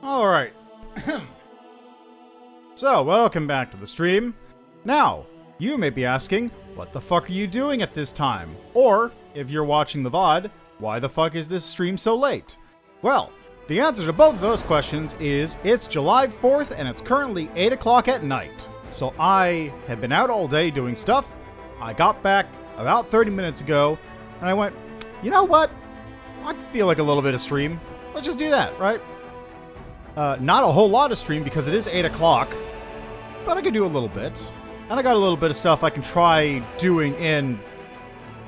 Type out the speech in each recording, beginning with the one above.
Alright. So, welcome back to the stream. Now, you may be asking, what the fuck are you doing at this time? Or, if you're watching the VOD, why the fuck is this stream so late? Well, the answer to both of those questions is it's July 4th and it's currently 8 o'clock at night. So I have been out all day doing stuff. I got back about 30 minutes ago and I went, you know what? I feel like a little bit of stream. Let's just do that, right? Not a whole lot of stream because it is 8 o'clock, but I could do a little bit. And I got a little bit of stuff I can try doing in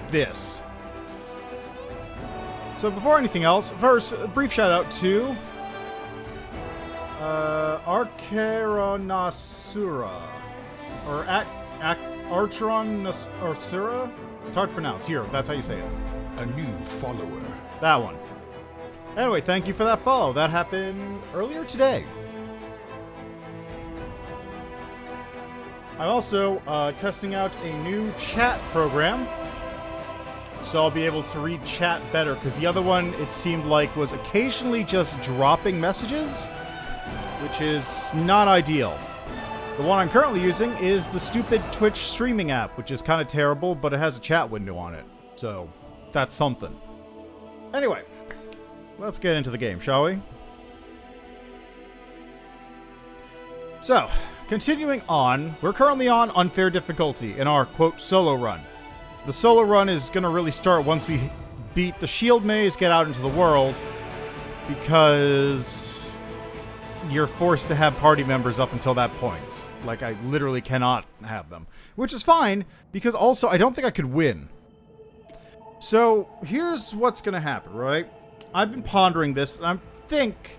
this. So before anything else, first, a brief shout out to Archeronasura, or Archeronasura? It's hard to pronounce. Here, that's how you say it. A new follower. That one. Anyway, thank you for that follow. That happened earlier today. I'm also testing out a new chat program. So I'll be able to read chat better, because the other one, it seemed like, was occasionally just dropping messages, which is not ideal. The one I'm currently using is the stupid Twitch streaming app, which is kind of terrible, but it has a chat window on it. So, that's something. Anyway, let's get into the game, shall we? So, continuing on, we're currently on unfair difficulty in our, quote, solo run. The solo run is going to really start once we beat the shield maze, get out into the world, because you're forced to have party members up until that point. Like, I literally cannot have them. Which is fine, because also I don't think I could win. So, here's what's going to happen, right? I've been pondering this, and I think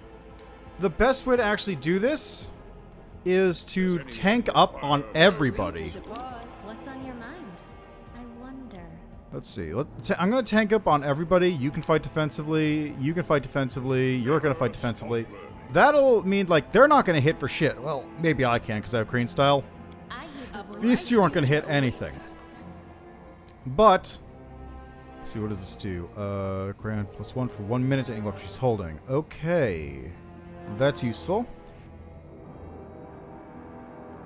the best way to actually do this is to tank up on everybody. What's on your mind? I wonder. Let's see. I'm going to tank up on everybody. You can fight defensively. You can fight defensively. You're going to fight defensively. That'll mean, like, they're not going to hit for shit. Well, maybe I can because I have crane style. These two aren't going to hit anything. But, let's see, what does this do? Grant +1 for 1 minute to any weapon she's holding. Okay. That's useful.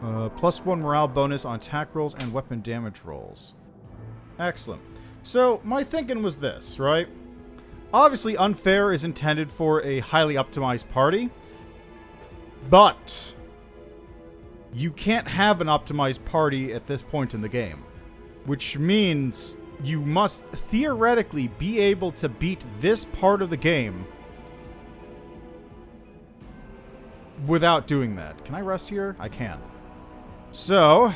+1 morale bonus on attack rolls and weapon damage rolls. Excellent. So, my thinking was this, right? Obviously, unfair is intended for a highly optimized party. But you can't have an optimized party at this point in the game. Which means you must theoretically be able to beat this part of the game without doing that. Can I rest here? I can. So,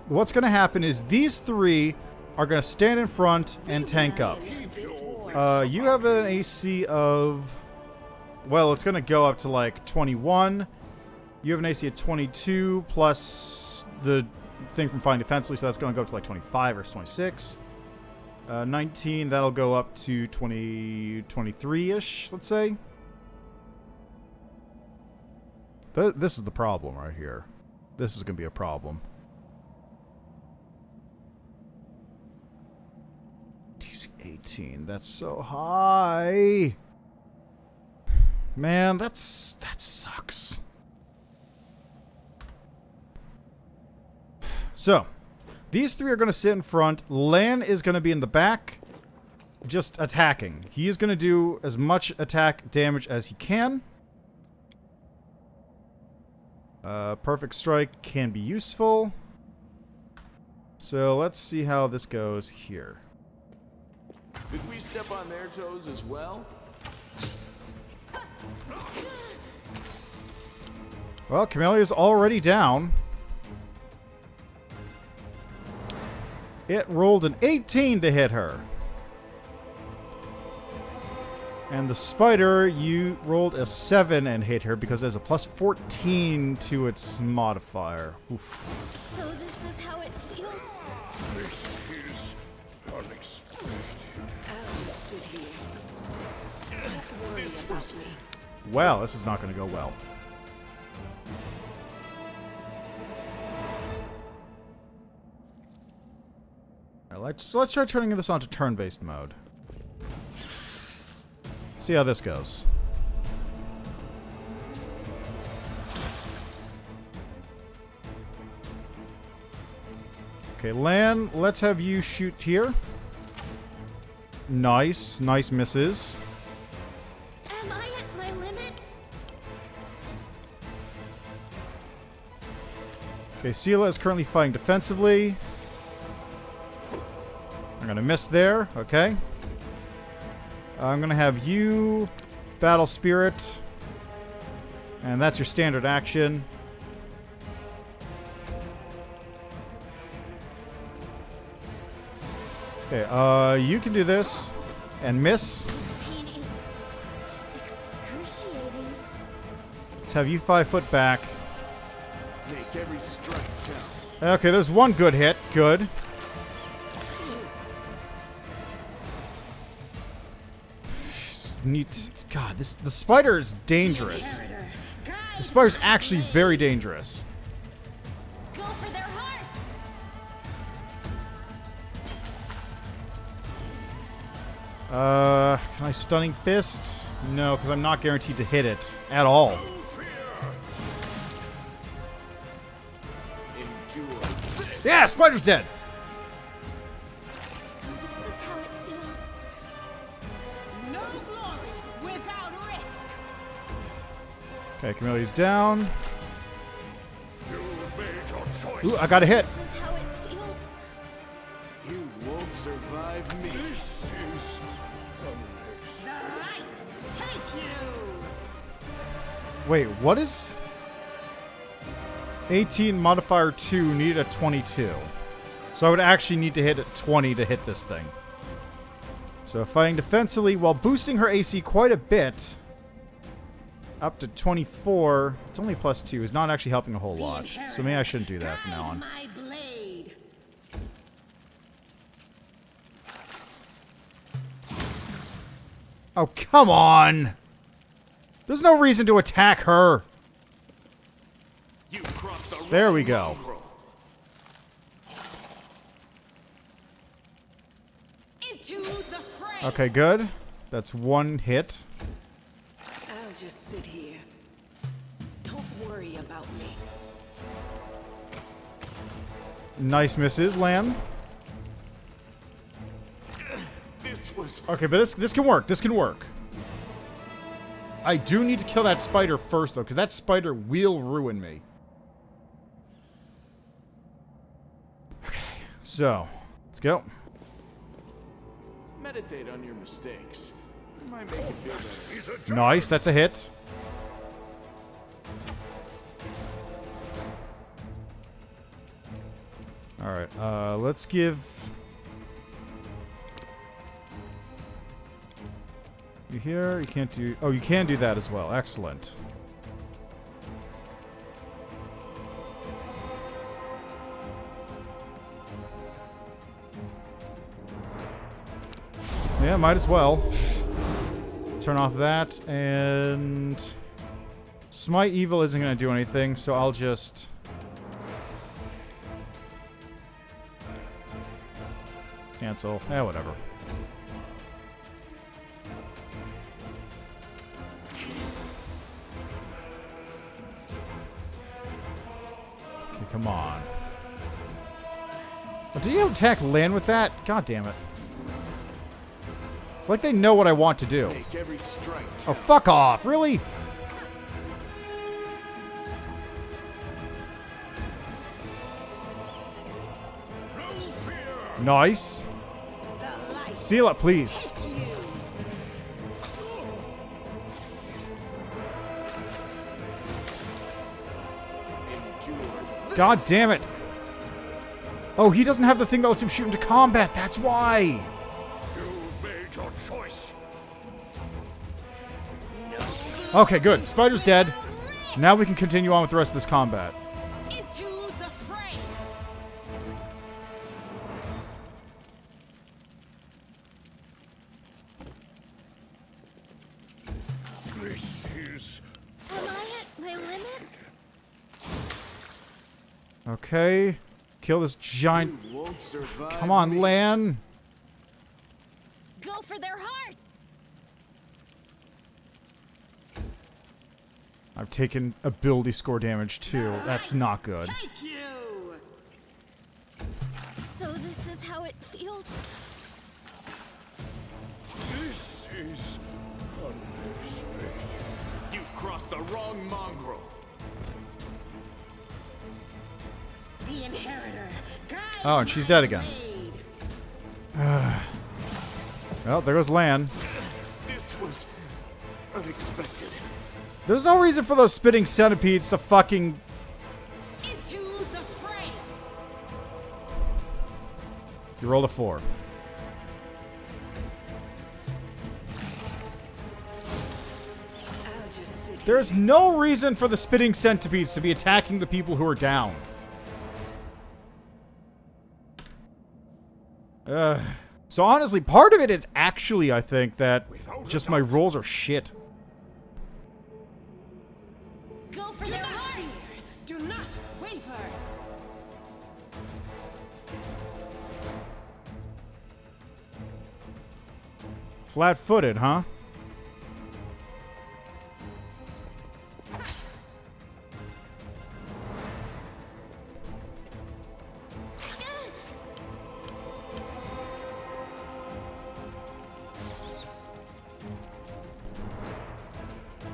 what's going to happen is these three are going to stand in front and tank up. You have an AC of... Well, it's going to go up to like 21. You have an AC of 22 plus the thing from fighting defensively, so that's going to go up to like 25 or 26. 19, that'll go up to 23-ish, let's say. This is the problem right here. This is going to be a problem. DC 18. That's so high. Man, that sucks. So, these three are going to sit in front. Lan is going to be in the back, just attacking. He is going to do as much attack damage as he can. Perfect strike can be useful. So let's see how this goes here. Did we step on their toes as well? Well, Camelia's already down. It rolled an 18 to hit her. And the spider, you rolled a 7 and hit her because there's a +14 to its modifier. Oof. So this is how it feels. This is unexpected. I'll sit here. Don't worry about me. Well, this is not going to go well. Let's try turning this on to turn-based mode. See how this goes. Okay, Lan, let's have you shoot here. Nice. Nice misses. Am I at my limit? Okay, Sela is currently fighting defensively. I'm gonna miss there. Okay. I'm gonna have you battle spirit. And that's your standard action. Okay, you can do this. And miss. Pain is excruciating. Let's have you 5 foot back. Make every strike count. Okay, there's one good hit. Good. Neat. God, the spider is dangerous. The spider's actually very dangerous. Go for their heart. Can I stunning fist? No, because I'm not guaranteed to hit it at all. Endure. Yeah, spider's dead. So this is how it feels. No glory without risk. Okay, Chameleon's down. You made your choice. Ooh, I got a hit. This is how it feels. You won't survive me. This is The light take you. Wait, what is 18 modifier 2 needed a 22? So I would actually need to hit a 20 to hit this thing. So fighting defensively while boosting her AC quite a bit. Up to 24. It's only +2. Is not actually helping a whole lot. So maybe I shouldn't do that from now on. My blade. Oh, come on! There's no reason to attack her. You crossed the There we go. mongrel. Into the fray. Okay, good. That's one hit. I'll just sit here. Don't worry about me. Nice misses, Lan. This was Okay, but this can work. This can work. I do need to kill that spider first, though, because that spider will ruin me. Okay, so let's go. meditate on your mistakes. It might make you feel better. He's a giant. Nice, that's a hit. Alright, let's give... You here? You can't do... Oh, you can do that as well. Excellent. Yeah, might as well. Turn off that, and... Smite Evil isn't going to do anything, so I'll just... Cancel. Yeah, whatever. Okay, come on. Oh, did you attack land with that? God damn it. It's like they know what I want to do. Make every strike. Oh, fuck off. Really? Nice. The light Seal it, please. you. Endure. God damn it. Oh, he doesn't have the thing that lets him shoot into combat. That's why. You've made your choice. Okay, good. Spider's dead. Now we can continue on with the rest of this combat. Into the fray. This is Am I at my limit? Okay. Kill this giant... You won't survive. Come on, me. Lan. Go for their hearts! I've taken ability score damage too. That's not good. Take you. feels. This is unexpected. You've crossed the wrong mongrel. The inheritor. Guide Oh, and she's my dead again. blade. Well, there goes Lan. This was unexpected. There's no reason for those spitting centipedes to fucking... Into the fray. You rolled a 4. I'll just sit There's no reason for the spitting centipedes to be attacking the people who are down. So honestly, part of it is actually, I think, that just my rolls are shit. Go for Do their not heart. fear. Do not waver. Flat-footed, huh?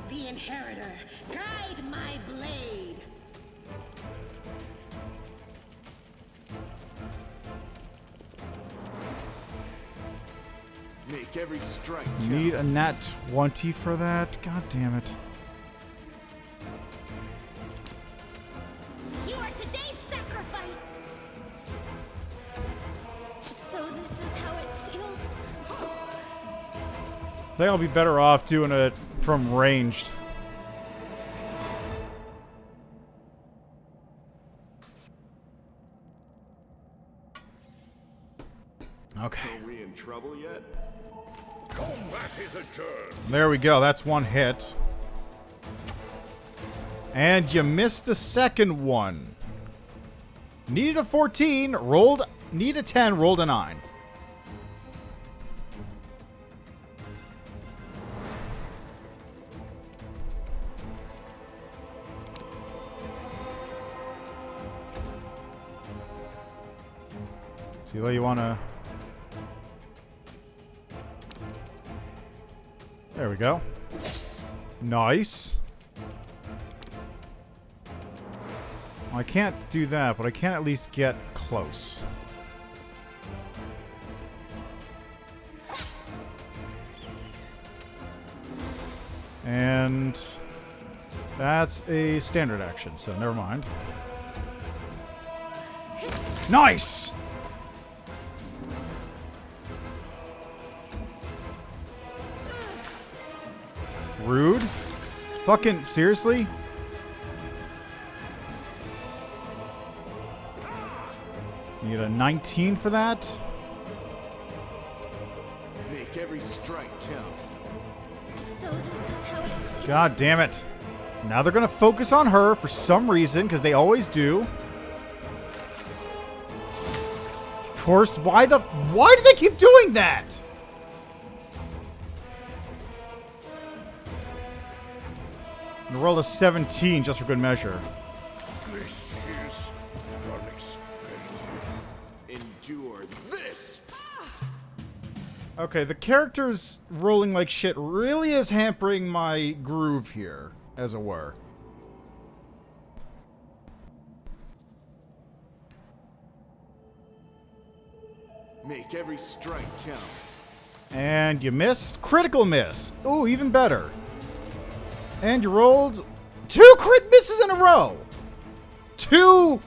The inheritor. Guide my blade. Make every strike count. Need a nat 20 for that? God damn it. You are today's sacrifice. So this is how it feels. I think I'll be better off doing it from ranged. Okay. Are we in trouble yet? Combat is adjourned. There we go. That's one hit. And you missed the second one. Needed a 14, rolled... Need a 10, rolled a 9. Sela, you wanna... There we go. Nice. I can't do that, but I can at least get close. And that's a standard action, so never mind. Nice! Rude. Fucking seriously? Need a 19 for that? Make every strike count. So this is how it feels. God damn it. Now they're gonna focus on her for some reason, because they always do. Of course, why do they keep doing that? I rolled a 17 just for good measure. This is unexpected. Endure this. Okay, the characters rolling like shit really is hampering my groove here, as it were. Make every strike count. And you missed. Critical miss. Ooh, even better. And you rolled 2 crit misses in a row. Two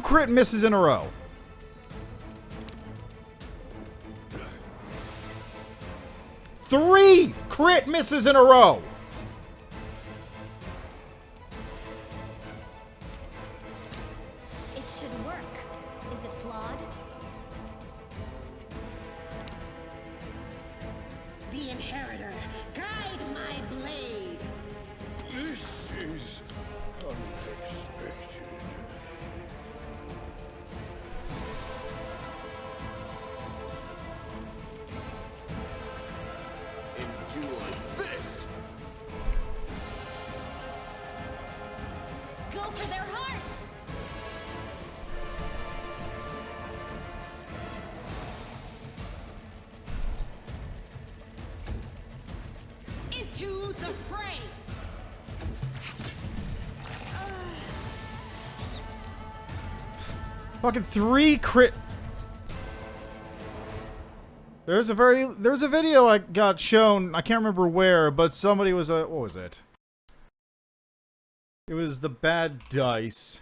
crit misses in a row. Three crit misses in a row. It should work. Is it flawed? The inheritor. Guide my blade. This is unexpected. Endure this. Go for their hearts. into the fray. Fucking 3 crit. There's a video I got shown, I can't remember where, but somebody was what was it? It was the bad dice.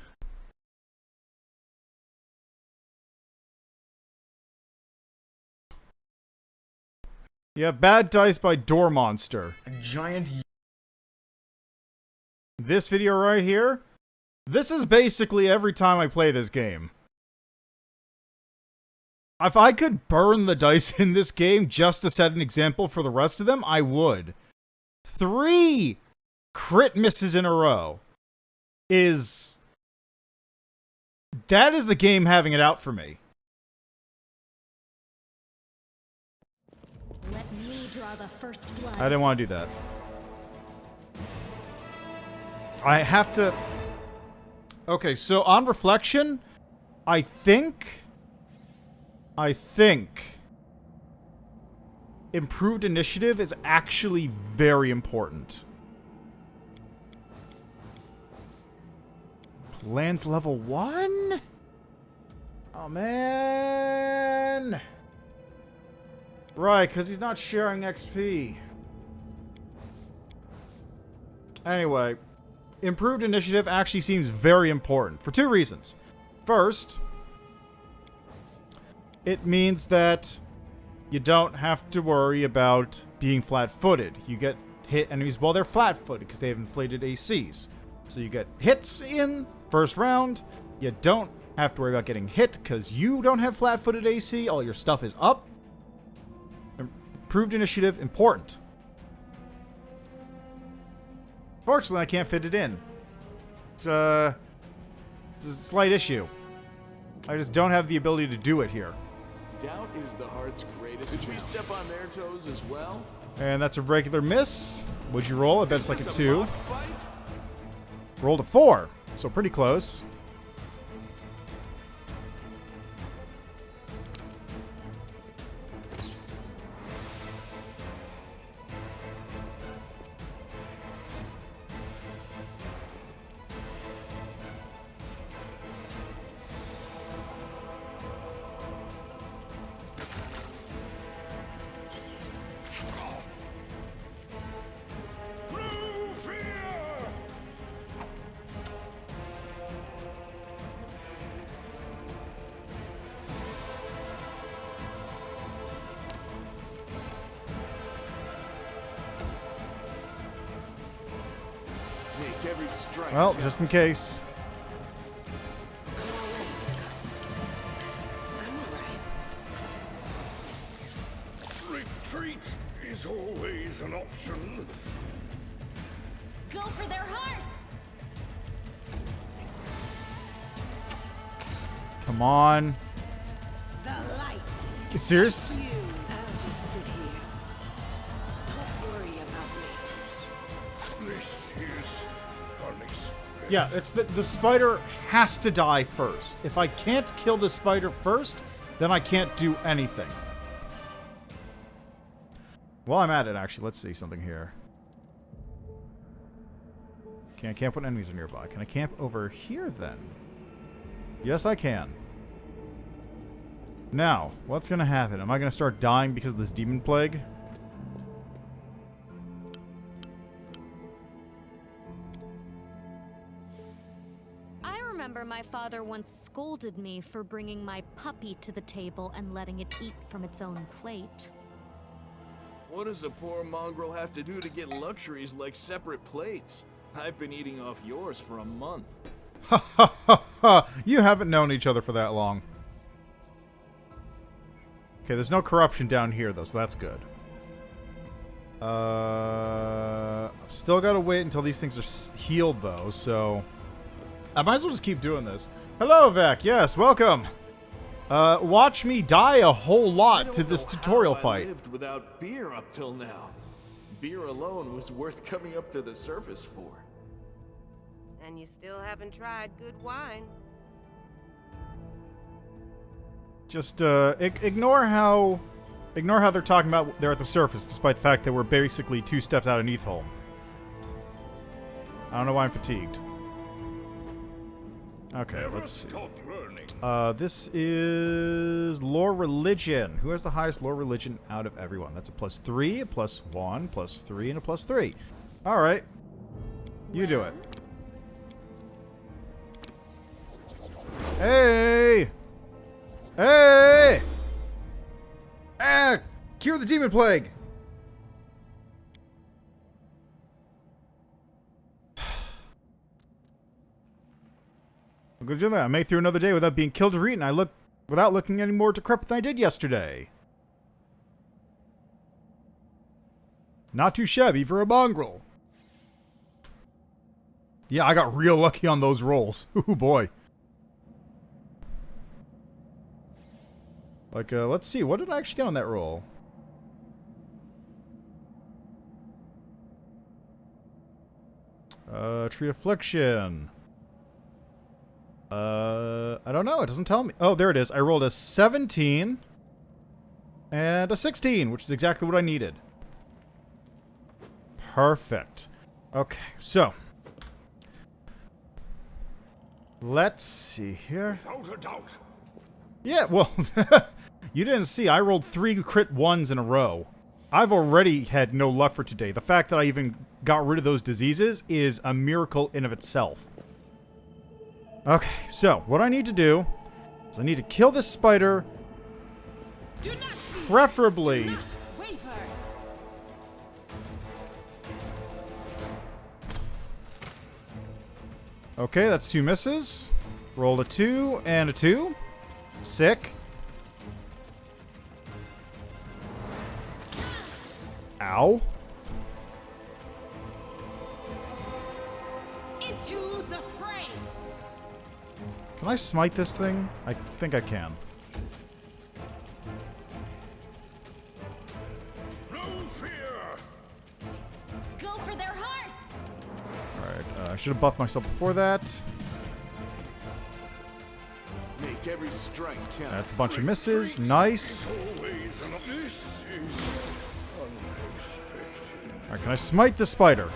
Yeah, Bad Dice by Door Monster. A giant. This video right here, this is basically every time I play this game. If I could burn the dice in this game just to set an example for the rest of them, I would. 3 crit misses in a row is... That is the game having it out for me. Let me draw the first blood. I didn't want to do that. I have to... Okay, so on reflection, I think improved initiative is actually very important. Lands level 1? Oh, man. Right, because he's not sharing XP. Anyway, improved initiative actually seems very important for 2 reasons. First, it means that you don't have to worry about being flat-footed. You get hit enemies while they're flat-footed because they have inflated ACs. So you get hits in first round. You don't have to worry about getting hit because you don't have flat-footed AC. All your stuff is up. Improved initiative, important. Fortunately, I can't fit it in. It's a slight issue. I just don't have the ability to do it here. Doubt is the heart's greatest. Did we step on their toes as well? And that's a regular miss. Would you roll? I bet it's like a 2. Mock fight? Rolled a 4, so pretty close. No fear! Make every strike. Well, count. just in case. Retreat is always an option. Go for their hearts! Come on. The light. Serious? You. I'll just sit here. Don't worry about me. This is unexpected. Yeah, it's the spider has to die first. If I can't kill the spider first, then I can't do anything. While I'm at it, actually, let's see something here. Okay, I can't put enemies nearby. Can I camp over here, then? Yes, I can. Now, what's going to happen? Am I going to start dying because of this demon plague? I remember my father once scolded me for bringing my puppy to the table and letting it eat from its own plate. What does a poor mongrel have to do to get luxuries like separate plates? I've been eating off yours for a month. Ha ha ha ha! You haven't known each other for that long. Okay, there's no corruption down here, though, so that's good. I've still got to wait until these things are healed, though, so... I might as well just keep doing this. Hello, Vec. Yes, welcome. Watch me die a whole lot to this tutorial I fight. lived without beer up till now. Beer alone was worth coming up to the surface for. And you still haven't tried good wine. Just, ignore how Ignore how they're talking about they're at the surface, despite the fact that we're basically 2 steps out of Neathholm. I don't know why I'm fatigued. Okay, Never let's see. stop learning. This is lore religion. Who has the highest lore religion out of everyone? That's a +3, a +1, +3, and a +3. All right. You do it. Hey! Hey! Ah! Cure the demon plague! I'm gonna do that. I make through another day without being killed or eaten. Without looking any more decrepit than I did yesterday. Not too shabby for a mongrel. Yeah, I got real lucky on those rolls. Ooh, boy. Like, let's see. What did I actually get on that roll? Treat affliction. I don't know. It doesn't tell me. Oh, there it is. I rolled a 17 and a 16, which is exactly what I needed. Perfect. Okay, so let's see here. Without a doubt. Yeah, well, you didn't see. I rolled 3 crit 1s in a row. I've already had no luck for today. The fact that I even got rid of those diseases is a miracle in of itself. Okay, so what I need to do is I need to kill this spider, preferably. Okay, that's 2 misses. Rolled a 2 and a 2. Sick. Ow. Into the fray. Can I smite this thing? I think I can. No fear. Go for their hearts! Alright, I should have buffed myself before that. Make every strike count. That's a bunch of misses. Nice. Always an this is unexpected. Alright, can I smite the spider?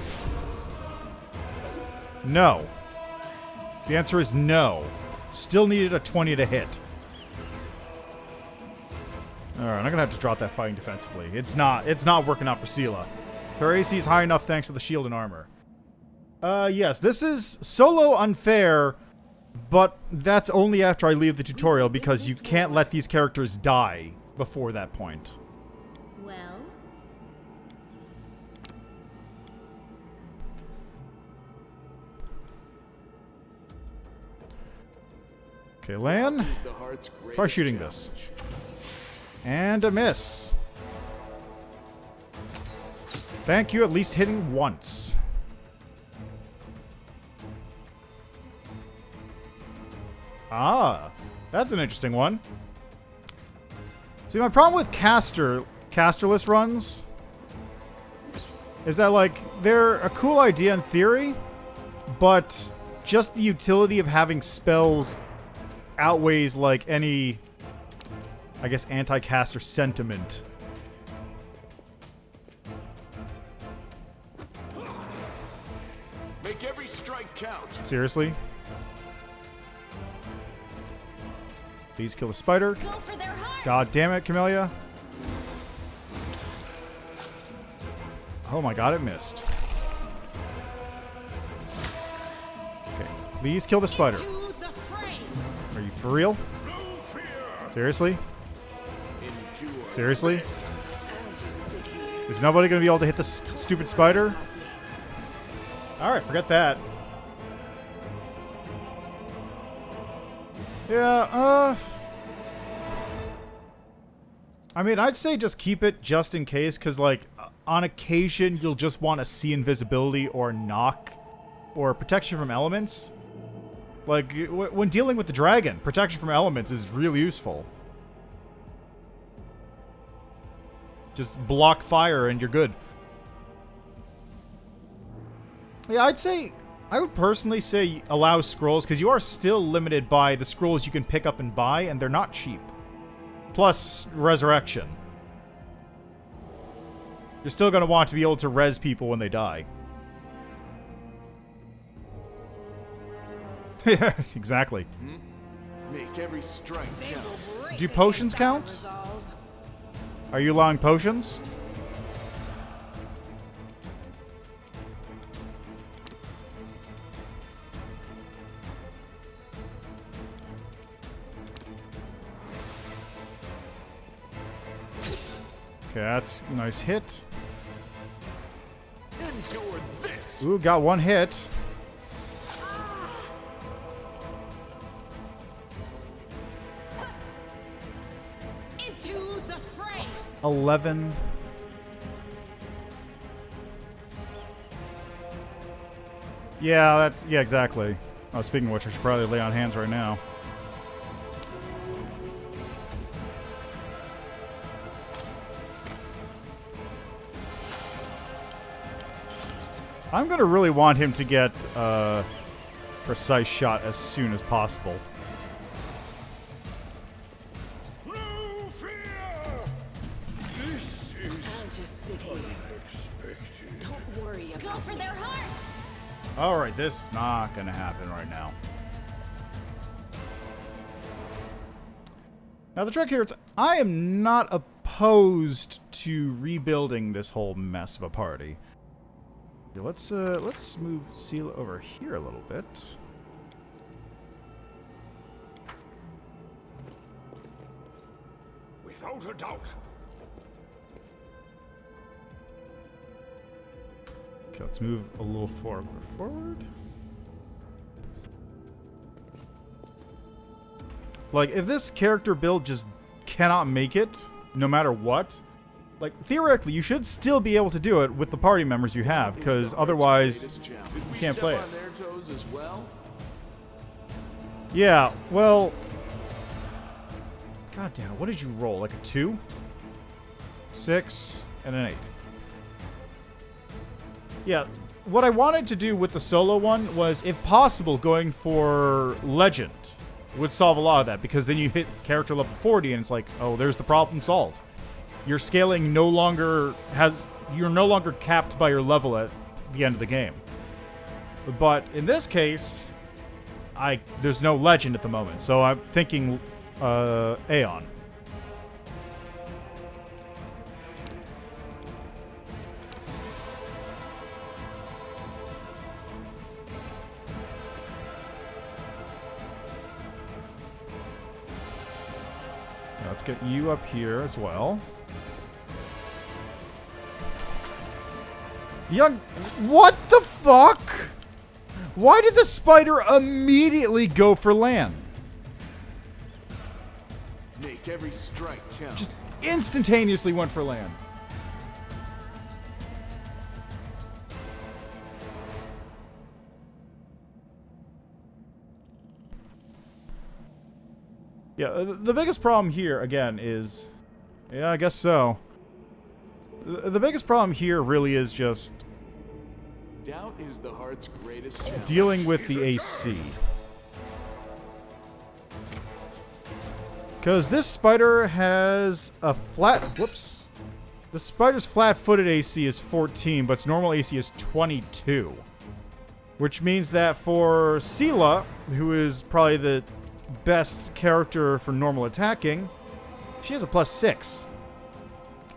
No. The answer is no. Still needed a 20 to hit. Alright, I'm gonna have to drop that fighting defensively. It's not working out for Sela. Her AC is high enough thanks to the shield and armor. Yes, this is solo unfair, but that's only after I leave the tutorial because you can't let these characters die before that point. Well, Okay, Lan, Is the heart's try greatest shooting challenge. this. And a miss. Thank you, at least hitting once. Ah, that's an interesting one. See, my problem with casterless runs is that, like, they're a cool idea in theory, but just the utility of having spells outweighs, like, any, I guess, anti-caster sentiment. Make every strike count. Seriously? Please kill the spider. go for their hearts! God damn it, Camellia. Oh my god, it missed. Okay, please kill the spider. To the fray. Are you for real? No fear. Seriously? Endure. Seriously? I'll just sit here. Is nobody gonna be able to hit this stupid spider? Alright, forget that. Yeah, I mean, I'd say just keep it just in case, because, like, on occasion, you'll just want to see invisibility or knock or protection from elements. Like, when dealing with the dragon, protection from elements is really useful. Just block fire and you're good. Yeah, I would personally say allow scrolls, because you are still limited by the scrolls you can pick up and buy, and they're not cheap. Plus, resurrection. You're still going to want to be able to res people when they die. Yeah, exactly. Make every strike count. Do potions count? Are you allowing potions? Okay, that's a nice hit. Endure this. Ooh, got one hit. Into the fray. 11. Yeah, exactly. Oh, speaking of which, I should probably lay on hands right now. I'm gonna really want him to get a precise shot as soon as possible. No fear. This is I'll just sit here. unexpected. Don't worry about Go for me. their heart! Alright, this is not gonna happen right now. Now the trick here is I am not opposed to rebuilding this whole mess of a party. Okay, let's move Sela over here a little bit. Without a doubt. Okay, let's move a little forward. Like, if this character build just cannot make it, no matter what, like, theoretically, you should still be able to do it with the party members you have, because otherwise, you can't play it. On their toes as well? Yeah, well... God damn, what did you roll? Like a 2? 6, and an 8. Yeah, what I wanted to do with the solo one was, if possible, going for Legend would solve a lot of that, because then you hit character level 40 and it's like, oh, there's the problem solved. Your scaling no longer you're no longer capped by your level at the end of the game. But in this case, there's no Legend at the moment, so I'm thinking Aeon. Now let's get you up here as well. What the fuck? Why did the spider immediately go for land? Make every strike count. Just instantaneously went for land. Yeah, the biggest problem here, again, is... Yeah, I guess so. The biggest problem here really is just... Doubt is the heart's greatest challenge. dealing with the AC. Because this spider has a flat... Whoops. The spider's flat-footed AC is 14, but its normal AC is 22. Which means that for Sela, who is probably the best character for normal attacking, she has a +6.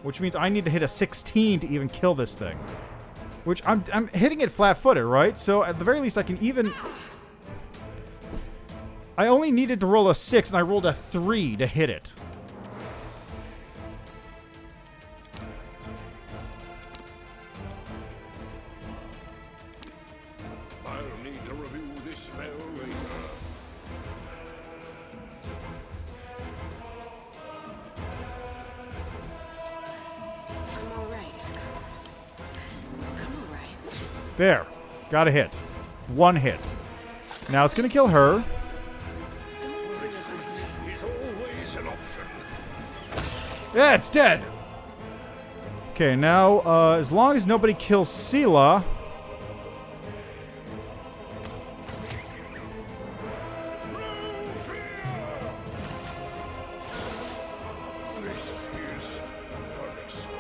Which means I need to hit a 16 to even kill this thing. Which I'm hitting it flat-footed, right? So at the very least I can even... I only needed to roll a 6 and I rolled a 3 to hit it. I'll need to review this spell later. I'm alright. I'm alright. There. Got a hit. One hit. Now it's going to kill her. Is always an option. Yeah, it's dead. Okay, now, as long as nobody kills Sela... This is unexpected.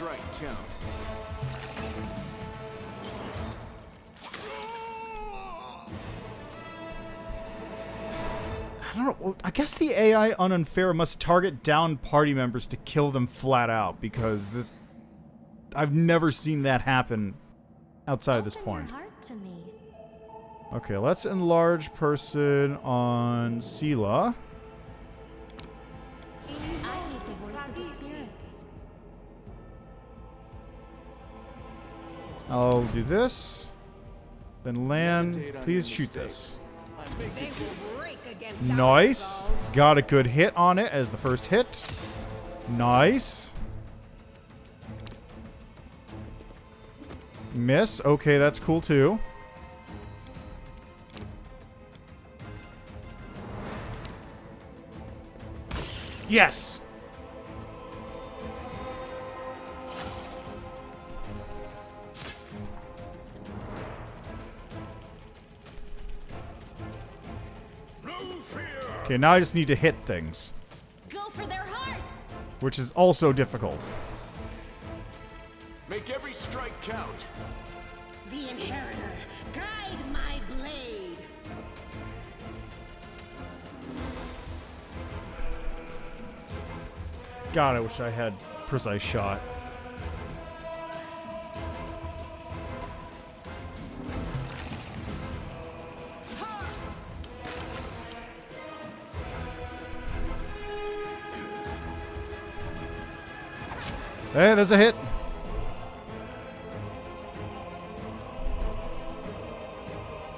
strike count. I don't know. I guess the AI on Unfair must target down party members to kill them flat out, because this... I've never seen that happen outside of this point. Open your heart to me. Okay, let's enlarge person on Sela. I need the voice of the spirits. I'll do this. Then land. Please shoot this. They will break against Nice. Got a good hit on it as the first hit. Nice. Miss. Okay, that's cool too. Yes. No fear. Okay, now I just need to hit things, Go for their hearts! which is also difficult. Make every strike count. The Inheritor, guide my blade. God, I wish I had precise shot. Hey, there's a hit.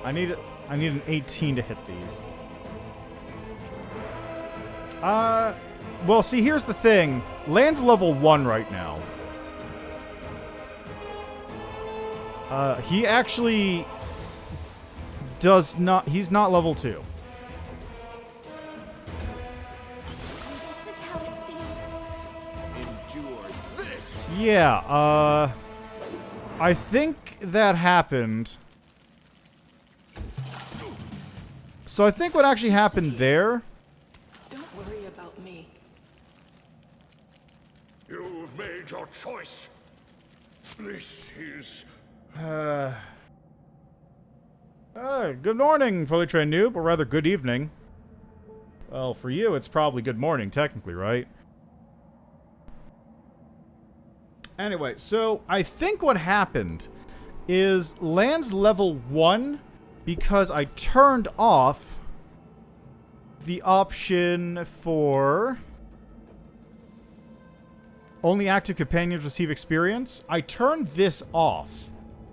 I need an 18 to hit these. Well, see, here's the thing. Land's level 1 right now. He actually does not... He's not level 2. This is how it feels. Endure this. Yeah, I think that happened. So I think what actually happened there... Don't worry about me. You've made your choice. This is... good morning, fully trained noob, or rather good evening. Well, for you, it's probably good morning, technically, right? Anyway, so I think what happened is Land's level 1 because I turned off the option for only active companions receive experience. I turned this off.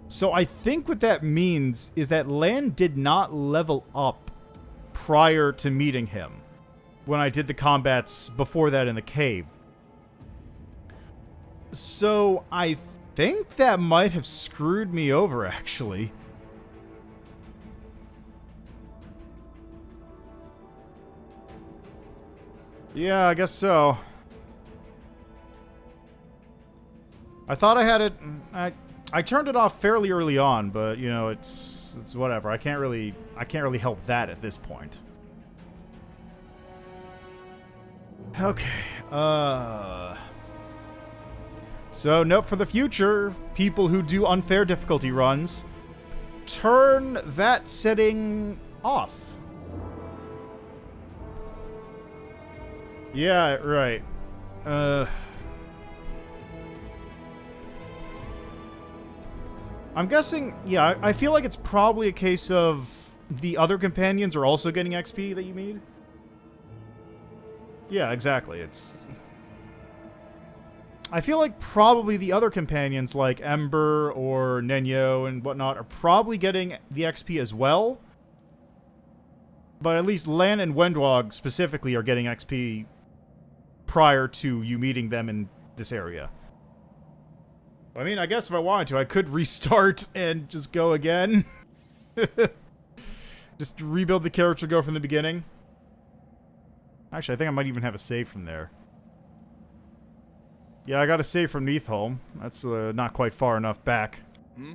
So I think what that means is that Land did not level up prior to meeting him when I did the combats before that in the cave. So I think that might have screwed me over, actually. Yeah, I guess so. I thought I had it... I turned it off fairly early on, but you know, it's whatever. I can't really help that at this point. Okay. So note for the future, people who do unfair difficulty runs, turn that setting off. Yeah, right. I'm guessing, yeah, I feel like it's probably a case of the other companions are also getting XP that you need. Yeah, exactly. I feel like probably the other companions like Ember or Nenyo and whatnot are probably getting the XP as well. But at least Lan and Wendwog specifically are getting XP prior to you meeting them in this area. I mean, I guess if I wanted to, I could restart and just go again. Just rebuild the character, go from the beginning. Actually, I think I might even have a save from there. Yeah, I got a save from Neathholm. That's not quite far enough back. Hmm?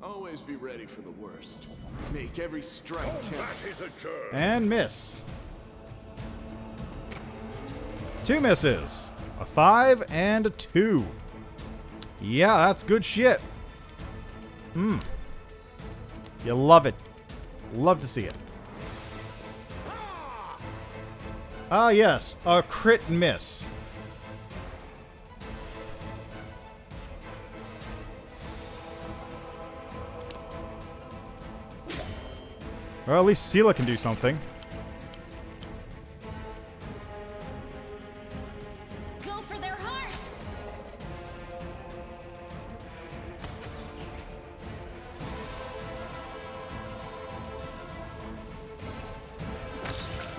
Always be ready for the worst. Make every strike count. That is adjourned. And miss. 2 misses. A 5 and a 2. Yeah, that's good shit. You love it. Love to see it. Ah, yes. A crit miss. Well, at least Sela can do something. Go for their hearts!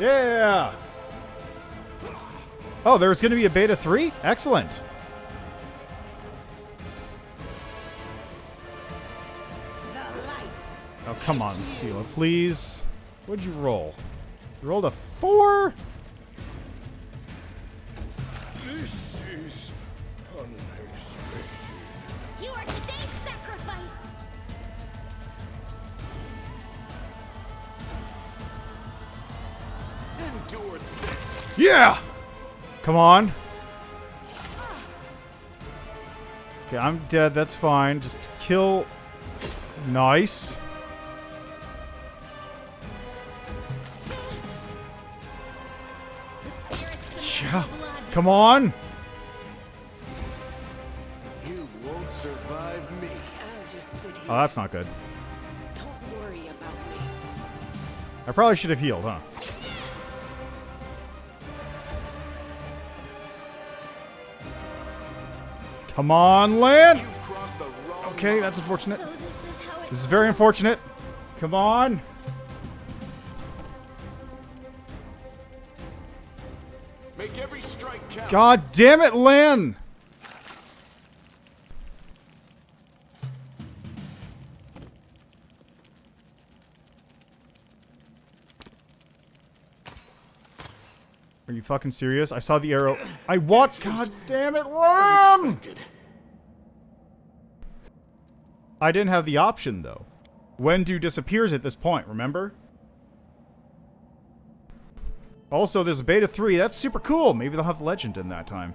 Yeah! Oh, there's going to be a beta 3? Excellent. The light. Oh, come on, Sela, please. What'd you roll? You rolled a 4? This is unexpected. You are today's sacrifice! Endure this. Yeah! Come on. Okay, I'm dead. That's fine. Just kill. Nice. The spirits Yeah. of blood. Come on. You won't survive me. I'll just sit here. Oh, that's not good. Don't worry about me. I probably should have healed, huh? Come on, land. You've crossed the wrong Okay, that's unfortunate. So this is how it This is very unfortunate. Come on. Make every strike count. God damn it, Lynn! Are you fucking serious? I saw the arrow. I what? God damn it, Lynn! I didn't have the option, though. Wendu disappears at this point, remember? Also, there's a beta 3. That's super cool. Maybe they'll have Legend in that time.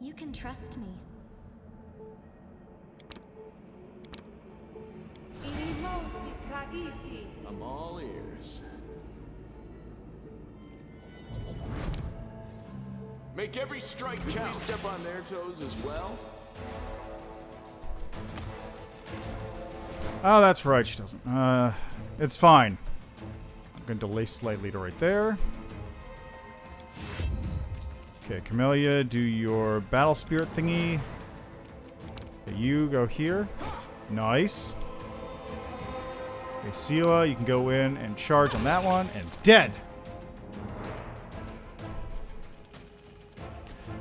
You can trust me. I'm all ears. Make every strike count. We step on their toes as well. Oh, that's right. She doesn't. It's fine. I'm going to delay slightly to right there. Okay, Camellia, do your battle spirit thingy. Okay, you go here. Nice. Okay, Sela, you can go in and charge on that one, and it's dead.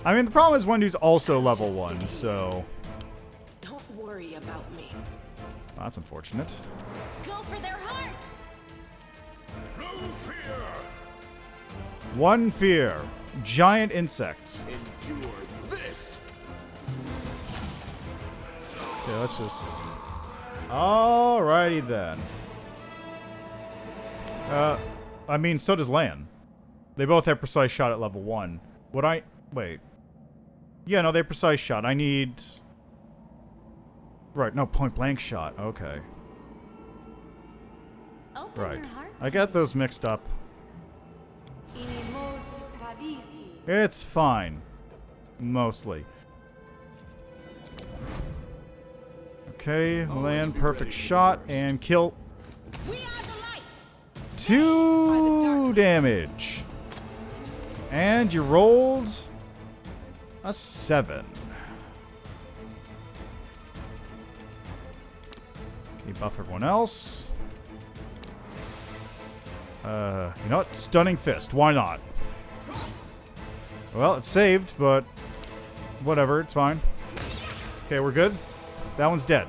I mean, the problem is Wendu's also level 1, so Don't worry about me. that's unfortunate. Go for their hearts! No fear. One fear. Giant insects. Endure this. Okay, let's just... Alrighty then. I mean, so does Lan. They both have precise shot at level 1. Would I... Wait. Yeah, no, they have precise shot. I need... Right, no, point blank shot. Okay. Open Right. your heart. I got those mixed up. It's fine. Mostly. Okay, land perfect shot and kill. We are the light. 2 damage. And you rolled a 7. You buff everyone else. You know what? Stunning Fist. Why not? Well, it's saved, but whatever. It's fine. Okay, we're good. That one's dead.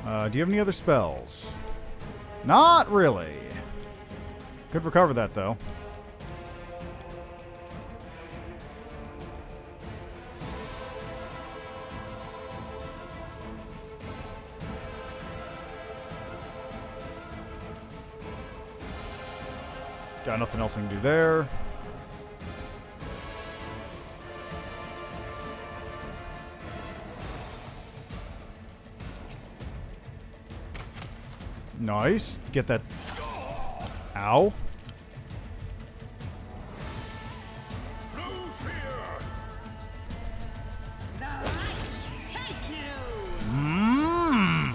Do you have any other spells? Not really. Could recover that, though. Got nothing else I can do there. Nice. Get that. Ow. No fear. The light take you! Mmm.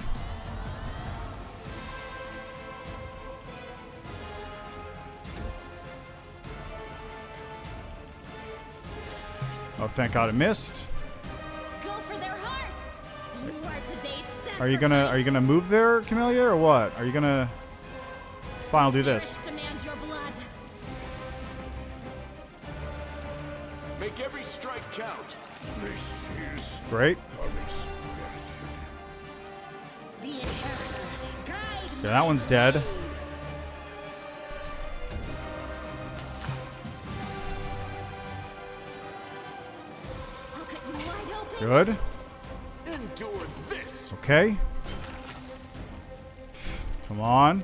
Oh, thank God it missed. Go for their hearts. You are today's Are you gonna move there, Camellia, or what? Are you gonna final do this? Demand your blood. Make every strike count. This is Great. unexpected. The inheritor, guide Yeah, that one's dead. I'll cut you wide open. Good. Endure this. Okay. Come on.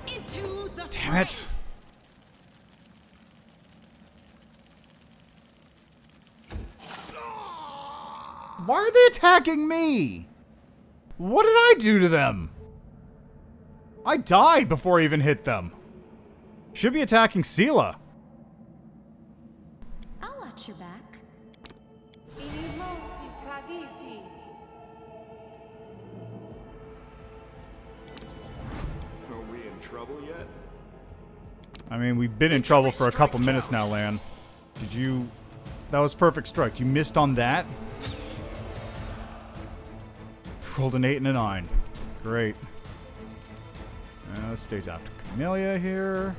into the Damn it. Why are they attacking me? What did I do to them? I died before I even hit them. Should be attacking Sela. I'll watch your back. Are we in trouble yet? I mean, we've been in trouble for a couple minutes now, Lan. Did you... That was perfect strike. You missed on that? Rolled an 8 and a 9. Great. Let's stay after Camellia here.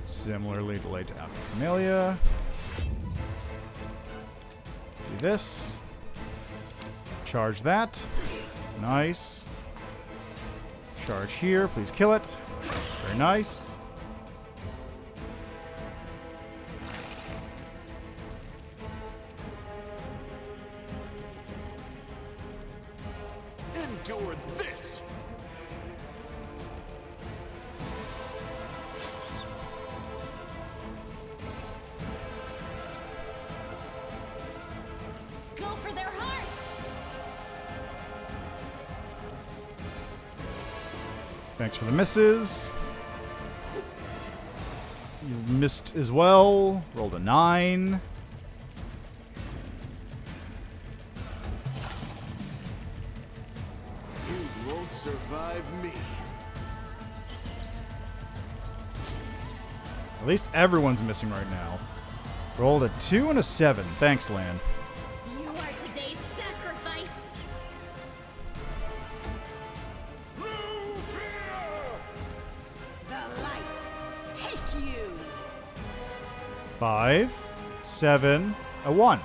Similarly delayed to after Camellia. Do this. Charge that. Nice. Charge here. Please kill it. Very nice. Endure this. Go for their hearts. Thanks for the misses. You missed as well. Rolled a 9. You won't survive me. At least everyone's missing right now. Rolled a 2 and a 7. Thanks, Lan. You are today's sacrifice. No fear. The light take you! 5, 7, a 1.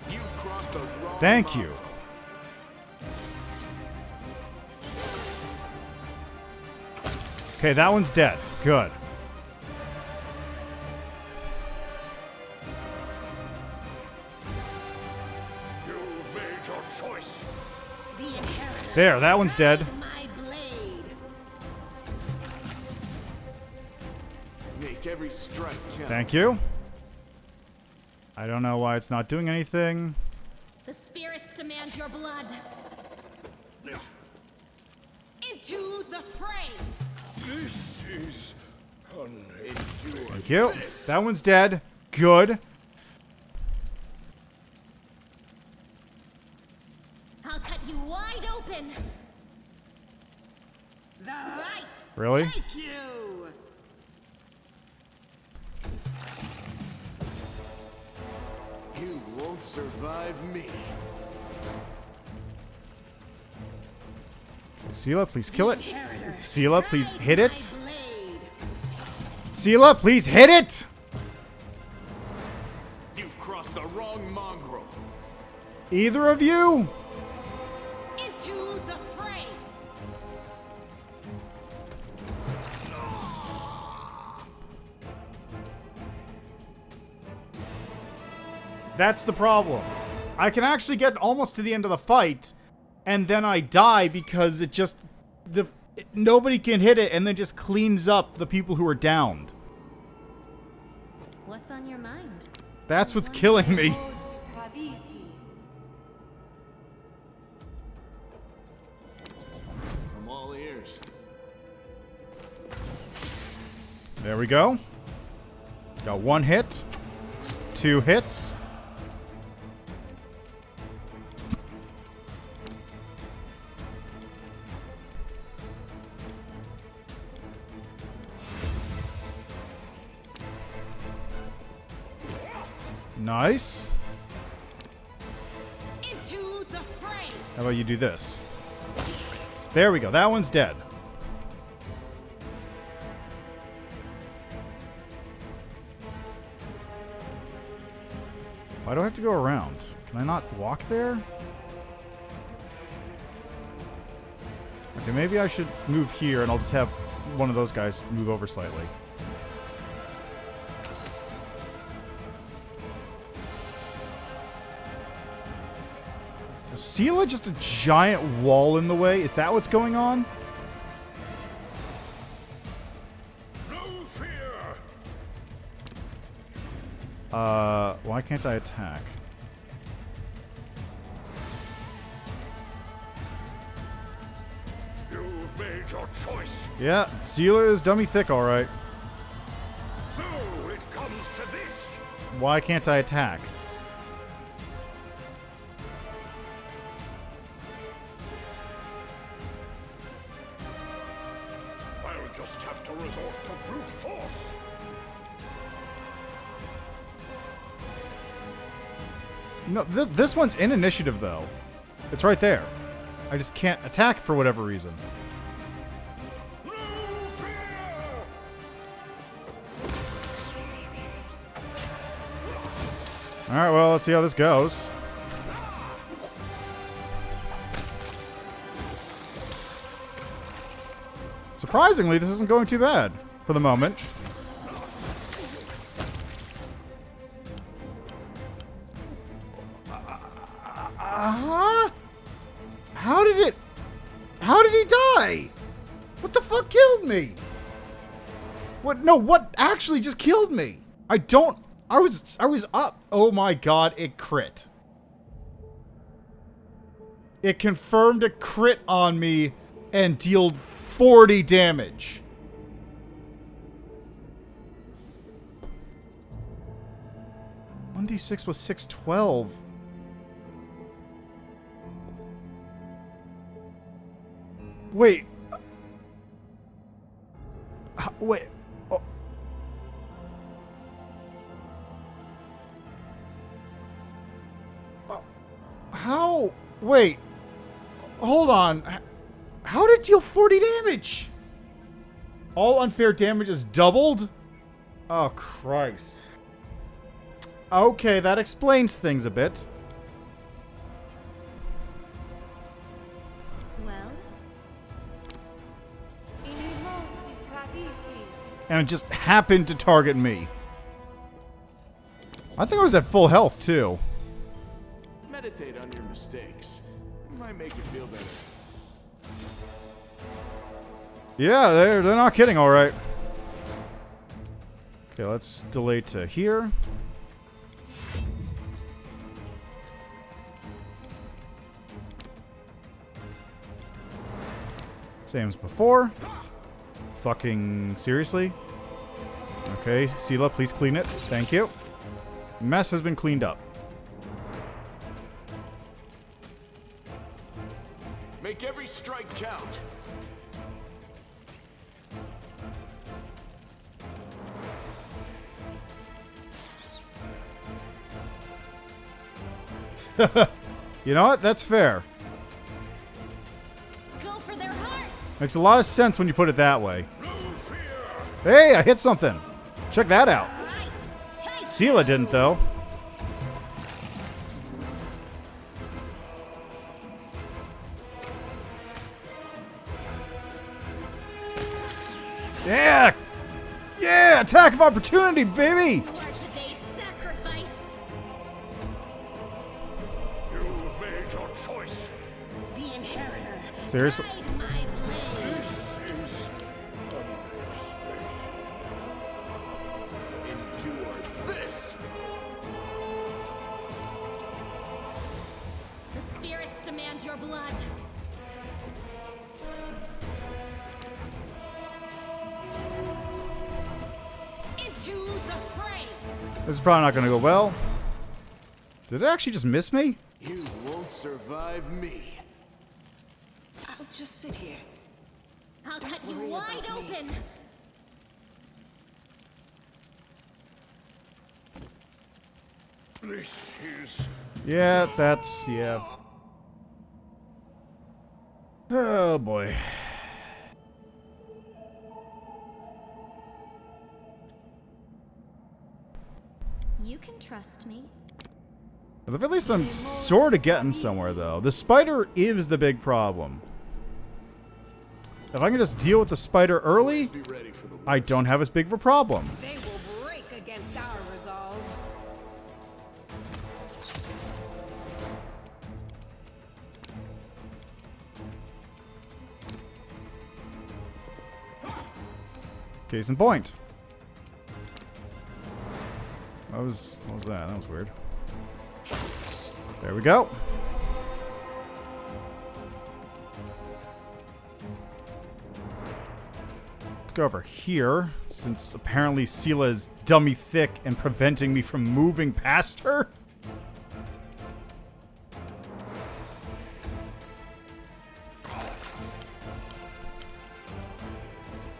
You've crossed the wrong Thank line. you. Okay, that one's dead. Good. You've made your choice. The inheritor, There, that one's dead. guide my blade! Make every strike count. Thank you. I don't know why it's not doing anything. The spirits demand your blood. Into the fray! This is unexpected. Endure Thank you. this. That one's dead. Good. I'll cut you wide open. The light Really? take you! You won't survive me. Sela, please kill it. Inheritor, Sela, please guide hit my it. blade. Sela, please hit it. You've crossed the wrong mongrel. Either of you? Into the fray! That's the problem. I can actually get almost to the end of the fight, and then I die because it just nobody can hit it, and then just cleans up the people who are downed. What's on your mind? That's what's killing me. I'm all ears. There we go. Got 1 hit. 2 hits. Nice. Into the fray. How about you do this? There we go. That one's dead. Why do I have to go around? Can I not walk there? Okay, maybe I should move here and I'll just have one of those guys move over slightly. Is Sela just a giant wall in the way? Is that what's going on? No fear! Why can't I attack? You've made your choice. Yeah, Sealer is dummy thick, alright. So it comes to this. Why can't I attack? I'll just have to resort to brute force. No, this one's in initiative, though. It's right there. I just can't attack for whatever reason. No fear! Alright, well, let's see how this goes. Surprisingly, this isn't going too bad for the moment. How did he die? What the fuck killed me? What? No, what actually just killed me? I was up. Oh my god, it crit. It confirmed a crit on me and dealt 40 damage. One d6 was 612. Wait. Wait. Oh. How? Wait. Hold on. How did it deal 40 damage? All unfair damage is doubled? Oh, Christ. Okay, that explains things a bit. Well, And it just happened to target me. I think I was at full health, too. Meditate on your mistakes. It might make you feel better. Yeah, they're not kidding, all right. Okay, let's delay to here. Same as before. Fucking seriously? Okay, Sela, please clean it. Thank you. Mess has been cleaned up. Make every strike count. You know what? That's fair. go for their heart. Makes a lot of sense when you put it that way. Hey, I hit something. Check that out. Sela didn't, though. Yeah! Yeah! Attack of opportunity, baby! You are today's sacrifice. You've made your choice. The inheritor. Seriously? Guide my blade. This is unexpected. Endure this! The spirits demand your blood. Into the fray. This is probably not going to go well. Did it actually just miss me? You won't survive me. I'll just sit here. I'll cut you worry wide about me. open. This is Yeah, that's... yeah. Oh, boy. You can trust me. At the very least, I'm sort of getting somewhere, though. The spider is the big problem. If I can just deal with the spider early, Be ready for the I don't have as big of a problem. They will break against our resolve. Case in point. What was that? That was weird. There we go. Let's go over here, since apparently Sela is dummy thick and preventing me from moving past her.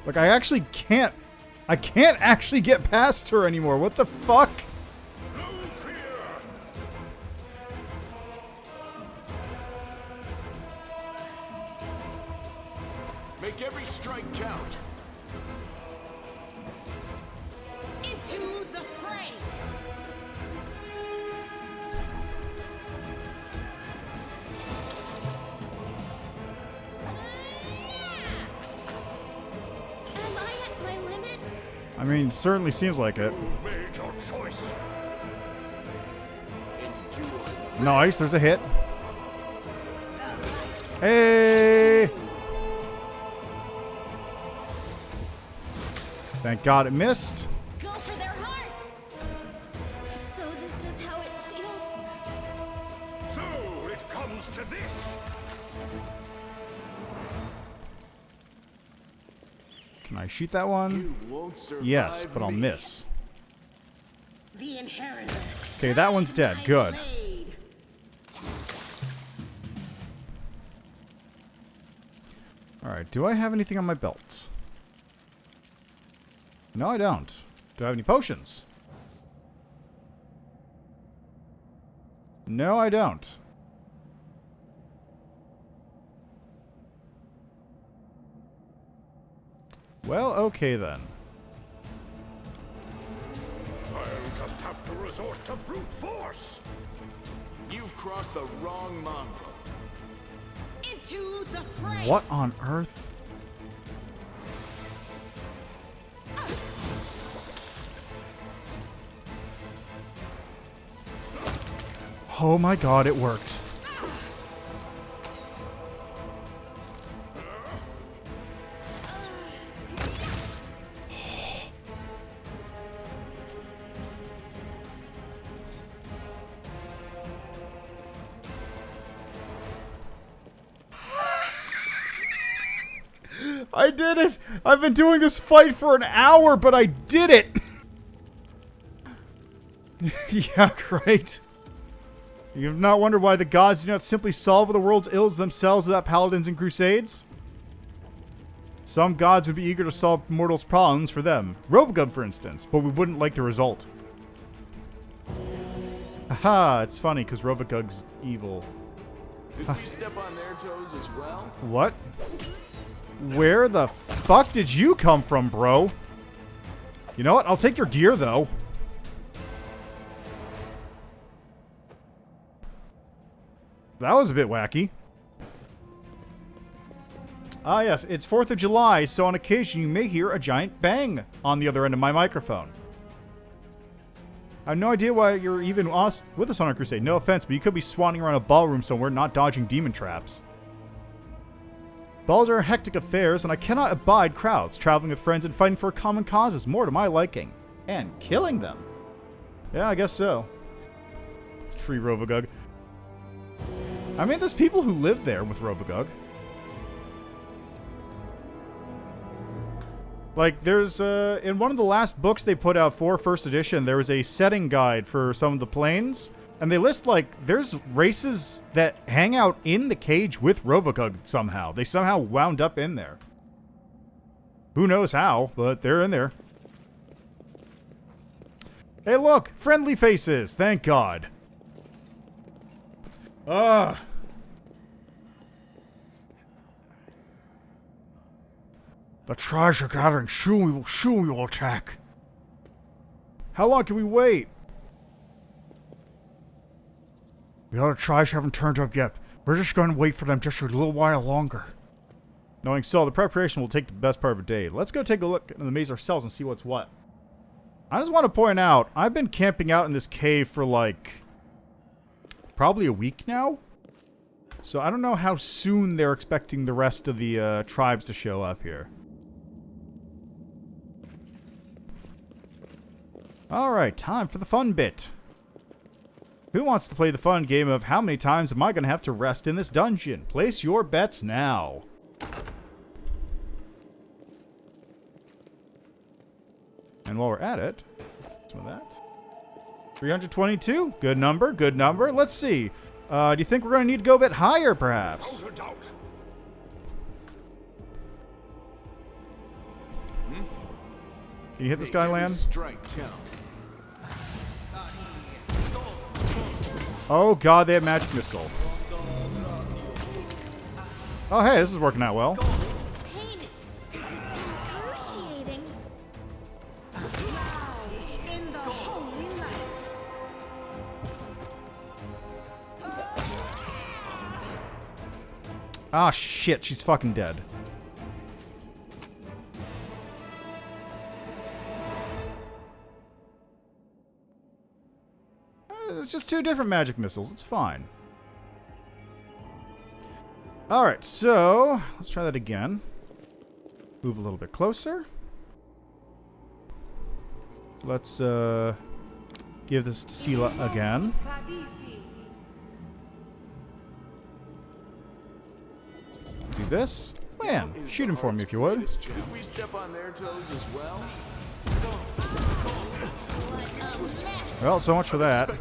Like, I can't actually get past her anymore. What the fuck? no fear. Make every strike count. Into the fray. Am I at my limit? I mean, certainly seems like it. You've made your choice. Endure. Nice, there's a hit. The light. Hey! Thank God it missed. Go for their hearts. So this is how it feels. So it comes to this. Can I shoot that one? You won't survive Yes, but I'll me. miss. The inheritor. Okay, that one's dead. My Good. blade. Alright, do I have anything on my belt? No, I don't. Do I have any potions? No, I don't. Well, okay then. I'll just have to resort to brute force. You've crossed the wrong mongrel. Into the fray. What on earth? Oh my God, it worked. I did it! I've been doing this fight for an hour, but I did it! Yeah, great. You have not wondered why the gods do not simply solve the world's ills themselves without paladins and crusades? Some gods would be eager to solve mortals' problems for them. Robogub, for instance, but we wouldn't like the result. Aha, it's funny, because Robogub's evil. Did we step on their toes as well? What? Where the fuck did you come from, bro? You know what? I'll take your gear, though. That was a bit wacky. Ah, yes, it's 4th of July, so on occasion you may hear a giant bang on the other end of my microphone. I have no idea why you're even with us on our crusade. No offense, but you could be swanning around a ballroom somewhere, not dodging demon traps. Balls are hectic affairs, and I cannot abide crowds. Traveling with friends and fighting for a common cause is more to my liking. And killing them. Yeah, I guess so. Free Rovagug. I mean, there's people who live there with Rovagug. Like, there's, in one of the last books they put out for first edition, there was a setting guide for some of the planes. And they list, like, there's races that hang out in the cage with Rovagug somehow. They somehow wound up in there. Who knows how, but they're in there. Hey, look! Friendly faces! Thank God. Ugh. The tribes are gathering. Soon we will attack. How long can we wait? The other tribes haven't turned up yet. We're just going to wait for them just a little while longer. Knowing so, the preparation will take the best part of a day. Let's go take a look in the maze ourselves and see what's what. I just want to point out, I've been camping out in this cave for like probably a week now. So I don't know how soon they're expecting the rest of the tribes to show up here. Alright, time for the fun bit. Who wants to play the fun game of how many times am I going to have to rest in this dungeon? Place your bets now. And while we're at it, some of that. 322, good number, good number. Let's see. Do you think we're going to need to go a bit higher, perhaps? Can you hit this guy, Lan? Oh god, they have magic missile. Oh hey, this is working out well. Pain is excruciating. In the holy light. Ah shit, she's fucking dead. It's just two different magic missiles. It's fine. Alright, so let's try that again. Move a little bit closer. Let's give this to Sela again. Do this. Man, shoot him for me if you would. Did we step on their toes as well? Well, so much for that. I'll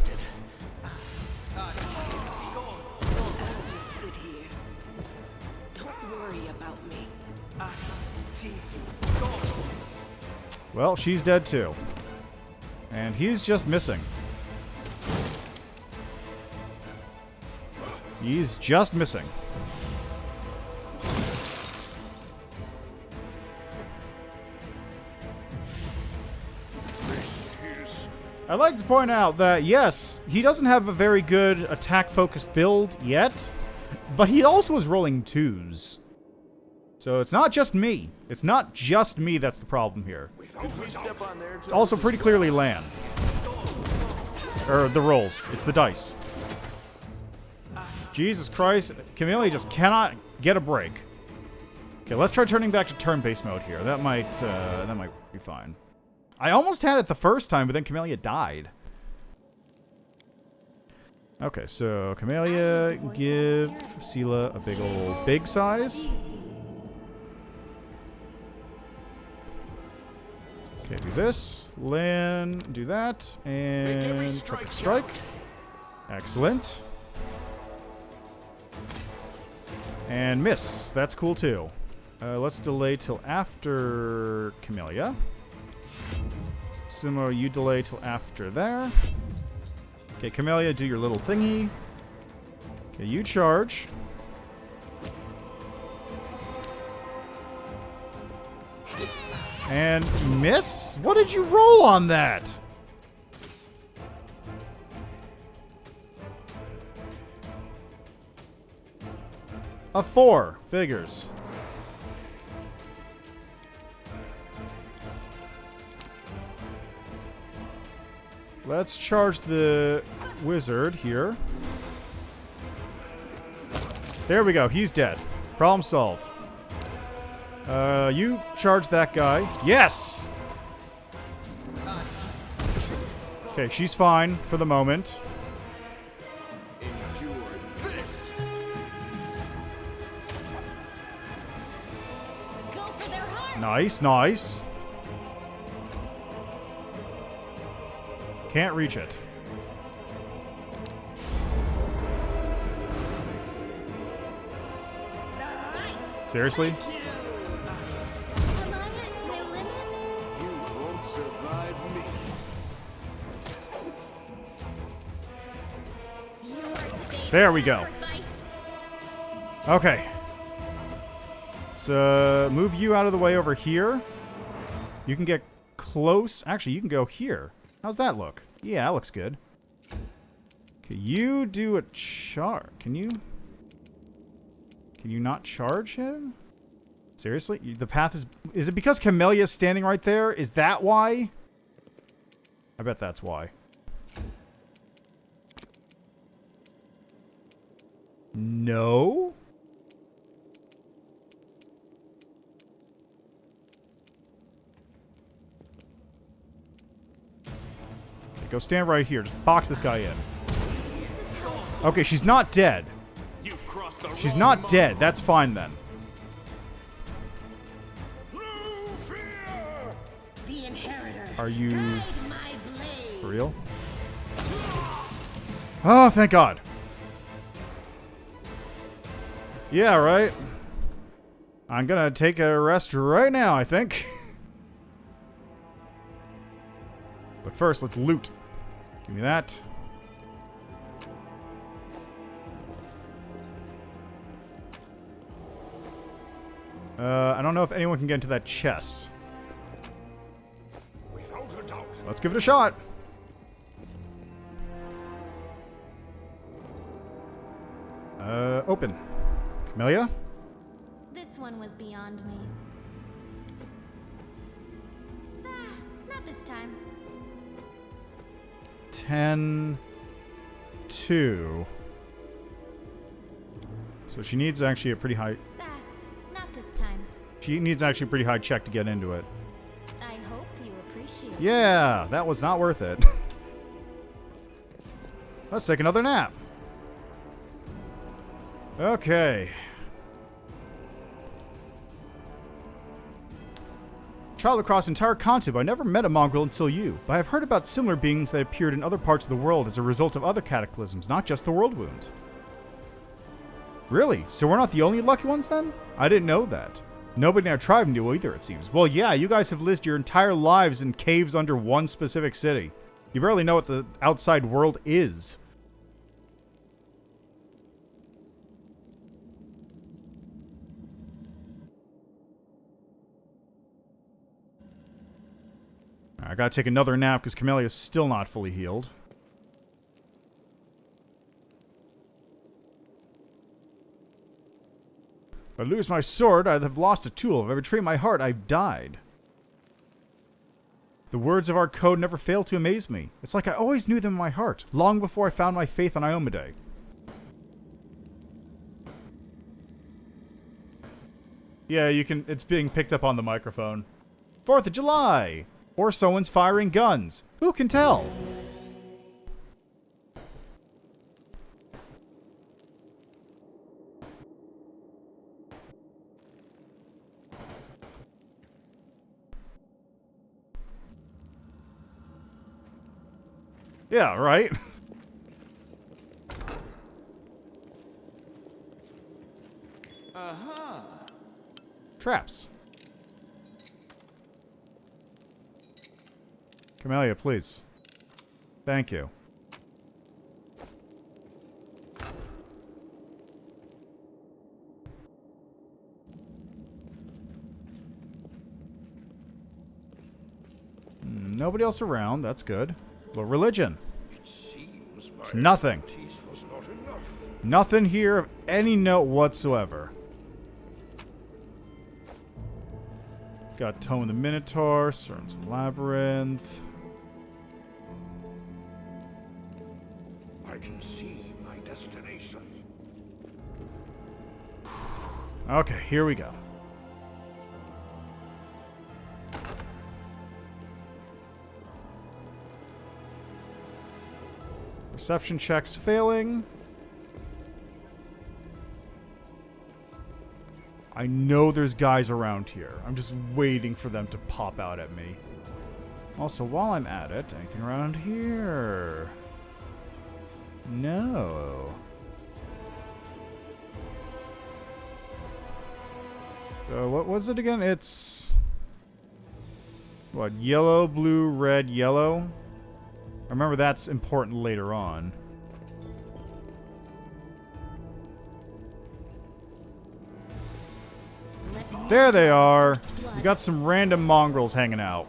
just sit here. Don't worry about me. Well, she's dead too. And he's just missing. He's just missing. I'd like to point out that, yes, he doesn't have a very good attack-focused build yet, but he also is rolling 2s. So it's not just me. It's not just me that's the problem here. It's also pretty clearly Lan. Or the rolls. It's the dice. Jesus Christ, Camellia just cannot get a break. Okay, let's try turning back to turn-based mode here. That might be fine. I almost had it the first time, but then Camellia died. Okay, so Camellia, give Sela a big old big size. Okay, do this. Lan, do that. And perfect strike. Excellent. And miss. That's cool too. Let's delay till after Camellia. Similar, you delay till after there. Okay, Camellia, do your little thingy. Okay, you charge. And miss? What did you roll on that? A 4. Figures. Let's charge the wizard here. There we go. He's dead. Problem solved. You charge that guy. Yes! Okay, she's fine for the moment. Endure this. Go for their heart. Nice, nice. Can't reach it. Seriously? Am I at my limit? You won't survive me. You are today's There we go. sacrifice. Okay. So, move you out of the way over here. You can get close. Actually, you can go here. How's that look? Yeah, that looks good. Okay, you do a charge. Can you not charge him? Seriously? The path is it because Camelia's standing right there? Is that why? I bet that's why. No? Go stand right here. Just box this guy in. Okay, she's not dead. You've crossed the She's wrong not line. dead. That's fine then. No fear! The inheritor. Are you Guide my blade. for real? Oh, thank God. Yeah, right. I'm gonna take a rest right now, I think. But first, let's loot. Give me that. I don't know if anyone can get into that chest. Without a doubt. Let's give it a shot. Open. Camellia? This one was beyond me. Not this time. 10, 2. So she needs actually a pretty high... Not this time. She needs actually a pretty high check to get into it. I hope you appreciate it. Yeah, that was not worth it. Let's take another nap. Okay. Traveled across the entire continent, but I never met a mongrel until you. But I have heard about similar beings that appeared in other parts of the world as a result of other cataclysms, not just the world wound. Really? So we're not the only lucky ones then? I didn't know that. Nobody in our tribe knew either, it seems. Well, yeah, you guys have lived your entire lives in caves under one specific city. You barely know what the outside world is. I gotta take another nap because Camelia's still not fully healed. If I lose my sword, I'd have lost a tool. If I betray my heart, I've died. The words of our code never fail to amaze me. It's like I always knew them in my heart, long before I found my faith on Iomedae. Yeah, you can. It's being picked up on the microphone. 4th of July! Or someone's firing guns. Who can tell? Yeah, right? Traps. Camellia, please. Thank you. Nobody else around. That's good. Well, religion. It seems my It's nothing. expertise was not enough. Nothing here of any note whatsoever. Got Tome of the Minotaur, Cern's Labyrinth. I can see my destination. Okay, here we go. Perception checks failing. I know there's guys around here. I'm just waiting for them to pop out at me. Also, while I'm at it, anything around here? No. What was it again? It's... what? Yellow, blue, red, yellow? I remember that's important later on. There they are. You got some random mongrels hanging out.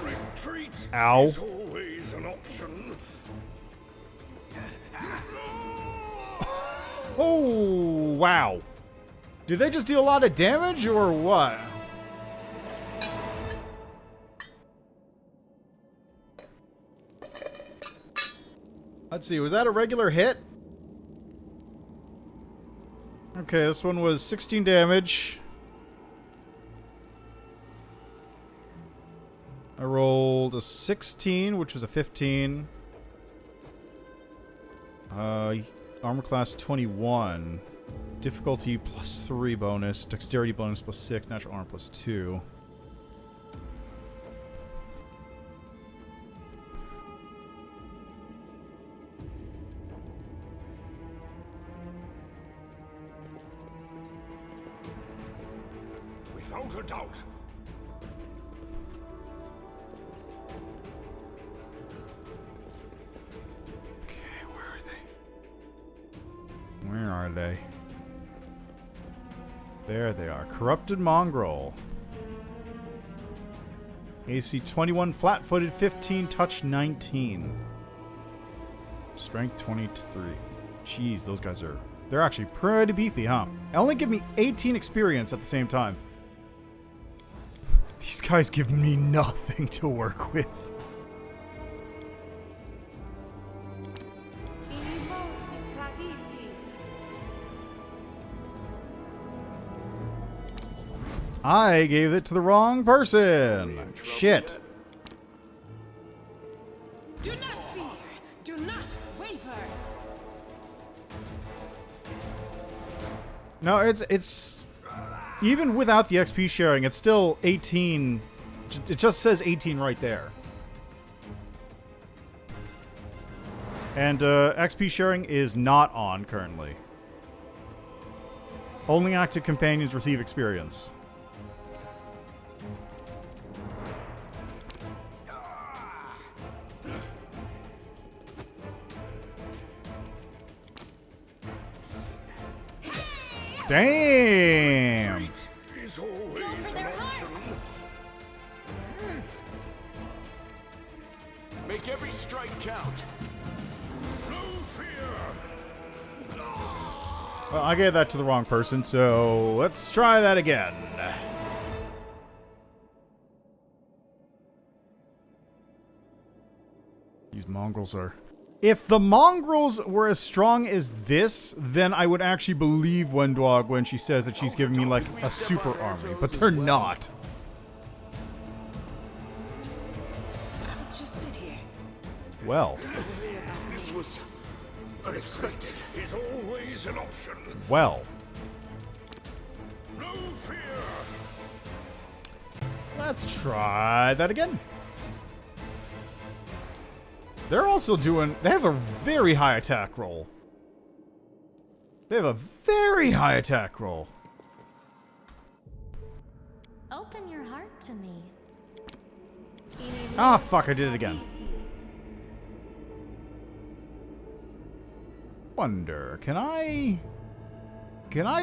Retreat Ow. is always an option. Oh, wow. Did they just do a lot of damage or what? Let's see, was that a regular hit? Okay, this one was 16 damage. I rolled a 16, which was a 15. Armor class 21. Difficulty +3 bonus. Dexterity bonus +6. Natural armor +2. Without a doubt. Okay, where are they? Where are they? There they are. Corrupted Mongrel. AC 21, flat-footed 15, touch 19. Strength 23. Jeez, those guys are... they're actually pretty beefy, huh? Only give me 18 experience at the same time. These guys give me nothing to work with. I gave it to the wrong person. Shit. Do not fear. Do not waver. No, it's even without the XP sharing, it's still 18. It just says 18 right there. And XP sharing is not on currently. Only active companions receive experience. Damn! Retreat is always an option. Make every strike count. No fear. Well, I gave that to the wrong person, so let's try that again. These mongrels are... if the mongrels were as strong as this, then I would actually believe Wendwog when she says that she's giving me, like, a super army. But they're not. Just sit here. Well. This was unexpected. Is always an option. Well. No fear. Let's try that again. They're also doing... they have a very high attack roll. They have a very high attack roll. Open your heart to me. Ah, fuck, I did it again. Wonder, can I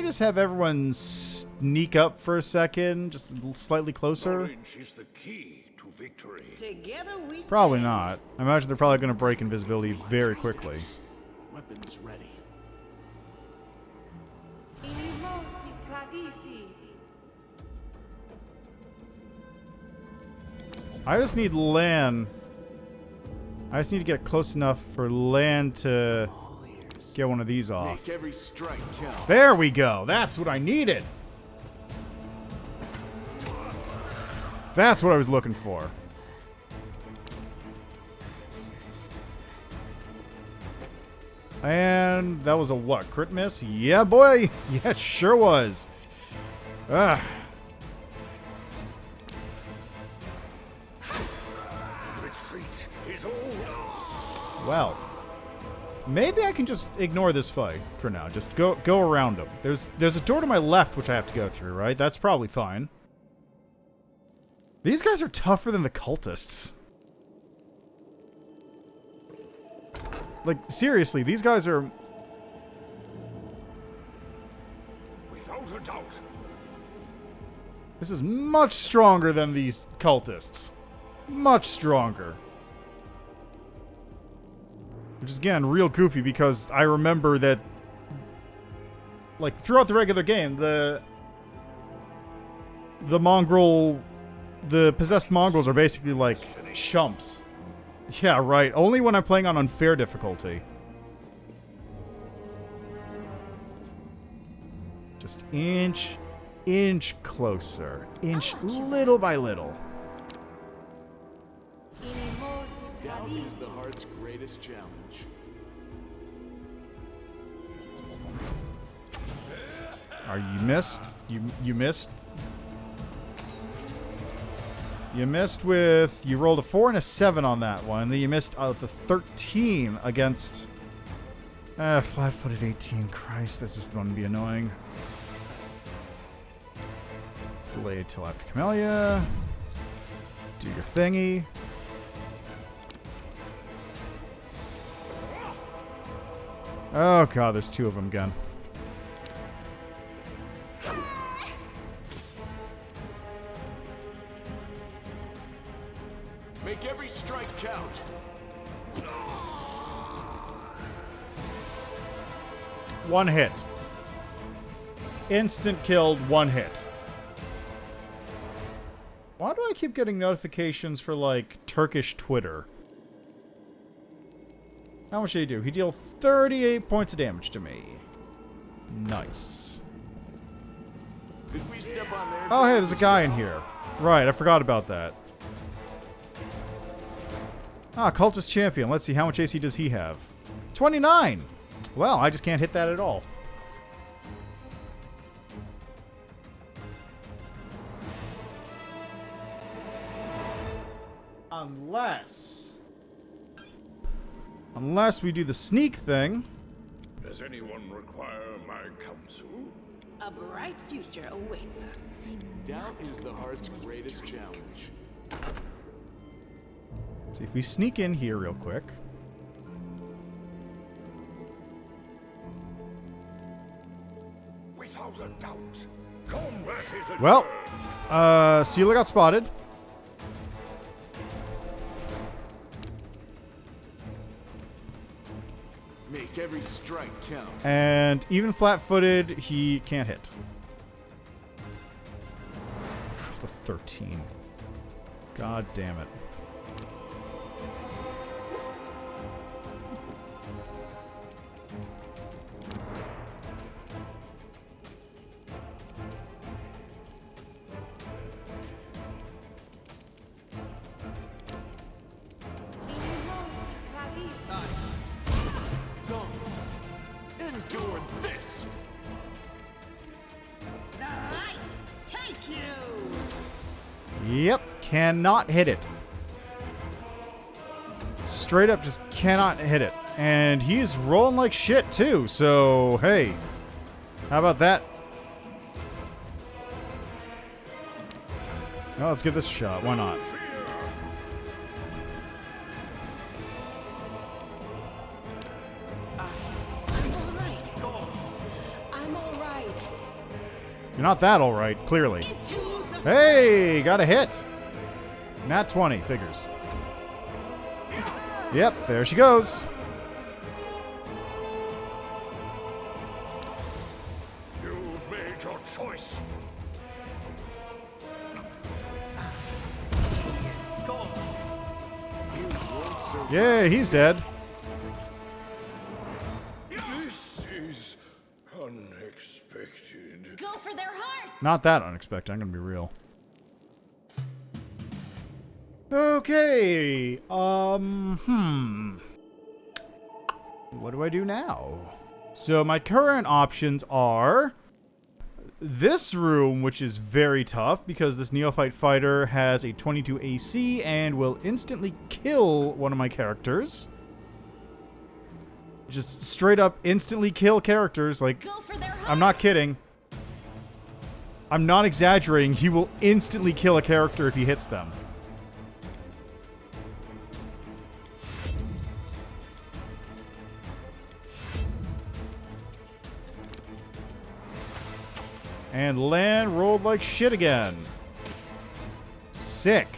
just have everyone sneak up for a second? Just slightly closer? Knowledge is the key to victory. Together we Probably stand. not. I imagine they're probably going to break invisibility very quickly. Weapons ready. I just need Lan. I just need to get close enough for Lan to get one of these off. Make every strike count. There we go. That's what I needed. That's what I was looking for. And that was a what? Crit miss? Yeah, boy. Yeah, it sure was. Ugh. Retreat is all. Well, maybe I can just ignore this fight for now. Just go around him. There's a door to my left which I have to go through, right? That's probably fine. These guys are tougher than the cultists. Like, seriously, these guys are... Without a doubt. This is much stronger than these cultists. Much stronger. Which is, again, real goofy because I remember that... Like, throughout the regular game, the mongrel... The possessed mongrels are basically like chumps. Yeah, right. Only when I'm playing on unfair difficulty. Just inch closer. Inch little by little. Doubt is the heart's greatest challenge. Are you missed? You missed? You missed with... You rolled a 4 and a 7 on that one. Then you missed out the 13 against... flat-footed 18. Christ, this is going to be annoying. Let's delay it till after Camellia. Do your thingy. Oh god, there's 2 of them again. Make every strike count. One hit. Instant killed, 1 hit. Why do I keep getting notifications for, like, Turkish Twitter? How much did he do? He dealt 38 points of damage to me. Nice. Did we step on their Oh, hey, there's a guy in here. Right, I forgot about that. Ah, Cultist Champion. Let's see, how much AC does he have? 29! Well, I just can't hit that at all. Unless we do the sneak thing. Does anyone require my counsel? A bright future awaits us. Doubt is the heart's greatest challenge. See if we sneak in here real quick. Without a doubt. Combat is a Well, Sealer got spotted. Make every strike count. And even flat-footed, he can't hit. The 13. God damn it. Endure this. The light take you. Yep, cannot hit it. Straight up just cannot hit it. And he's rolling like shit too, so hey. How about that? Well, let's give this a shot. Why not? I'm all right. You're not that alright, clearly. Hey, got a hit. Nat 20, figures. Yep, there she goes. You've made your choice. Yeah, he's dead. This is unexpected. Go for their heart! Not that unexpected, I'm gonna be real. Okay, what do I do now? So my current options are this room, which is very tough because this Neophyte Fighter has a 22 AC and will instantly kill one of my characters. Just straight up instantly kill characters. Like, I'm not kidding. I'm not exaggerating. He will instantly kill a character if he hits them. And land rolled like shit again. Sick.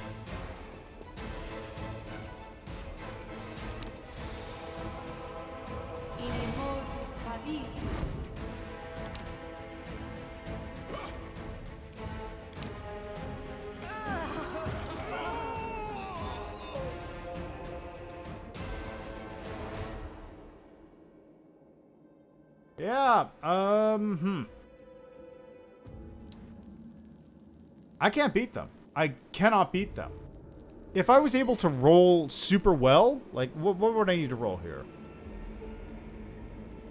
Yeah, I can't beat them. I cannot beat them. If I was able to roll super well, like, what would I need to roll here?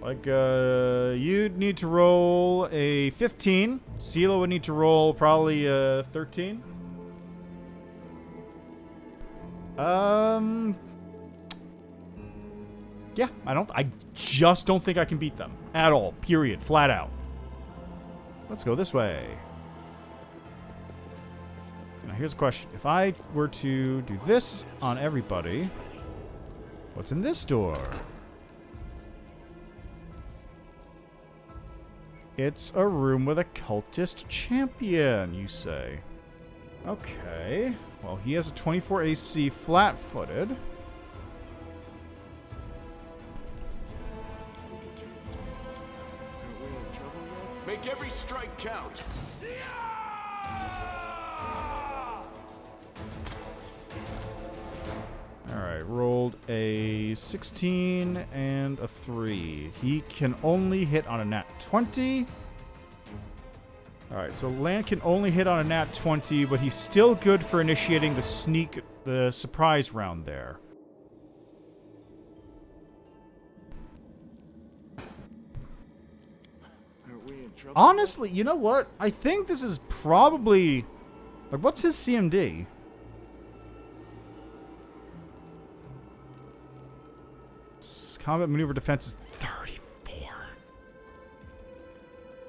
Like, you'd need to roll a 15. CeeLo would need to roll probably a 13. Yeah, I just don't think I can beat them. At all. Period. Flat out. Let's go this way. Now here's a question. If I were to do this on everybody, what's in this door? It's a room with a cultist champion, you say. Okay. Well, he has a 24 AC flat-footed. Make every strike count. Alright, rolled a 16 and a 3. He can only hit on a nat 20. Alright, so Land can only hit on a nat 20, but he's still good for initiating the surprise round there. Honestly, you know what? I think this is probably... Like, what's his CMD? Combat maneuver defense is 34.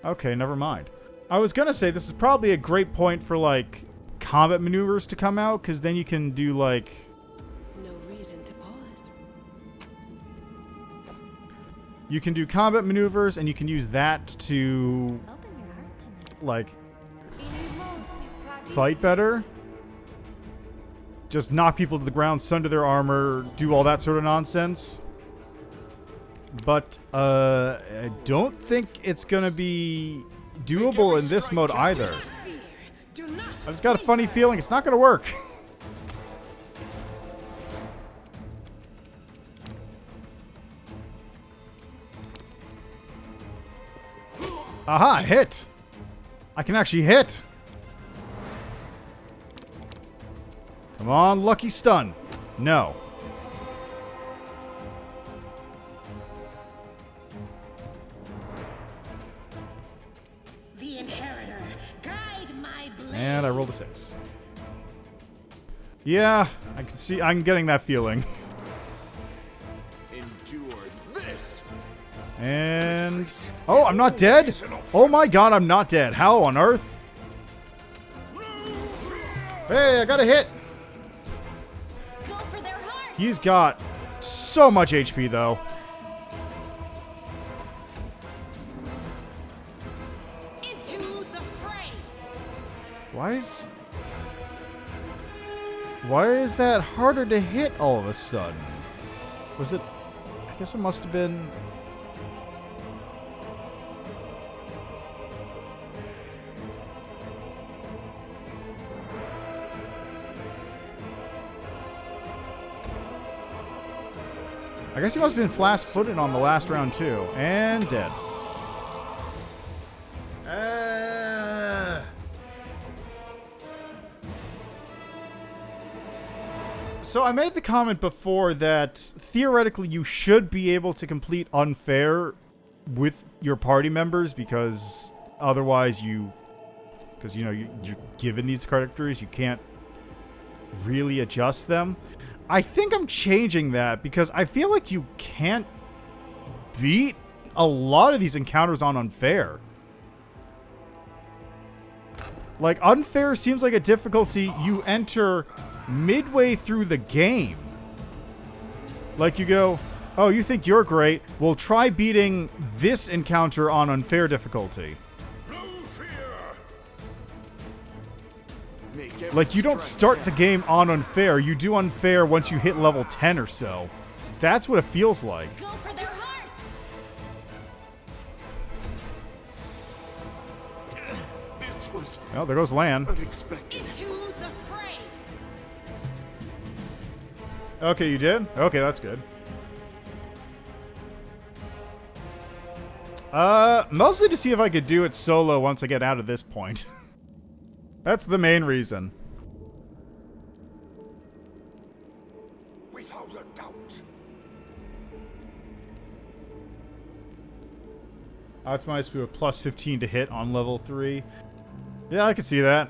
Okay, never mind. I was gonna say this is probably a great point for, like, combat maneuvers to come out, because then you can do, like... No reason to pause. You can do combat maneuvers, and you can use that to, Open your heart to me. like, fight better. Just knock people to the ground, sunder their armor, do all that sort of nonsense. But, I don't think it's gonna be doable in this mode either. I just got a funny feeling it's not gonna work. Aha, hit! I can actually hit! Come on, lucky stun. No. The inheritor, guide my blade. And I rolled a 6. Yeah, I can see, I'm getting that feeling. Endure this. And... Oh, I'm not dead? Oh my god, I'm not dead. How on earth? Hey, I got a hit! Go for their heart. He's got so much HP, though. Into the fray. Why is that harder to hit all of a sudden? Was it... I guess it must have been... I guess he must have been flat-footed on the last round, too. And dead. So I made the comment before that theoretically you should be able to complete unfair with your party members because otherwise because you know you're given these characters, you can't really adjust them. I think I'm changing that because I feel like you can't beat a lot of these encounters on unfair. Like, unfair seems like a difficulty you enter midway through the game. Like, you go, oh, you think you're great? Well, try beating this encounter on unfair difficulty. No fear. Like, you don't start the game on unfair. You do unfair once you hit level 10 or so. That's what it feels like. Go for their hearts! This was Oh, there goes Lan. unexpected. Into the fray! Okay, you did? Okay, that's good. Mostly to see if I could do it solo once I get out of this point. That's the main reason. Without a doubt. Optimized to a plus 15 to hit on level 3. Yeah, I could see that.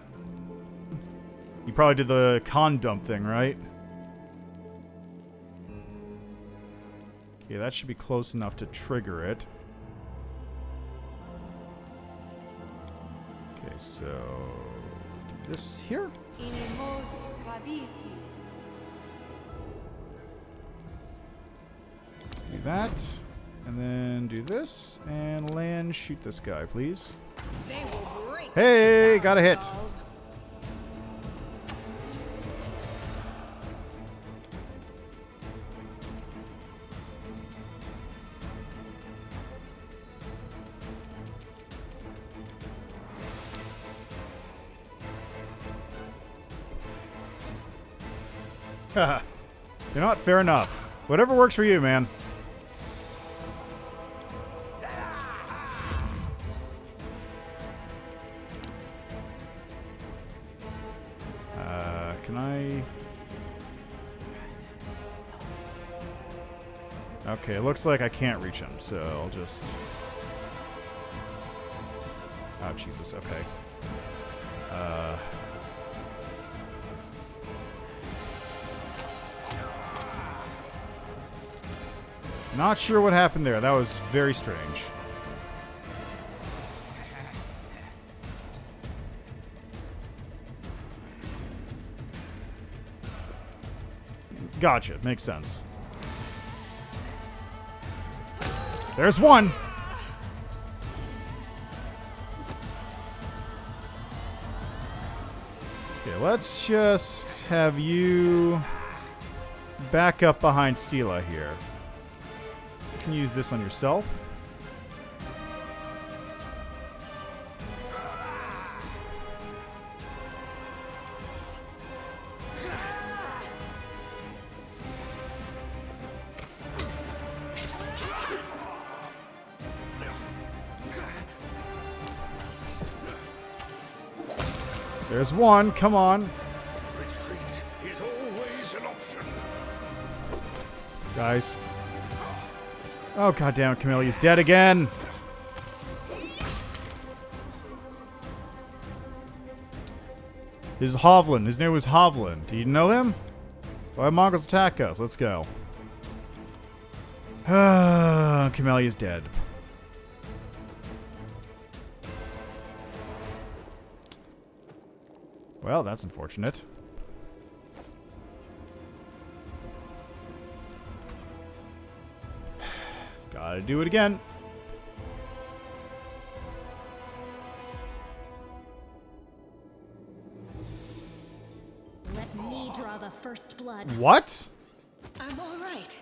You probably did the con dump thing, right? Okay, that should be close enough to trigger it. Okay, so do this here. Do that. And then do this. And land, shoot this guy, please. They will break. Hey, got a hit. Haha. You know what? Fair enough. Whatever works for you, man. Can I... Okay, it looks like I can't reach him, so I'll just... Oh, Jesus, okay. Not sure what happened there. That was very strange. Gotcha. Makes sense. There's one! Okay, let's just have you back up behind Sela here. You can use this on yourself. There's one, come on. Retreat is always an option. Guys. Oh, goddamn it, Camellia's dead again. This is Hovland. His name was Hovland. Do you know him? Why Mongols attack us? Let's go. Camellia's dead. Well, that's unfortunate. Gotta do it again. Let me draw the first blood. What? I'm all right.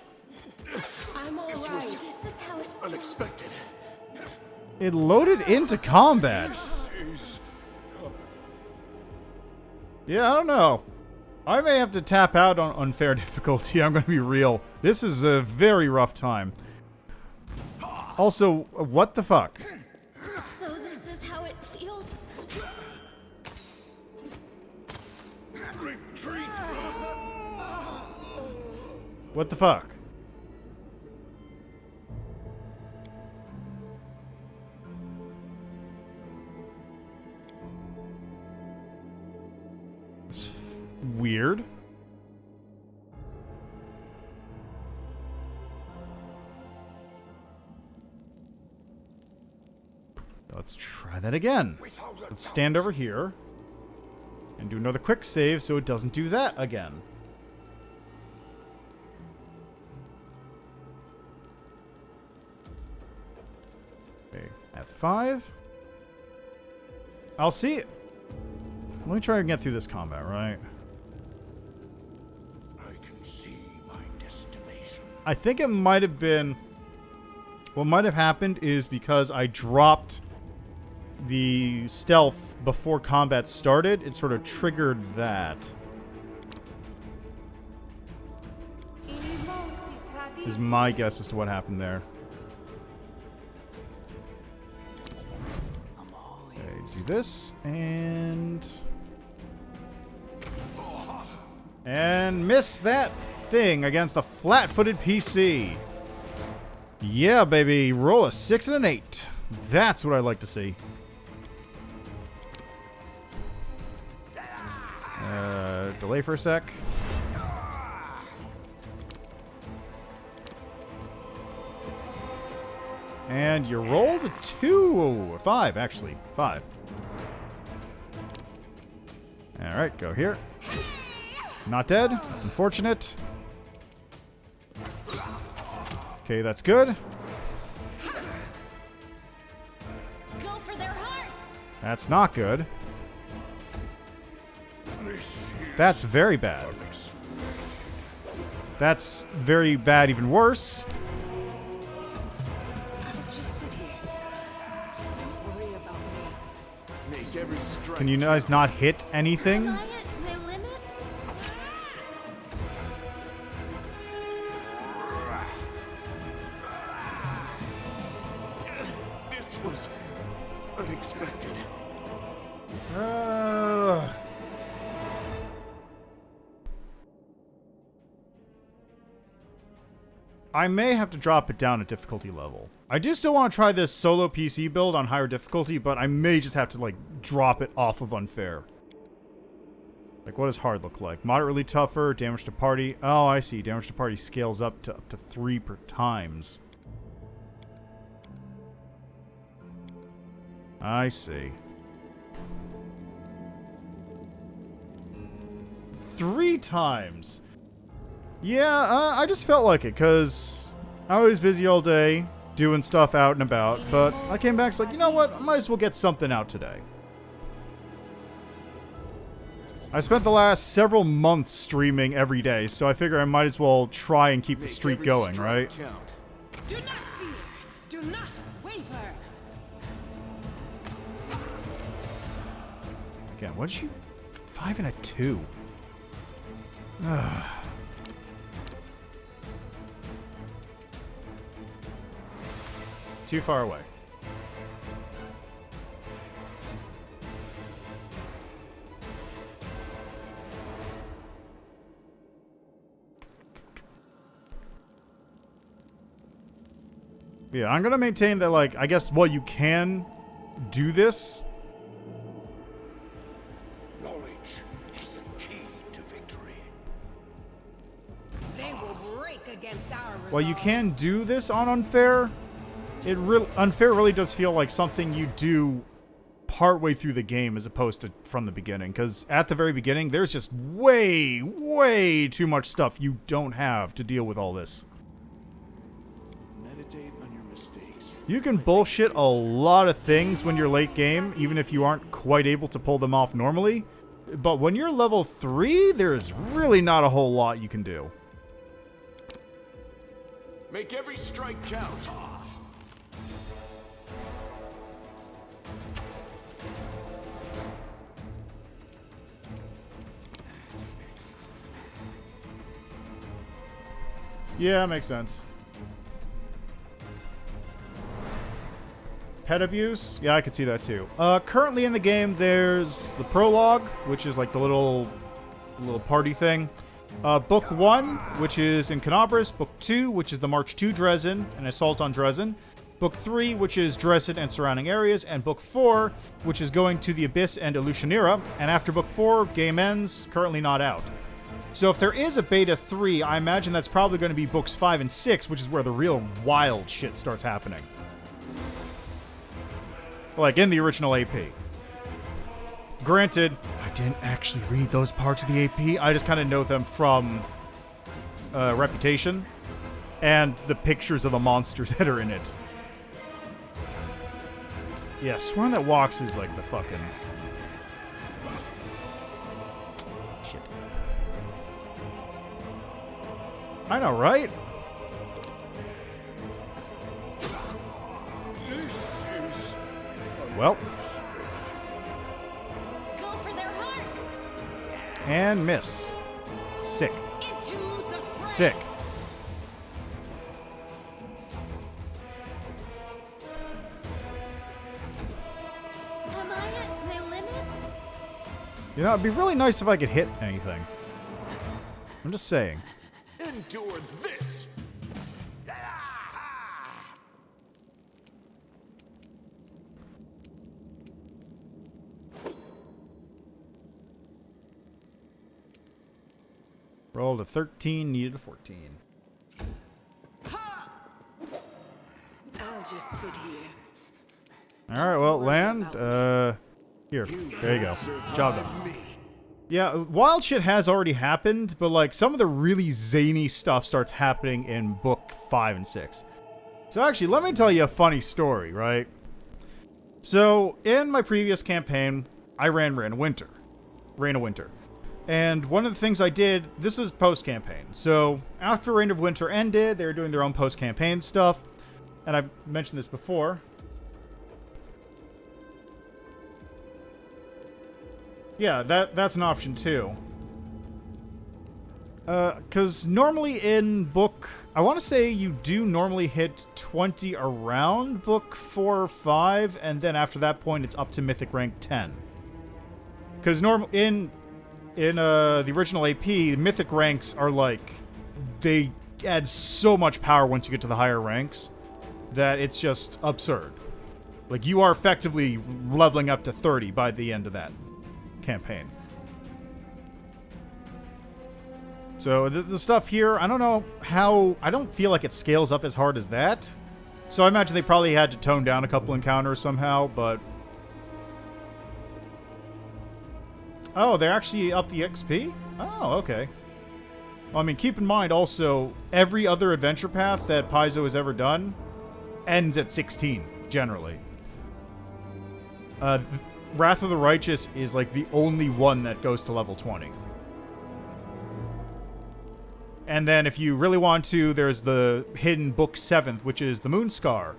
I'm all right. This is how it Unexpected. It loaded into combat. Is Yeah, I don't know. I may have to tap out on unfair difficulty. I'm gonna be real. This is a very rough time. Also, what the fuck? So this is how it feels. retreat. What the fuck? It's weird. Let's try that again. Let's stand over here and do another quick save so it doesn't do that again. Okay, at 5. I'll see it. Let me try and get through this combat, right? I can see my destination. I think it might have been... What might have happened is because I dropped the stealth before combat started, it sort of triggered that. Is my guess as to what happened there. Okay, do this, and miss that thing against a flat-footed PC. Yeah, baby, roll a 6 and an 8. That's what I'd like to see. Delay for a sec. And you rolled a 2. 5, actually. 5. Alright, go here. Not dead. That's unfortunate. Okay, that's good. Go for their hearts. That's not good. That's very bad. That's very bad, even worse. Just sit here. Don't worry about me. Make every strike. Can you guys not hit anything? Am I at my limit? This was unexpected. I may have to drop it down a difficulty level. I do still want to try this solo PC build on higher difficulty, but I may just have to, like, drop it off of unfair. Like, what does hard look like? Moderately tougher, damage to party. Oh, I see. Damage to party scales up to 3 per times. I see. 3 times. Yeah, I just felt like it, because I was busy all day, doing stuff out and about, but I came back and was like, you know what, I might as well get something out today. I spent the last several months streaming every day, so I figure I might as well try and keep the streak going, right? Do not fear. Do not waver. Again, what'd you... 5 and a 2. Ugh. Too far away. Yeah, I'm gonna maintain that, like, I guess, well, you can do this. Knowledge is the key to victory. They will break against our resolve. Well, you can do this on unfair. Unfair really does feel like something you do partway through the game as opposed to from the beginning. Because at the very beginning, there's just way, way too much stuff you don't have to deal with all this. Meditate on your mistakes. You can bullshit a lot of things when you're late game, even if you aren't quite able to pull them off normally. But when you're level 3, there's really not a whole lot you can do. Make every strike count. Yeah, makes sense. Pet abuse? Yeah, I could see that too. Currently in the game, there's the prologue, which is like the little party thing. Book 1, which is in Canabras. Book 2, which is the March to Dresden, an assault on Dresden. Book 3, which is Dresden and surrounding areas. And Book 4, which is going to the Abyss and Illusionira. And after Book 4, game ends, currently not out. So if there is a Beta 3, I imagine that's probably going to be Books 5 and 6, which is where the real wild shit starts happening. Like in the original AP. Granted, I didn't actually read those parts of the AP. I just kind of know them from Reputation and the pictures of the monsters that are in it. Yeah, Sworn That Walks is like the fucking... Shit. I know, right? Well... And miss. Sick. Sick. Am I at my limit? You know, it'd be really nice if I could hit anything. I'm just saying. Endure this! Rolled a 13, needed a 14. I'll just sit here. Alright, well, land. Here. There you go. Job done. Yeah, wild shit has already happened, but like some of the really zany stuff starts happening in Book 5 and 6. So actually, let me tell you a funny story, right? So, in my previous campaign, I ran Reign of Winter. And one of the things I did, this was post-campaign. So, after Reign of Winter ended, they were doing their own post-campaign stuff. And I've mentioned this before. Yeah, that's an option too. Because normally in book... I want to say you do normally hit 20 around book 4 or 5, and then after that point it's up to Mythic rank 10. Because in the original AP, Mythic ranks are like... They add so much power once you get to the higher ranks that it's just absurd. Like, you are effectively leveling up to 30 by the end of that campaign. So the stuff here, I don't know how... I don't feel like it scales up as hard as that. So I imagine they probably had to tone down a couple encounters somehow, but... Oh, they're actually up the XP? Oh, okay. Well, I mean, keep in mind also, every other adventure path that Paizo has ever done ends at 16, generally. Wrath of the Righteous is like the only one that goes to level 20. And then if you really want to, there's the hidden book 7th, which is the Moonscar.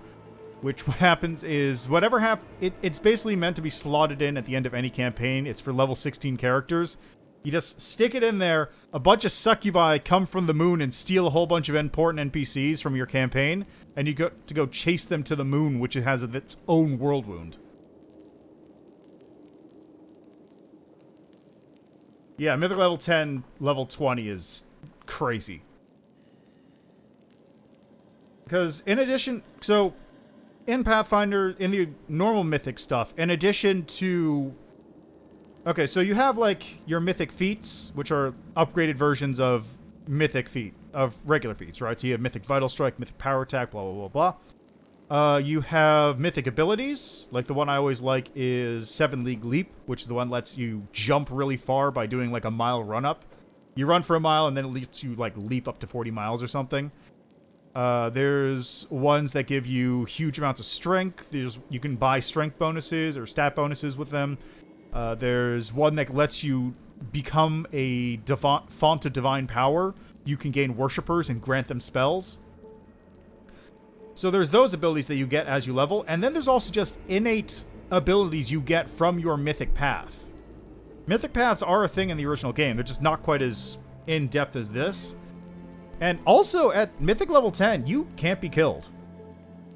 Which what happens is, whatever it's basically meant to be slotted in at the end of any campaign. It's for level 16 characters. You just stick it in there, a bunch of succubi come from the moon and steal a whole bunch of important NPCs from your campaign, and you go chase them to the moon, which has its own world wound. Yeah, Mythic level 10, level 20 is crazy. Because in addition... So, in Pathfinder, in the normal Mythic stuff, in addition to... Okay, so you have, like, your Mythic feats, which are upgraded versions of Mythic feat, of regular feats, right? So you have Mythic Vital Strike, Mythic Power Attack, blah, blah, blah, blah. You have Mythic abilities, like the one I always like is 7 League Leap, which is the one that lets you jump really far by doing, like, a mile run-up. You run for a mile, and then it lets you, like, leap up to 40 miles or something. There's ones that give you huge amounts of strength. You can buy strength bonuses or stat bonuses with them. There's one that lets you become a font of divine power. You can gain worshippers and grant them spells. So there's those abilities that you get as you level. And then there's also just innate abilities you get from your Mythic Path. Mythic Paths are a thing in the original game. They're just not quite as in-depth as this. And also, at Mythic level 10, you can't be killed.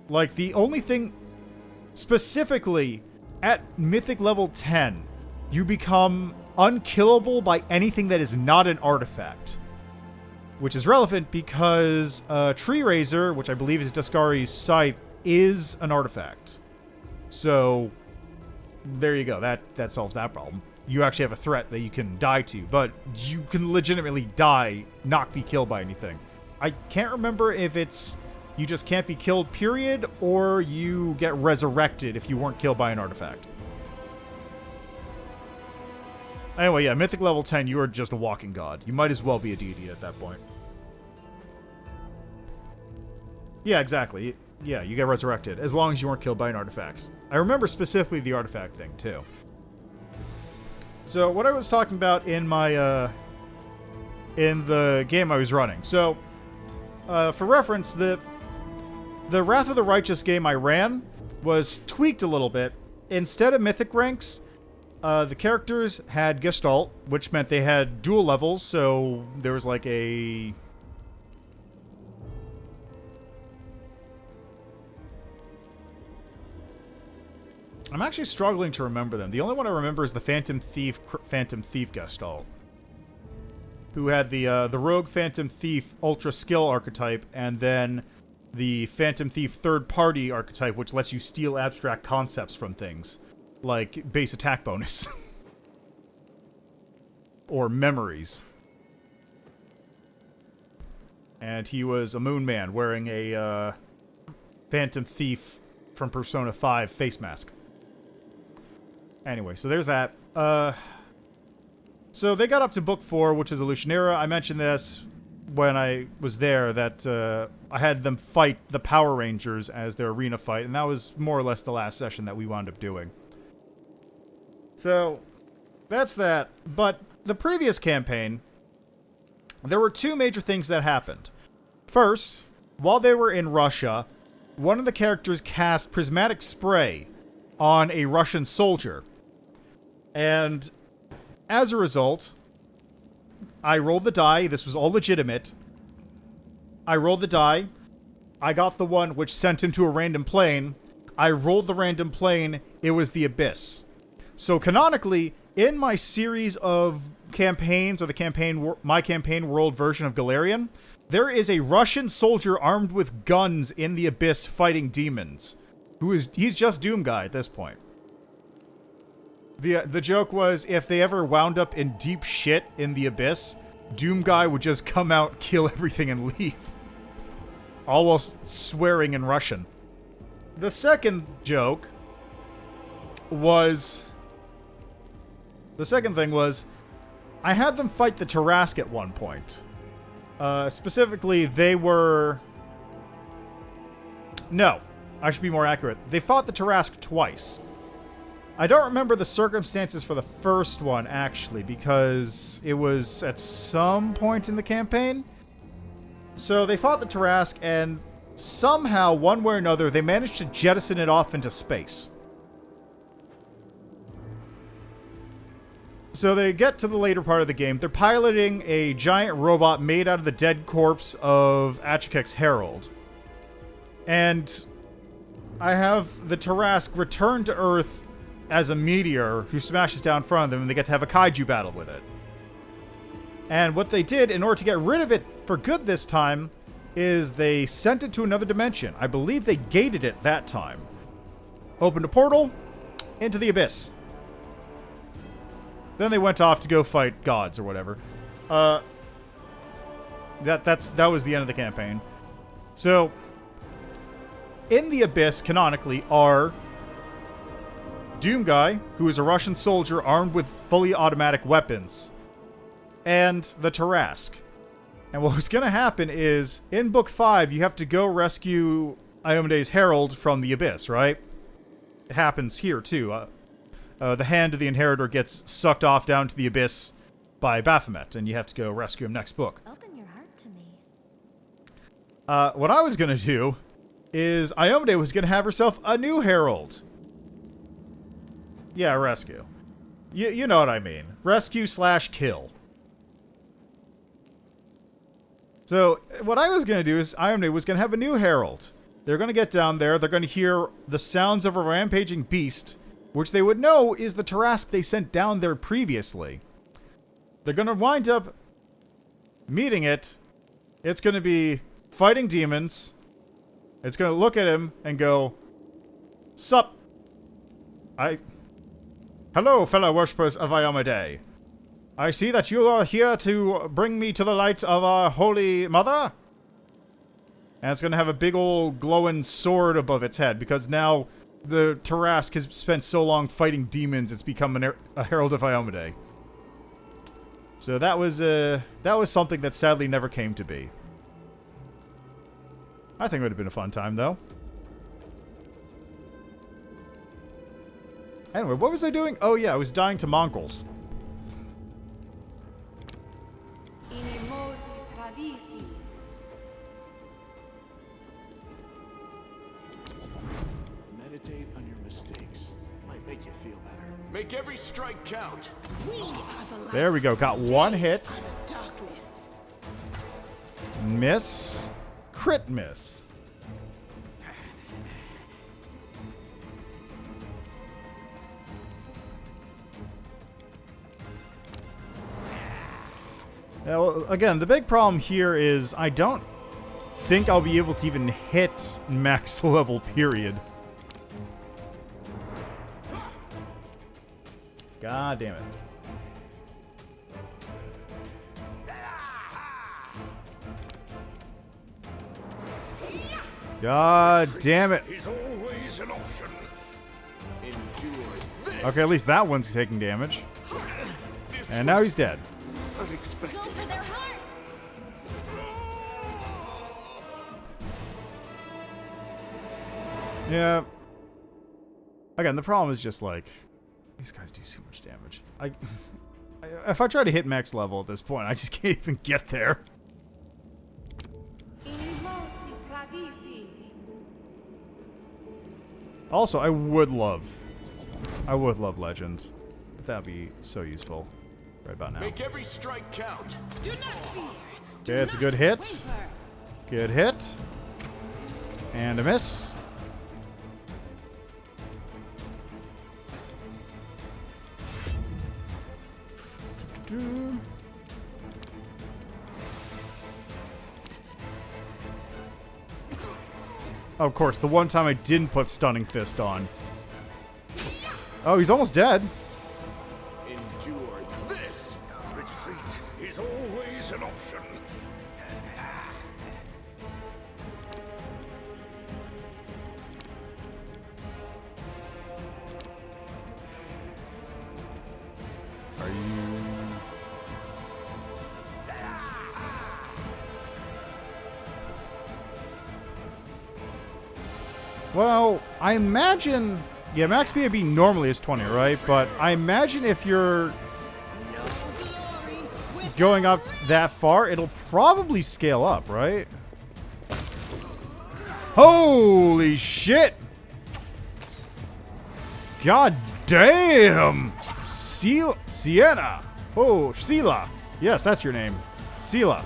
Like, the only thing... Specifically, at Mythic level 10, you become unkillable by anything that is not an artifact. which is relevant because Tree Razor, which I believe is Daskari's scythe, is an artifact. So there you go. That solves that problem. You actually have a threat that you can die to, but you can legitimately die, not be killed by anything. I can't remember if it's you just can't be killed, period, or you get resurrected if you weren't killed by an artifact. Anyway, yeah, Mythic level 10, you are just a walking god. You might as well be a deity at that point. Yeah, exactly. Yeah, you get resurrected, as long as you weren't killed by an artifact. I remember specifically the artifact thing, too. So, what I was talking about in my, in the game I was running. So, for reference, the Wrath of the Righteous game I ran was tweaked a little bit. Instead of mythic ranks, the characters had Gestalt, which meant they had dual levels, so there was like a... I'm actually struggling to remember them. The only one I remember is the Phantom Thief Gestalt, who had the Rogue Phantom Thief Ultra Skill archetype, and then the Phantom Thief Third Party archetype, which lets you steal abstract concepts from things, like base attack bonus. Or memories. And he was a Moon Man wearing a Phantom Thief from Persona 5 face mask. Anyway, so there's that. So they got up to Book 4, which is Illusionera. I mentioned this when I was there, that I had them fight the Power Rangers as their arena fight, and that was more or less the last session that we wound up doing. So, that's that. But the previous campaign, there were two major things that happened. First, while they were in Russia, one of the characters cast Prismatic Spray on a Russian soldier. And as a result, I rolled the die. This was all legitimate. I rolled the die. I got the one which sent him to a random plane. I rolled the random plane. It was the Abyss. So canonically, in my series of campaigns, or my campaign world version of Galarian, there is a Russian soldier armed with guns in the Abyss fighting demons. He's just Doomguy at this point. The joke was, if they ever wound up in deep shit in the Abyss, Doomguy would just come out, kill everything, and leave. All while swearing in Russian. The second joke was... The second thing was, I had them fight the Tarask at one point. Specifically, they were... No, I should be more accurate. They fought the Tarask twice. I don't remember the circumstances for the first one, actually, because it was at some point in the campaign. So they fought the Tarask, and somehow, one way or another, they managed to jettison it off into space. So they get to the later part of the game. They're piloting a giant robot made out of the dead corpse of Achikek's Herald. And I have the Tarask return to Earth as a meteor who smashes down in front of them, and they get to have a kaiju battle with it. And what they did, in order to get rid of it for good this time, is they sent it to another dimension. I believe they gated it that time. Opened a portal into the Abyss. Then they went off to go fight gods or whatever. That was the end of the campaign. So, in the Abyss, canonically, are Doomguy, who is a Russian soldier armed with fully automatic weapons, and the Tarask. And what was going to happen is, in Book 5, you have to go rescue Iomede's Herald from the Abyss, right? It happens here, too. The hand of the Inheritor gets sucked off down to the Abyss by Baphomet, and you have to go rescue him next book. Open your heart to me. What I was going to do is Iomede was going to have herself a new Herald. Yeah, rescue. You know what I mean. Rescue/kill. So, what I was going to do is Iomede was going to have a new Herald. They're going to get down there, they're going to hear the sounds of a rampaging beast, which they would know is the Tarask they sent down there previously. They're going to wind up meeting it, It's going to be fighting demons. It's going to look at him and go, "Sup? Hello, fellow worshippers of Iotomade. I see that you are here to bring me to the light of our Holy Mother." And it's going to have a big old glowing sword above its head, because now the Tarrasque has spent so long fighting demons, it's become a herald of Iotomade. So that was something that sadly never came to be. I think it would have been a fun time, though. Anyway, what was I doing? Oh yeah, I was dying to mongrels. Meditate on your mistakes. Might make you feel better. Make every strike count. There we go. Got one hit. The darkness. Miss. Crit miss. Well, again, the big problem here is I don't think I'll be able to even hit max level, period. God damn it. God damn it. Is always an option. Endure. Okay, at least that one's taking damage. And now he's dead. Unexpected. Go for their heart! Yeah. Again, the problem is just like, these guys do so much damage. If I try to hit max level at this point, I just can't even get there. Also, I would love Legend. That'd be so useful right about now. Make every strike count. Do not fear. Okay, it's a good hit. Good hit. And a miss. Oh, of course, the one time I didn't put Stunning Fist on. Oh, he's almost dead. Endure this. Retreat is always an option. Are you... Well, I imagine... Yeah, max BAB normally is 20, right? But I imagine if you're going up that far, it'll probably scale up, right? Holy shit! God damn! Sienna! Oh, Sela! Yes, that's your name. Sela.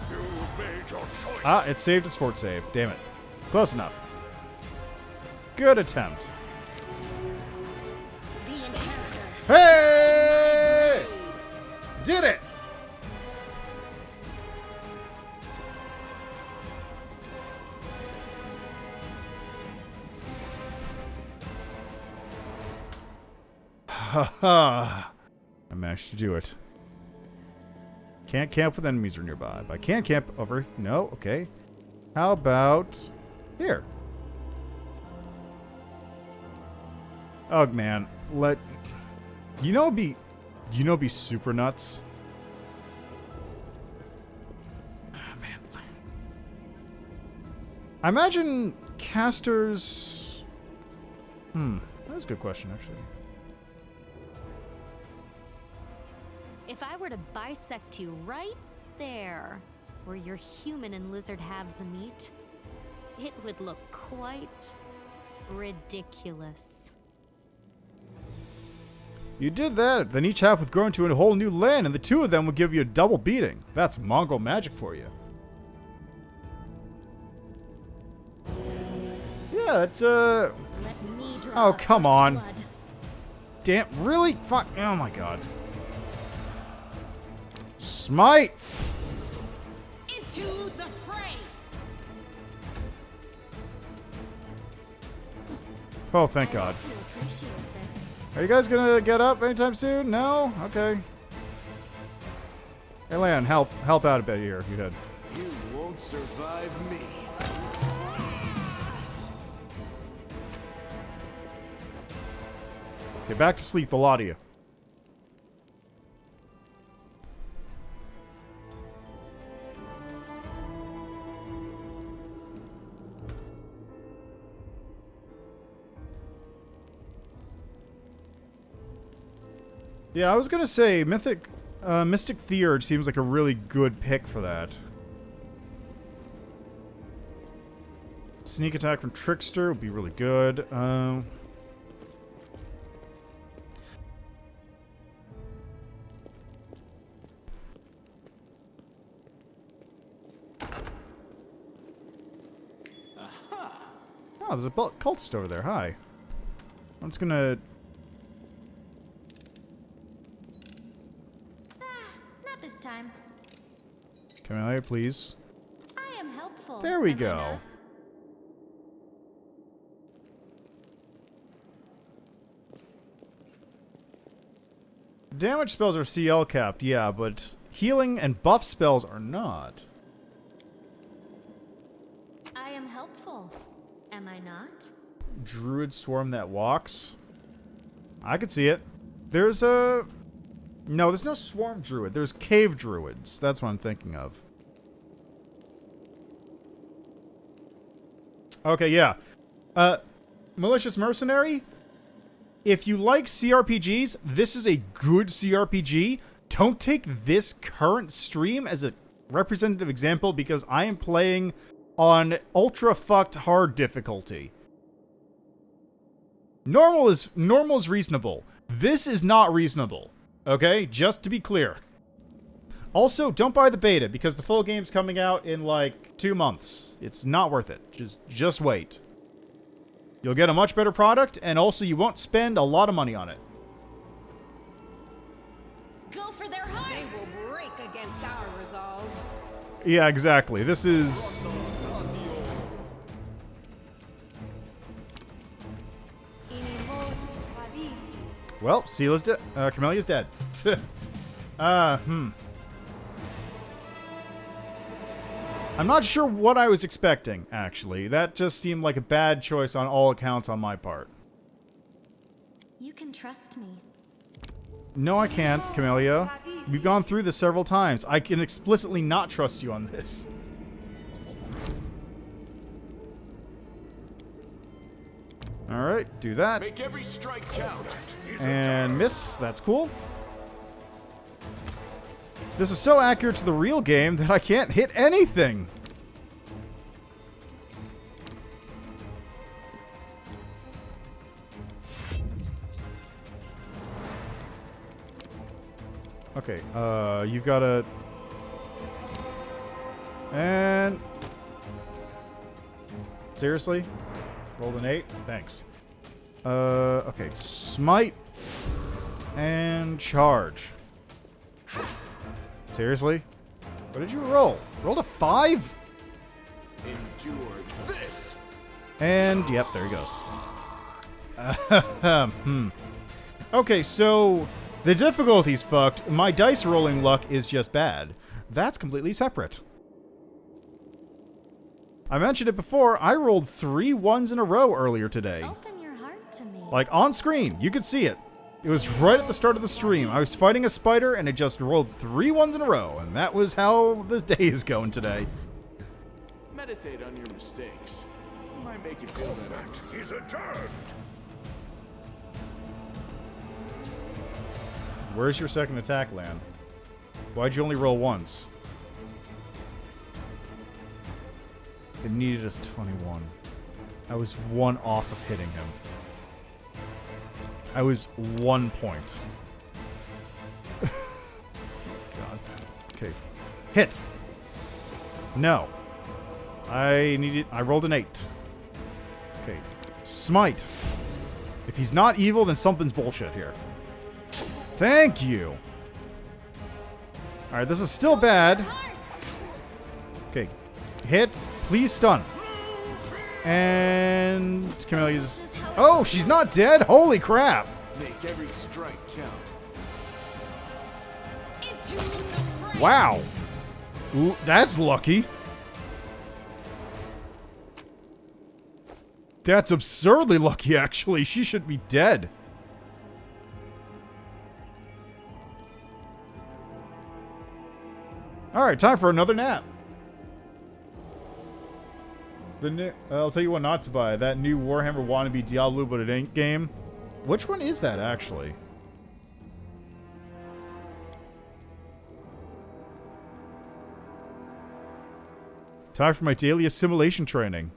You made your choice. Ah, it saved its fort save. Damn it. Close enough. Good attempt. The inheritor. Hey! Did it! Haha. I managed to do it. Can't camp with enemies are nearby. But I can camp over... No, okay. How about... here? Oh, man. You know it'd be super nuts? Oh, man. I imagine casters... That's a good question, actually. If I were to bisect you right there, where your human and lizard halves meet, it would look quite ridiculous. You did that, then each half would grow into a whole new land, and the two of them would give you a double beating. That's Mongol magic for you. Yeah, it's, Let me draw Oh, come on. blood. Damn, really? Fuck. Oh my god. Smite! Oh, thank God. I hope you appreciate this. Are you guys gonna get up anytime soon? No? Okay. Hey, Lan, help out a bit here if you could. You won't survive me. Okay, back to sleep, the lot of you. Yeah, I was gonna say, Mystic Theurge seems like a really good pick for that. Sneak attack from Trickster would be really good. Oh, there's a cultist over there. Hi. I'm just gonna... Not this time. Come out here, please. I am helpful. There we am I go. not? Damage spells are CL capped, yeah, but healing and buff spells are not. I am helpful. Am I not? Druid swarm that walks. I could see it. There's a... No, there's no swarm druid. There's cave druids. That's what I'm thinking of. Okay, yeah. Malicious Mercenary? If you like CRPGs, this is a good CRPG. Don't take this current stream as a representative example because I am playing on ultra fucked hard difficulty. Normal is reasonable. This is not reasonable. Okay? Just to be clear. Also, don't buy the beta because the full game's coming out in like 2 months. It's not worth it. Just wait. You'll get a much better product, and also you won't spend a lot of money on it. Go for their heart. They will break against our resolve. Yeah, exactly. This is... Well, Seela's dead. Camelia's dead. I'm not sure what I was expecting, actually. That just seemed like a bad choice on all accounts on my part. You can trust me. No, I can't, Camelia. We've gone through this several times. I can explicitly not trust you on this. Alright, do that. Make every strike count. And miss. That's cool. This is so accurate to the real game that I can't hit anything. Okay, you've got to... And... Seriously? Rolled an 8? Thanks. Okay, smite. And charge. Seriously? What did you roll? Rolled a 5? Endure this. And, yep, there he goes. Okay, so the difficulty's fucked. My dice rolling luck is just bad. That's completely separate. I mentioned it before, I rolled 3 1s in a row earlier today. Open your heart to me. Like, on screen. You could see it. It was right at the start of the stream. I was fighting a spider, and it just rolled 3 1s in a row. And that was how this day is going today. Meditate on your mistakes. It might make you feel better. He's adjourned. Where's your second attack, Lan? Why'd you only roll once? It needed a 21. I was 1 off of hitting him. I was 1 point. God. Okay. Hit! No. I rolled an 8. Okay. Smite. If he's not evil, then something's bullshit here. Thank you! Alright, this is still bad. Okay. Hit. Please stun. And Camelia's Oh, she's not dead? Holy crap. Make every strike count. Into the fray. Wow. Ooh, that's lucky. That's absurdly lucky, actually. She should be dead. Alright, time for another nap. I'll tell you what not to buy. That new Warhammer wannabe Diablo, but it ain't game. Which one is that, actually? Time for my daily assimilation training.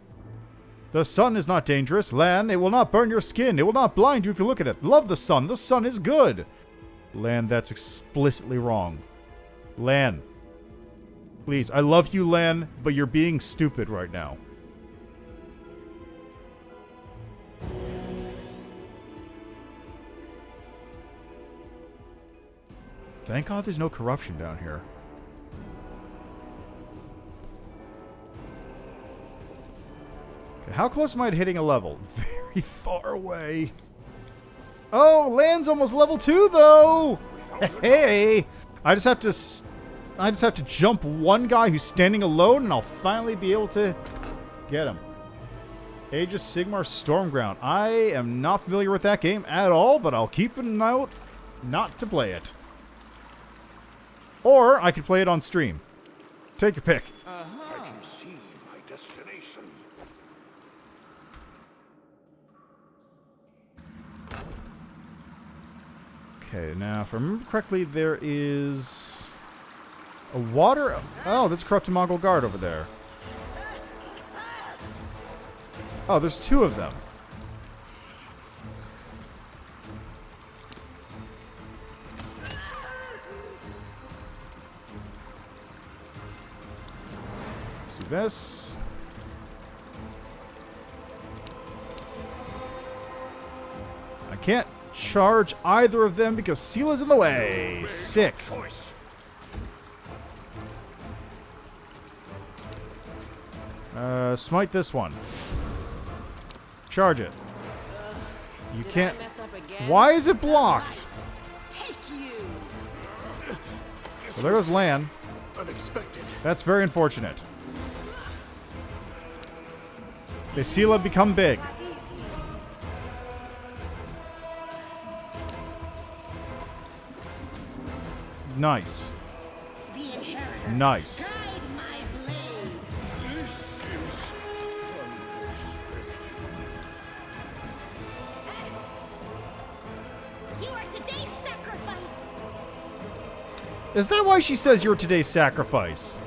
The sun is not dangerous, Lan. It will not burn your skin. It will not blind you if you look at it. Love the sun. The sun is good. Lan, that's explicitly wrong. Lan. Please, I love you, Lan, but you're being stupid right now. Thank God there's no corruption down here. Okay, how close am I to hitting a level? Very far away. Oh, Lan's almost level 2 though. Hey, I just have to jump one guy who's standing alone, and I'll finally be able to get him. Age of Sigmar Stormground. I am not familiar with that game at all, but I'll keep an eye out not to play it. Or I could play it on stream. Take your pick. I can see my destination. Okay, now if I remember correctly, there is a water... Oh, there's a corrupted Mongol guard over there. Oh, there's 2 of them. Let's do this. I can't charge either of them because Seela's in the way. Sick. Choice. Smite this one. Charge it. You Did I can't... mess up again? Why is it blocked? Take you. Well, there goes Lan. Unexpected. That's very unfortunate. They Seela become big. Nice. The inheritor. Nice. Guide my blade. This is unexpected. You are today's sacrifice. Is that why she says you're today's sacrifice?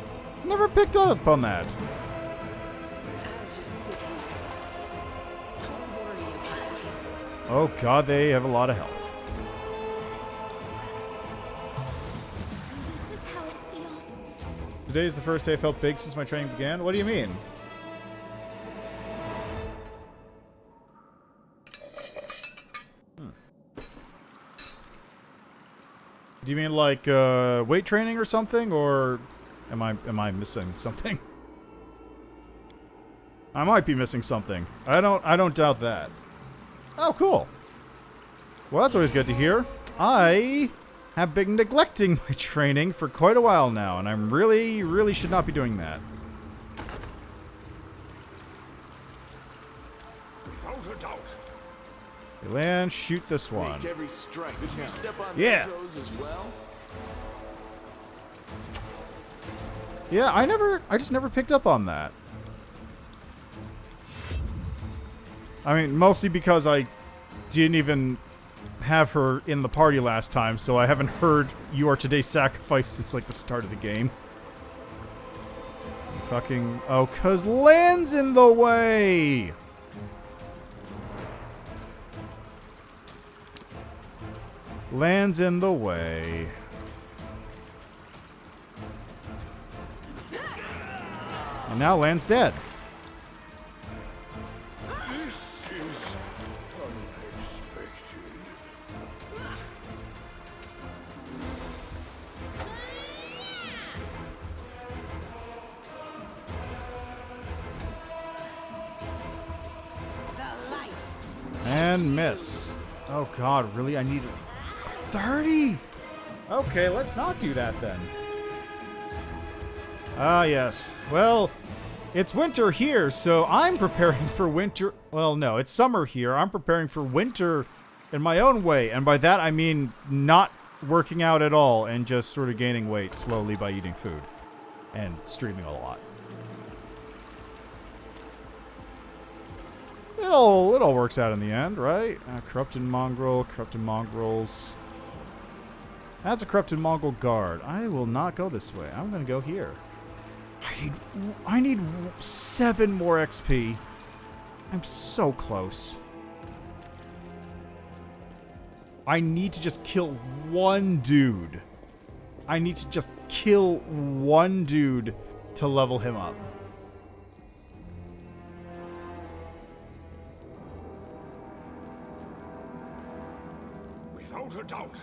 Never picked up on that. I'll just sit here. Don't worry about me. Oh god, they have a lot of health. So this is how it feels. Today is the first day I felt big since my training began. What do you mean? Do you mean like weight training or something, or am I missing something? I might be missing something. I don't doubt that. Oh, cool. Well, that's always good to hear. I have been neglecting my training for quite a while now, and I'm really should not be doing that. Without a doubt. Land, shoot this one. Make every strike count. Step on Yeah. their toes as well. Yeah, I just never picked up on that. I mean, mostly because I didn't even have her in the party last time, so I haven't heard "You Are Today's Sacrifice" since like the start of the game. Fucking... Oh, 'cause Land's in the way! Land's in the way. And now Land's dead. This is unexpected. The light. 1 miss. Oh god, really? I need 30? Okay, let's not do that then. Ah, yes. Well, it's winter here, so I'm preparing for winter. Well, no, it's summer here. I'm preparing for winter in my own way. And by that, I mean not working out at all and just sort of gaining weight slowly by eating food and streaming a lot. It all works out in the end, right? Corrupted mongrel, corrupted mongrels. That's a corrupted mongrel guard. I will not go this way. I'm gonna go here. I need 7 more XP. I'm so close. I need to just kill one dude. I need to just kill one dude to level him up. Without a doubt.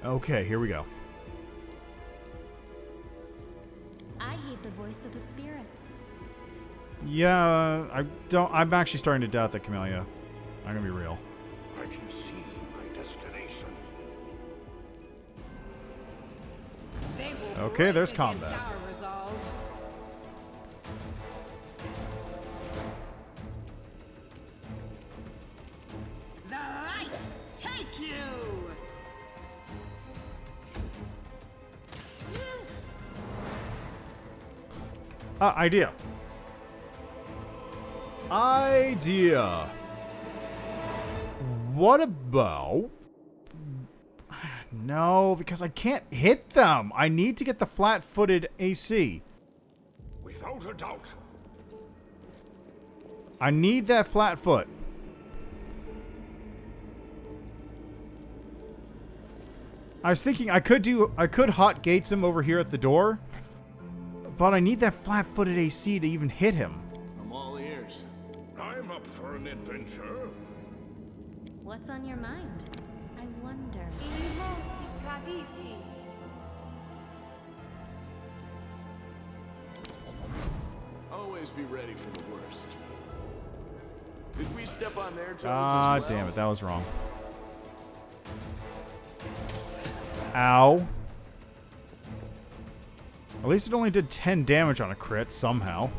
Okay, here we go. I heed the voice of the spirits. Yeah, I'm actually starting to doubt that, Camellia. I'm gonna be real. I can see my destination. They will Okay, break there's against combat. our resolve. The light take you. Idea. Idea. What about... No, because I can't hit them. I need to get the flat-footed AC. Without a doubt. I need that flat foot. I was thinking I could hot gates him over here at the door, but I need that flat-footed AC to even hit him. I'm all ears. I'm up for an adventure. What's on your mind? I wonder. Always be ready for the worst. Did we step on their toes Ah, as well? damn it, that was wrong. Ow. At least it only did 10 damage on a crit, somehow.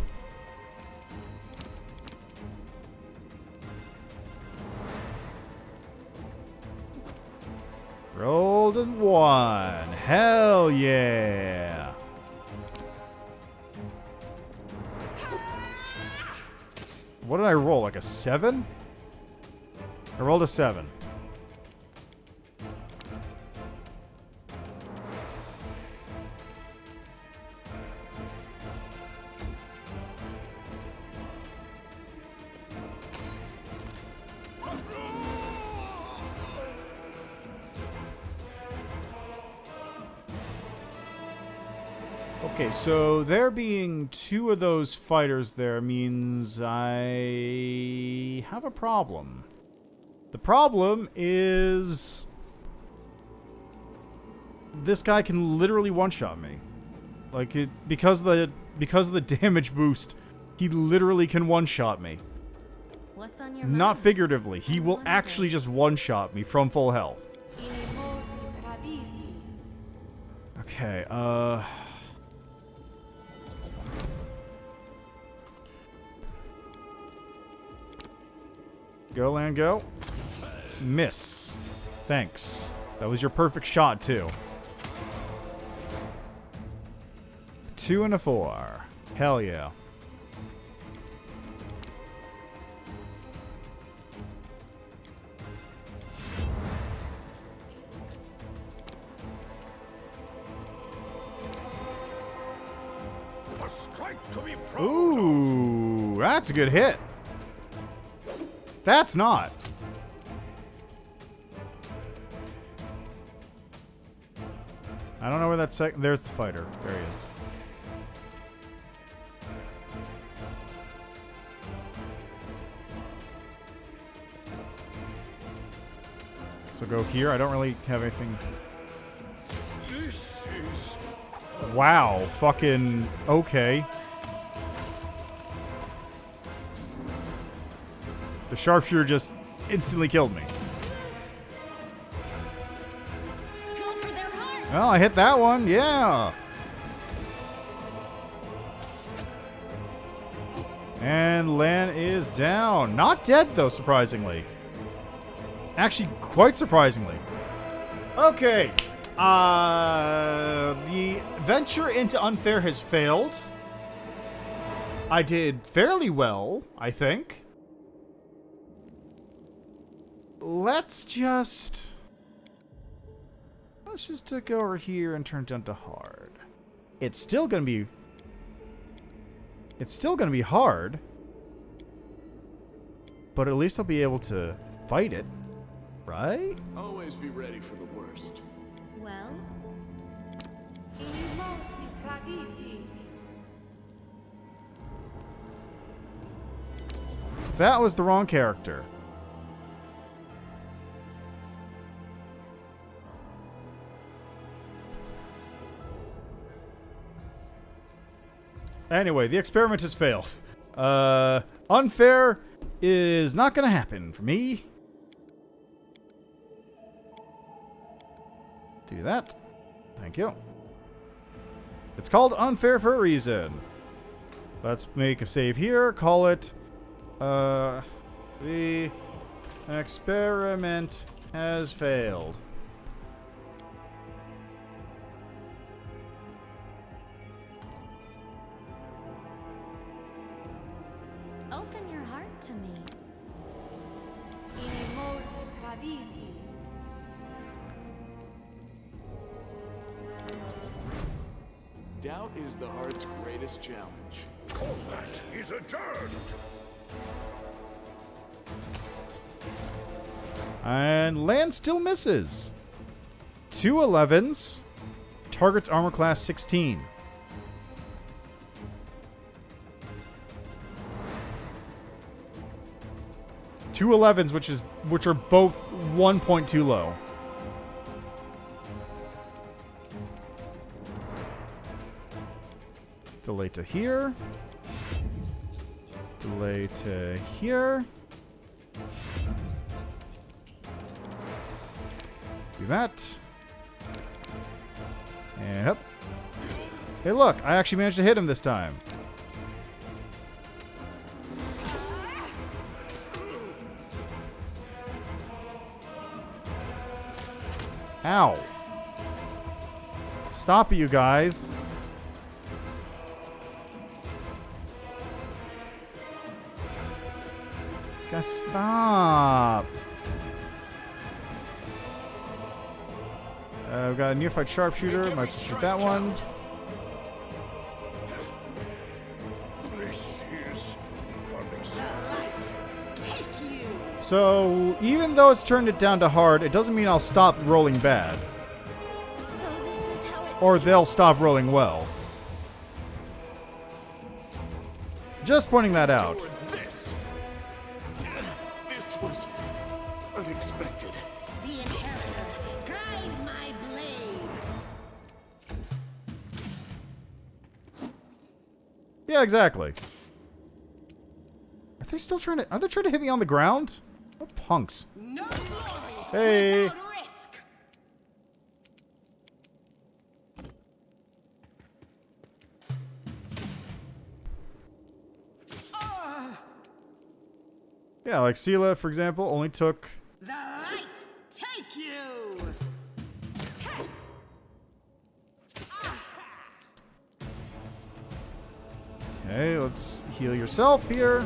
Rolled a 1. Hell yeah. What did I roll? Like a 7? I rolled a 7. Okay, so there being 2 of those fighters there means I have a problem. The problem is this guy can literally one-shot me. Like because of the damage boost, he literally can one-shot me. What's on your mind? Not figuratively. He will actually just one-shot me from full health. Okay, Go, land, go. Miss. Thanks. That was your perfect shot, too. 2 and a 4. Hell yeah. A strike to be proud of. Ooh, that's a good hit. That's not. I don't know where that there's the fighter. There he is. So go here. I don't really have anything. This is Wow, fucking okay. The sharpshooter just instantly killed me. Go for their heart. Well, I hit that one, yeah. And Lan is down. Not dead, though, surprisingly. Actually, quite surprisingly. Okay. The venture into unfair has failed. I did fairly well, I think. Let's just go over here and turn down to hard. It's still gonna be hard, but at least I'll be able to fight it, right? Always be ready for the worst. Well, That was the wrong character. Anyway, the experiment has failed. Unfair is not gonna happen for me. Do that. Thank you. It's called unfair for a reason. Let's make a save here. Call it, the experiment has failed. open your heart to me. Doubt is the heart's greatest challenge. Owlcat is adjourned. And Lan still misses. 2 11s. Target's armor class 16. Two 11s, which are both 1.2 low. Delay to here. Delay to here. Do that. And up. Hey, look, I actually managed to hit him this time. Ow. Stop it, you guys. Guys, stop. We've got a nearfight sharpshooter. Might as well shoot that one. This is unacceptable. So, even though it's turned it down to hard, it doesn't mean I'll stop rolling bad. So this is how it Or they'll stop rolling well. Just pointing that out. This was unexpected. The Inheritor, guide my blade. Yeah, exactly. Are they still trying to... Are they trying to hit me on the ground? What punks? No glory Hey. without risk. Yeah, like Sela, for example, only took... The light take you. Okay, let's heal yourself here.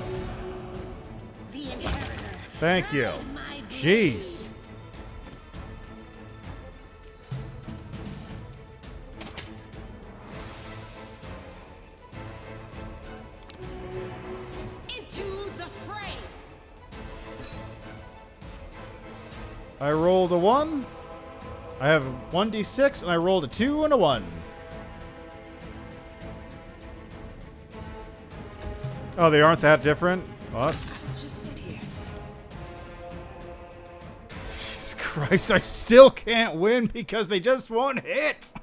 The Inheritor. Thank you. guide my blade. Jeez. Into the fray. I rolled a 1. I have a 1d6, and I rolled a 2 and a 1. Oh, they aren't that different? What? Just sit here. Jesus Christ, I still can't win because they just won't hit!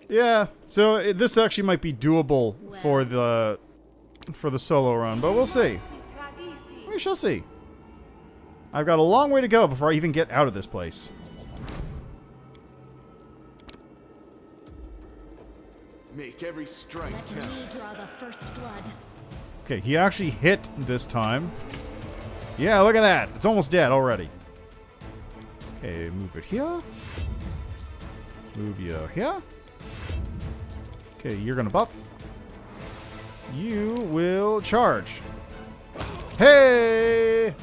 Yeah, so this actually might be doable for the solo run, but we'll see. We shall see. I've got a long way to go before I even get out of this place. Make every strike Let count. me draw the first blood. Okay, he actually hit this time. Yeah, look at that. It's almost dead already. Okay, move it here. Move you here. Okay, you're gonna buff. You will charge. Hey!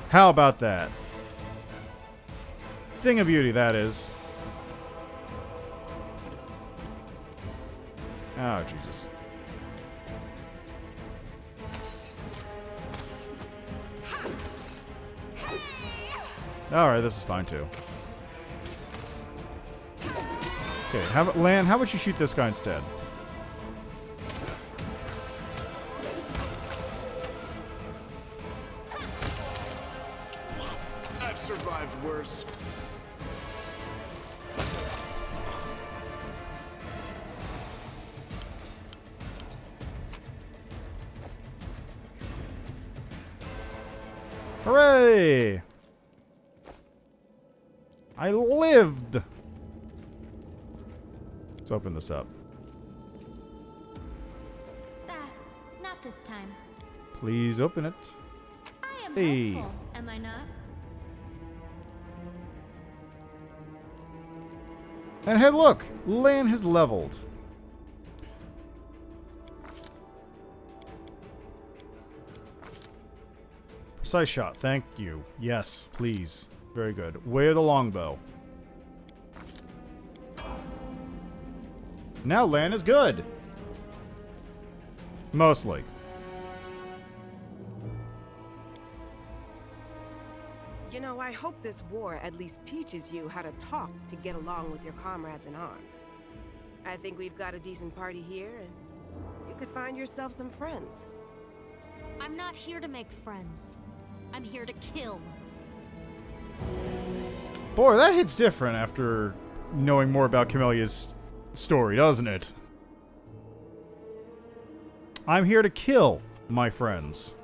How about that? Thing of beauty, that is. Oh, Jesus. Alright, this is fine too. Okay, Lan, how about you shoot this guy instead? I've survived worse. Hooray! I lived! Let's open this up. Ah, not this time. Please open it. I am Hey. hopeful, am I not? And hey, look! Lan has leveled. Precise shot, thank you. Yes, please. Very good. Way of the longbow. Now Lan is good. Mostly. You know, I hope this war at least teaches you how to talk to get along with your comrades in arms. I think we've got a decent party here, and you could find yourself some friends. I'm not here to make friends. I'm here to kill. Boy, that hits different after knowing more about Camellia's story, doesn't it? I'm here to kill, my friends.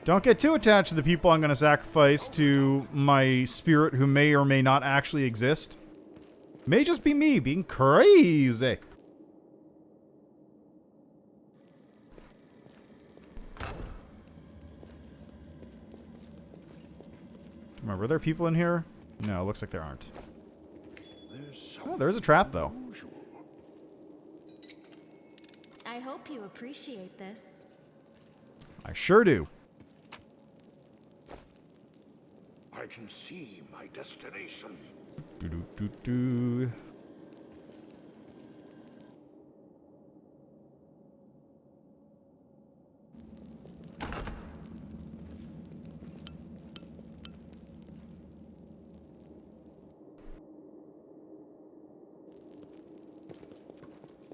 Don't get too attached to the people I'm going to sacrifice to my spirit who may or may not actually exist. May just be me being crazy. Remember, are there people in here? No, looks like there aren't. Oh, there's a trap, though. I hope you appreciate this. I sure do. I can see my destination. Do-do-do-do.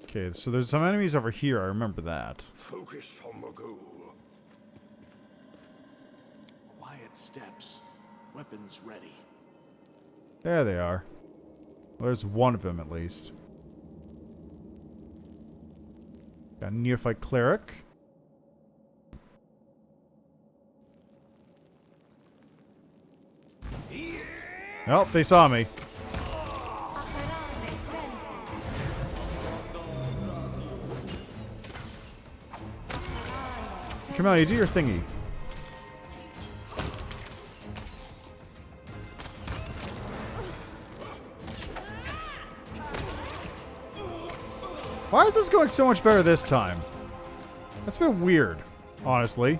Okay, so there's some enemies over here. I remember that. Focus on the goal. Quiet steps. Weapons ready. There they are. Well, there's one of them at least. Got a neophyte cleric. Oh, they saw me. Camellia, do your thingy. Why is this going so much better this time? That's a bit weird, honestly.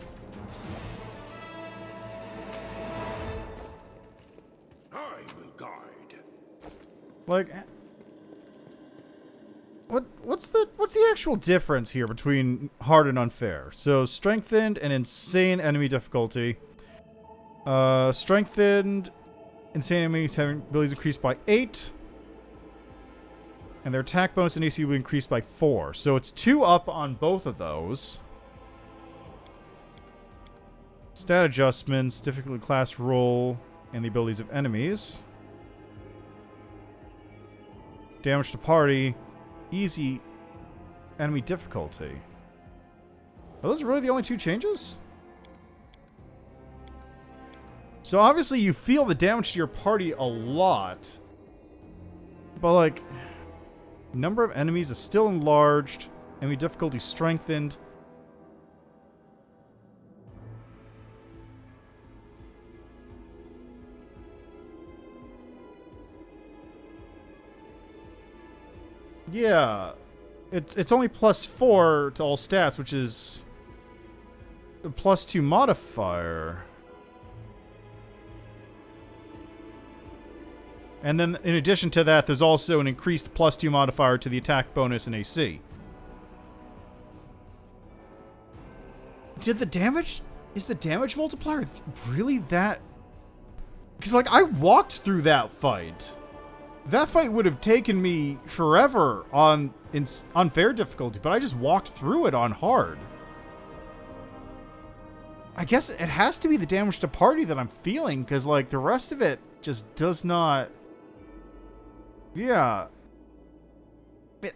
I will guide. Like, what's the actual difference here between hard and unfair? So strengthened and insane enemy difficulty. Strengthened, insane enemies having abilities increased by 8. And their attack bonus and AC will increase by 4. So it's 2 up on both of those. Stat adjustments, difficulty class roll. and the abilities of enemies. Damage to party, easy enemy difficulty. Are those really the only two changes? So obviously you feel the damage to your party a lot. But like, number of enemies is still enlarged. Enemy difficulty strengthened. Yeah. It's only +4 to all stats, which is a +2 modifier. And then, in addition to that, there's also an increased +2 modifier to the attack bonus and AC. Did the damage... Is the damage multiplier really that... Because, like, I walked through that fight. That fight would have taken me forever on unfair difficulty, but I just walked through it on hard. I guess it has to be the damage to party that I'm feeling, because, like, the rest of it just does not... Yeah.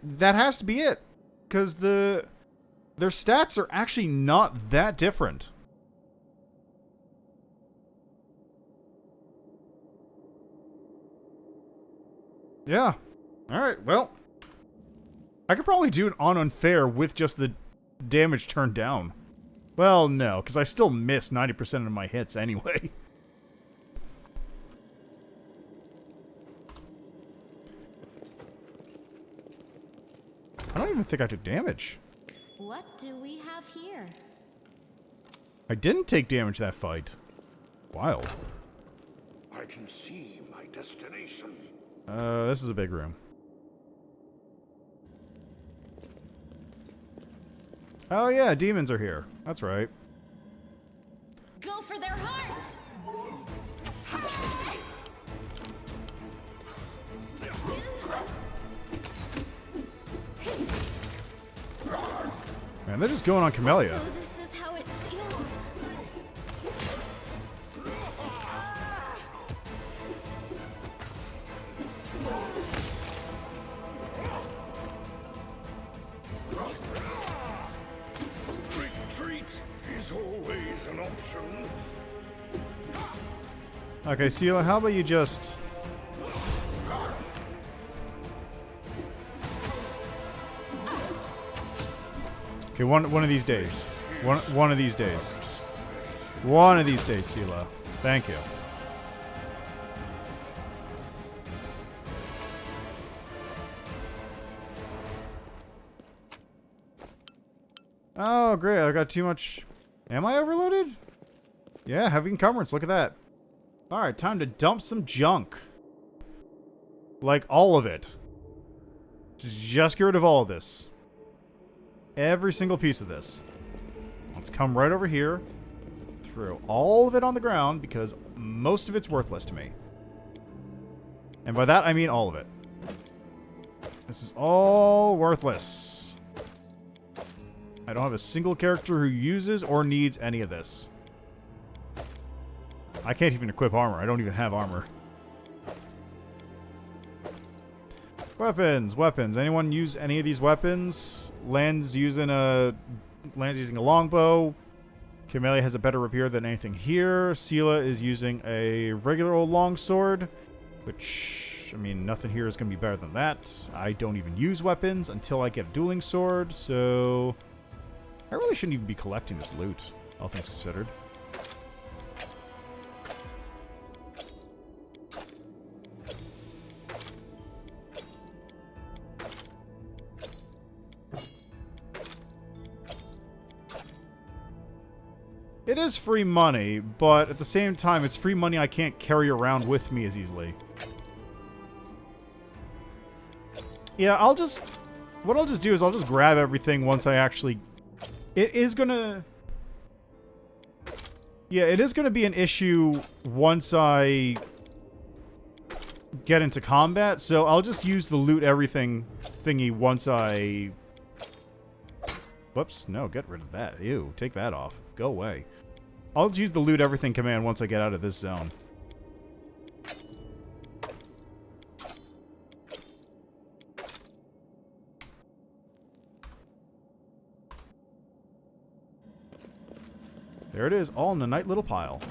That has to be it. Because their stats are actually not that different. Yeah. Alright, well. I could probably do it on unfair with just the damage turned down. Well, no, because I still miss 90% of my hits anyway. I don't even think I took damage. What do we have here? I didn't take damage that fight. Wild. I can see my destination. This is a big room. Oh yeah, demons are here. That's right. Go for their hearts! Man, they're just going on Camellia. So this is how it feels. Retreat is always an option. Okay, Sela, how about you just... Okay, one of these days. One of these days. One of these days, Sela. Thank you. Oh, great. I got too much... Am I overloaded? Yeah, heavy encumbrance. Look at that. Alright, time to dump some junk. Like, all of it. Just get rid of all of this. Every single piece of this. Let's come right over here. Throw all of it on the ground, because most of it's worthless to me. And by that, I mean all of it. This is all worthless. I don't have a single character who uses or needs any of this. I can't even equip armor. I don't even have armor. Weapons, weapons. Anyone use any of these weapons? Land's using a longbow. Camellia has a better rapier than anything here. Sela is using a regular old longsword, which, I mean, nothing here is going to be better than that. I don't even use weapons until I get a dueling sword, so I really shouldn't even be collecting this loot, all things considered. It is free money, but at the same time, it's free money I can't carry around with me as easily. Yeah, what I'll just do is I'll just grab everything once I actually... It is gonna be an issue once I get into combat, so I'll just use the loot everything thingy once I... Whoops, no, get rid of that. Ew, take that off. Go away. I'll just use the loot everything command once I get out of this zone. There it is, all in a nice little pile.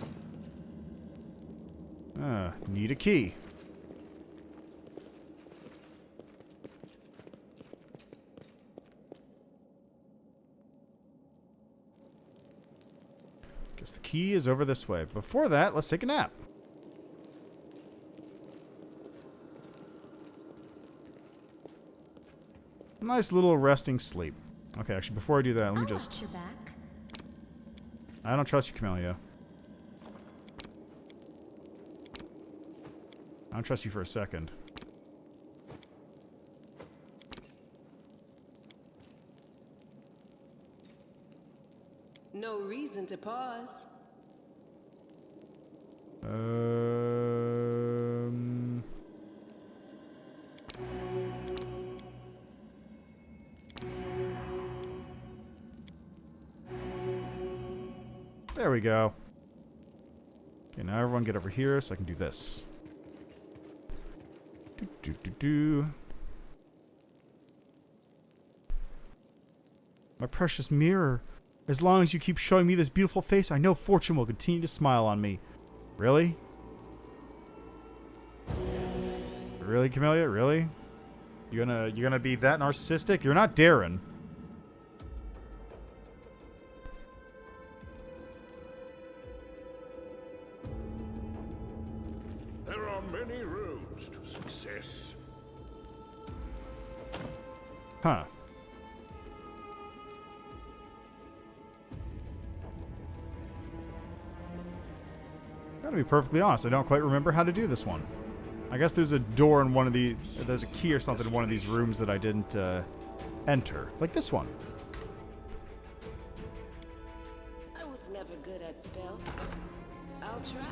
Need a key. Guess the key is over this way. Before that, let's take a nap. Nice little resting sleep. Okay, actually, before I do that, let me just... Your back. I don't trust you, Camellia. I don't trust you for a second. No reason to pause. There we go. Okay, now everyone get over here so I can do this. My precious mirror. As long as you keep showing me this beautiful face, I know fortune will continue to smile on me. Really? Really, Camellia? Really? You gonna be that narcissistic? You're not Darren. There are many roads to success. Huh. Gotta be perfectly honest, I don't quite remember how to do this one. I guess there's a door in one of these... There's a key or something in one of these rooms that I didn't enter. Like this one. I was never good at stealth. I'll try.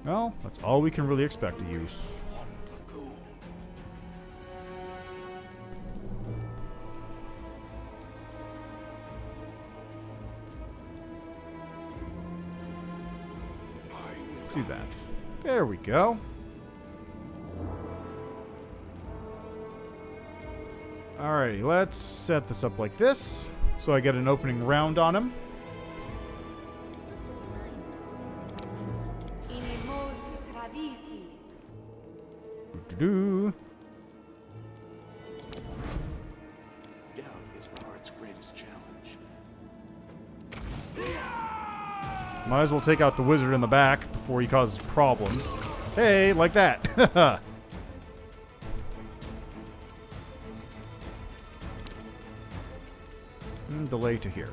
Well, that's all we can really expect of you. See that. There we go. Alrighty, let's set this up like this, so I get an opening round on him. Do-do-do. Doubt is the heart's greatest challenge. Might as well take out the wizard in the back before he causes problems. Hey, like that. And delay to here.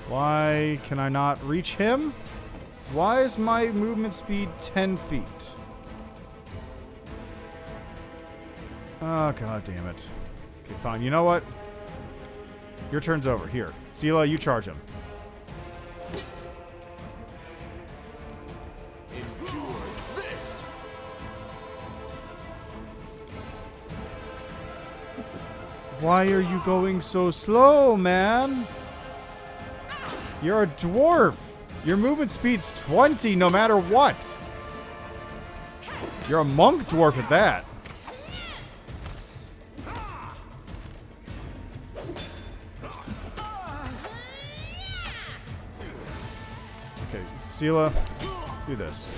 Why can I not reach him? Why is my movement speed 10 feet? Oh, god damn it. Okay, fine. You know what? Your turn's over. Here. Sela, you charge him. Endure this! Why are you going so slow, man? You're a dwarf. Your movement speed's 20 no matter what. You're a monk dwarf at that. Okay, Sela, do this.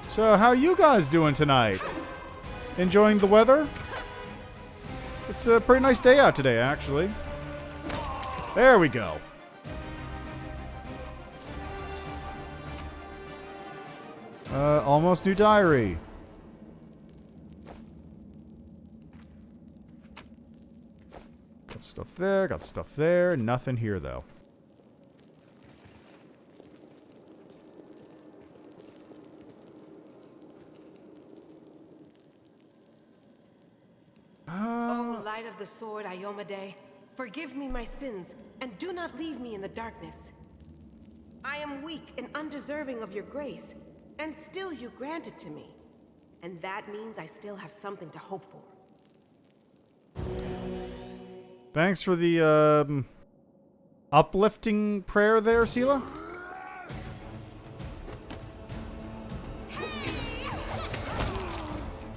So, how you guys doing tonight? Enjoying the weather? It's a pretty nice day out today, actually. There we go. Almost new diary. Got stuff there, got stuff there. Nothing here, though. Oh, light of the sword, Iyomade, forgive me my sins, and do not leave me in the darkness. I am weak and undeserving of your grace, and still you grant it to me. And that means I still have something to hope for. Thanks for the, uplifting prayer there, Sela.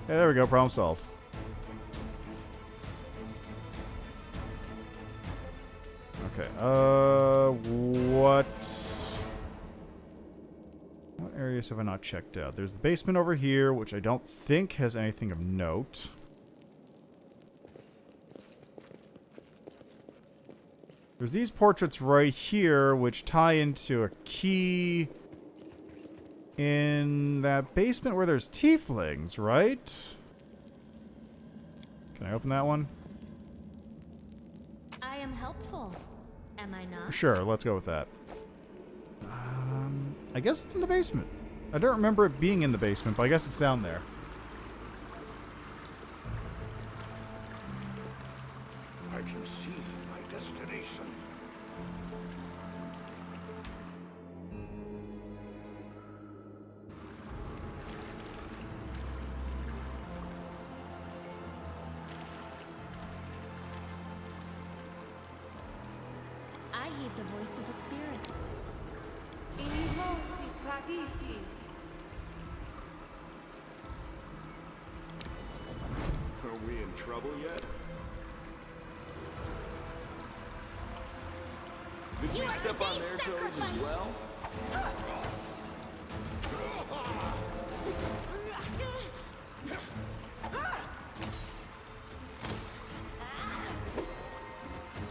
Hey, there we go. Problem solved. Okay, what areas have I not checked out? There's the basement over here, which I don't think has anything of note. There's these portraits right here, which tie into a key in that basement where there's tieflings, right? Can I open that one? I am helpful, am I not? Sure, let's go with that. I guess it's in the basement. I don't remember it being in the basement, but I guess it's down there. I can see my destination. I heed the voice of the spirits. Are we in trouble yet? Did we step on their toes as well?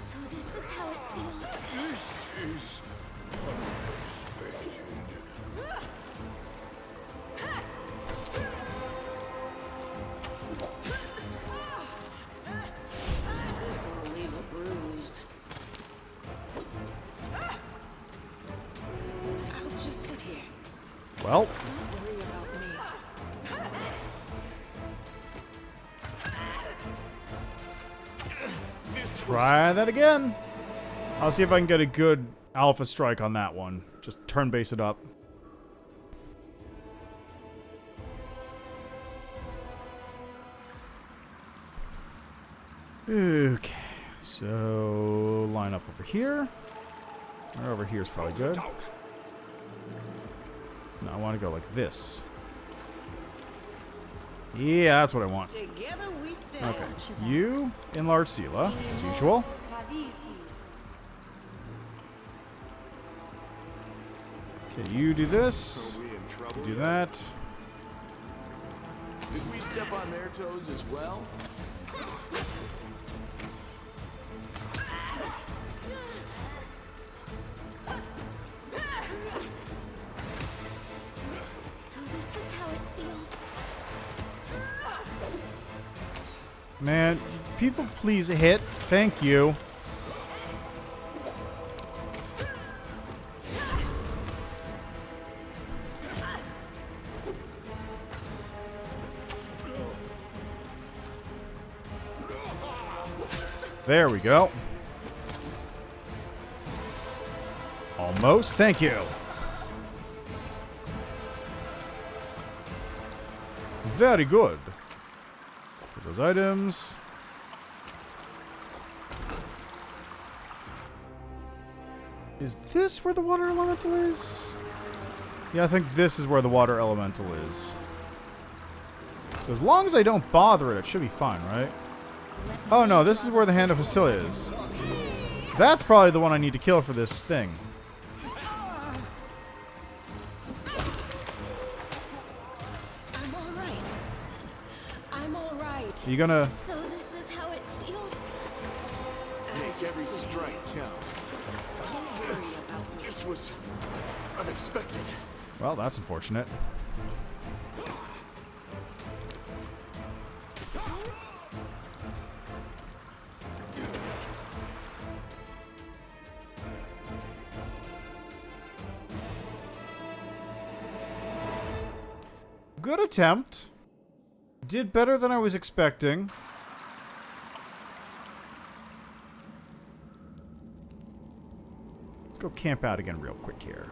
So this is how it feels. This is This will leave a bruise. I'll just sit here. Well, Don't worry about me. try that again. I'll see if I can get a good alpha strike on that one. Just turn base it up. Okay, so line up over here. Or over here is probably good. No, I want to go like this. Yeah, that's what I want. Together we stand. Okay, you enlarge Sela, as usual. Okay, you do this. Are we in trouble You do yet? that. Did we step on their toes as well? So this is how it feels. Man, people please hit. Thank you. There we go. Almost. Thank you. Very good. Put those items. Is this where the water elemental is? Yeah, I think this is where the water elemental is. So as long as I don't bother it, it should be fine, right? Oh no, this is where the Hand of Facilia is. That's probably the one I need to kill for this thing. I'm all right. I'm all right. Are you gonna... So this is how it feels. Make every strike count. Don't worry about me. This was unexpected. Well, that's unfortunate. Good attempt. Did better than I was expecting. Let's go camp out again real quick here.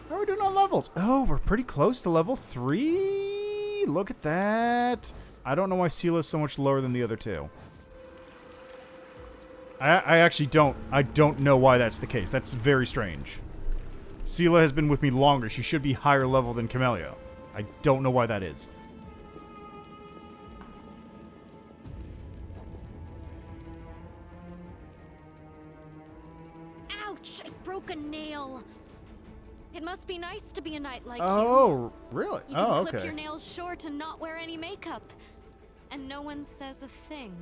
How are we doing on levels? Oh, we're pretty close to level 3. Look at that. I don't know why Seela's so much lower than the other two. I actually don't. I don't know why that's the case. That's very strange. Seela has been with me longer. She should be higher level than Camellia. I don't know why that is. Ouch! I broke a nail. It must be nice to be a knight like Oh, really? you. You can Oh, clip okay. your nails short and not wear any makeup. And no one says a thing.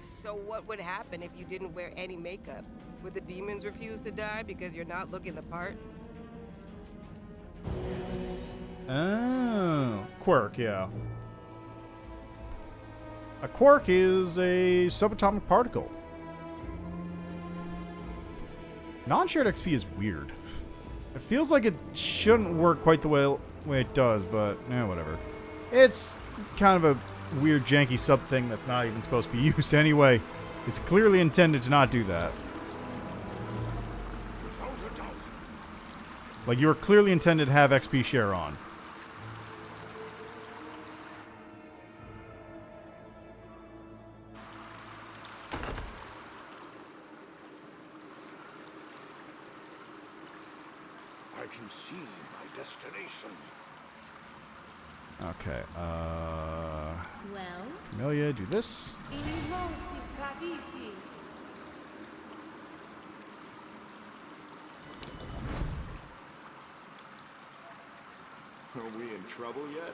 So what would happen if you didn't wear any makeup? Would the demons refuse to die because you're not looking the part? Oh, quirk, yeah. A quark is a subatomic particle. Non-shared XP is weird. It feels like it shouldn't work quite the way it does, but whatever. It's kind of a weird, janky sub thing that's not even supposed to be used anyway. It's clearly intended to not do that. Like, you were clearly intended to have XP share on. I can see my destination. Okay, Well? Camellia, do this. Are we in trouble yet?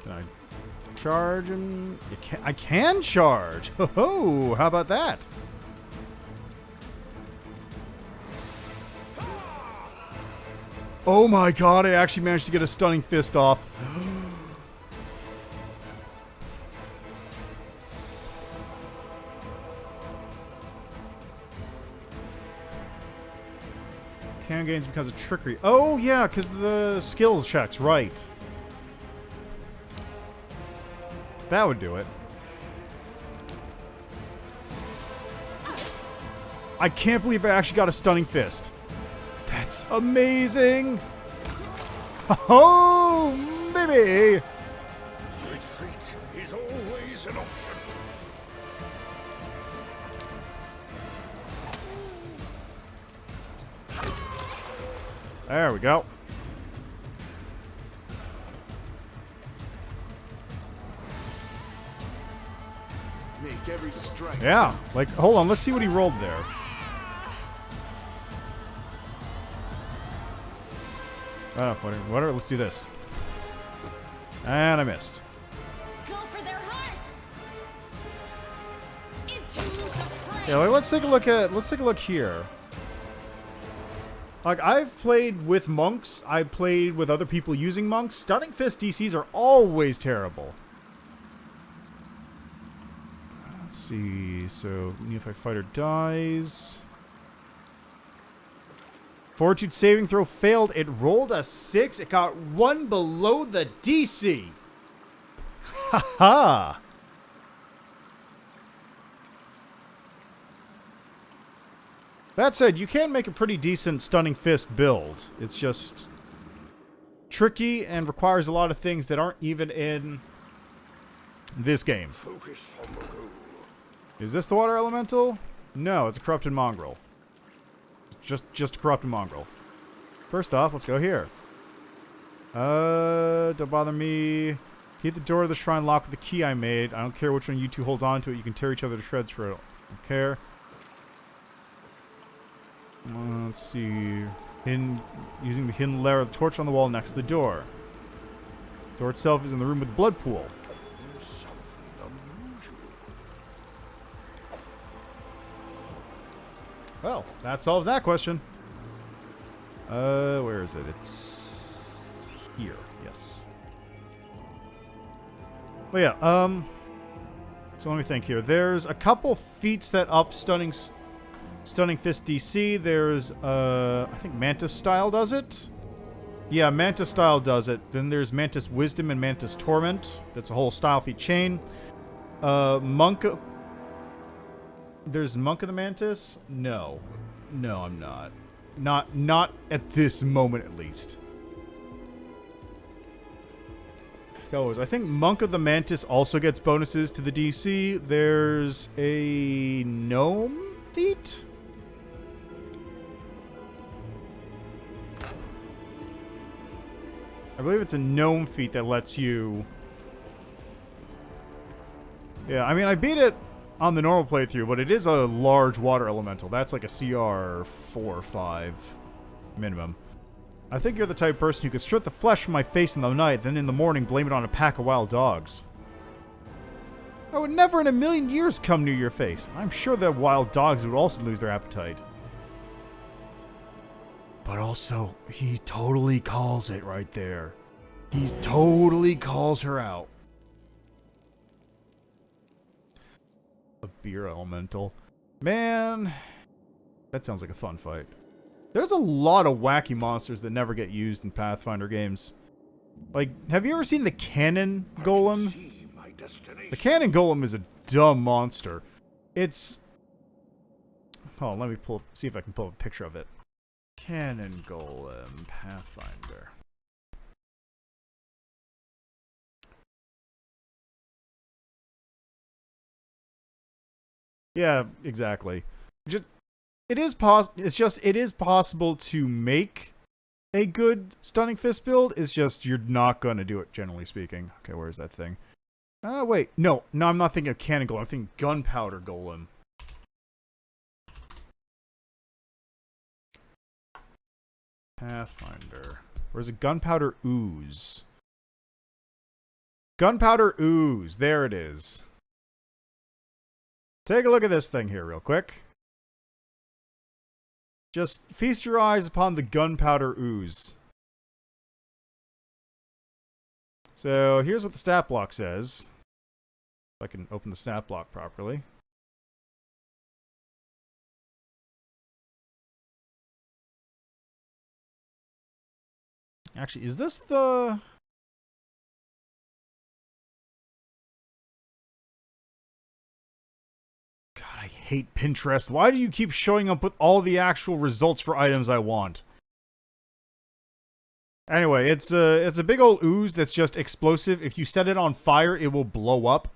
Can I charge him? I can charge! Ho-ho! How about that? Oh my god, I actually managed to get a stunning fist off. Can gains because of trickery. Oh yeah, because the skills checks, right. That would do it. I can't believe I actually got a stunning fist. That's amazing! Oh, baby! Retreat is always an option. There we go. Make every strike. Yeah, like, hold on, let's see what he rolled there. Oh, whatever, let's do this. And I missed. Go for their heart! Yeah, like, let's take a look here. Like, I've played with monks, I've played with other people using monks. Stunning Fist DCs are always terrible. Let's see, so Neophyte Fighter dies. Fortitude saving throw failed. It rolled a 6. It got 1 below the DC. Haha. That said, you can make a pretty decent Stunning Fist build. It's just tricky and requires a lot of things that aren't even in this game. Focus on the goal. Is this the water elemental? No, it's a corrupted mongrel. Just a corrupted mongrel. First off, let's go here. Don't bother me. Keep the door of the shrine locked with the key I made. I don't care which one you two hold on to it. You can tear each other to shreds for it. I don't care. Let's see. Using the hidden lair of the torch on the wall next to the door. The door itself is in the room with the blood pool. There's something unusual. Well, that solves that question. Where is it? It's here. Yes. But yeah, so let me think here. There's a couple feats that up Stunning Fist DC. There's, I think Mantis Style does it. Yeah, Mantis Style does it. Then there's Mantis Wisdom and Mantis Torment. That's a whole style feat chain. Monk... There's Monk of the Mantis? No. No, I'm not. Not at this moment, at least. Goes. I think Monk of the Mantis also gets bonuses to the DC. There's a Gnome feat? I believe it's a Gnome feat that lets you... Yeah, I mean, I beat it on the normal playthrough, but it is a large water elemental. That's like a CR 4 or 5 minimum. I think you're the type of person who could strip the flesh from my face in the night, then in the morning blame it on a pack of wild dogs. I would never in a million years come near your face. I'm sure that wild dogs would also lose their appetite. But also, he totally calls it right there. He totally calls her out. A beer elemental. Man, that sounds like a fun fight. There's a lot of wacky monsters that never get used in Pathfinder games. Like, have you ever seen the Cannon Golem? The Cannon Golem is a dumb monster. It's... Oh, let me see if I can pull up a picture of it. Cannon Golem, Pathfinder. Yeah, exactly. It is possible to make a good Stunning Fist build. It's just you're not going to do it, generally speaking. Okay, where's that thing? Wait. No, I'm not thinking of Cannon Golem. I'm thinking Gunpowder Golem. Pathfinder. Where's it? Gunpowder Ooze. Gunpowder Ooze. There it is. Take a look at this thing here real quick. Just feast your eyes upon the Gunpowder Ooze. So here's what the stat block says. If I can open the stat block properly. Actually, is this the... God, I hate Pinterest. Why do you keep showing up with all the actual results for items I want? Anyway, it's a big old ooze that's just explosive. If you set it on fire, it will blow up.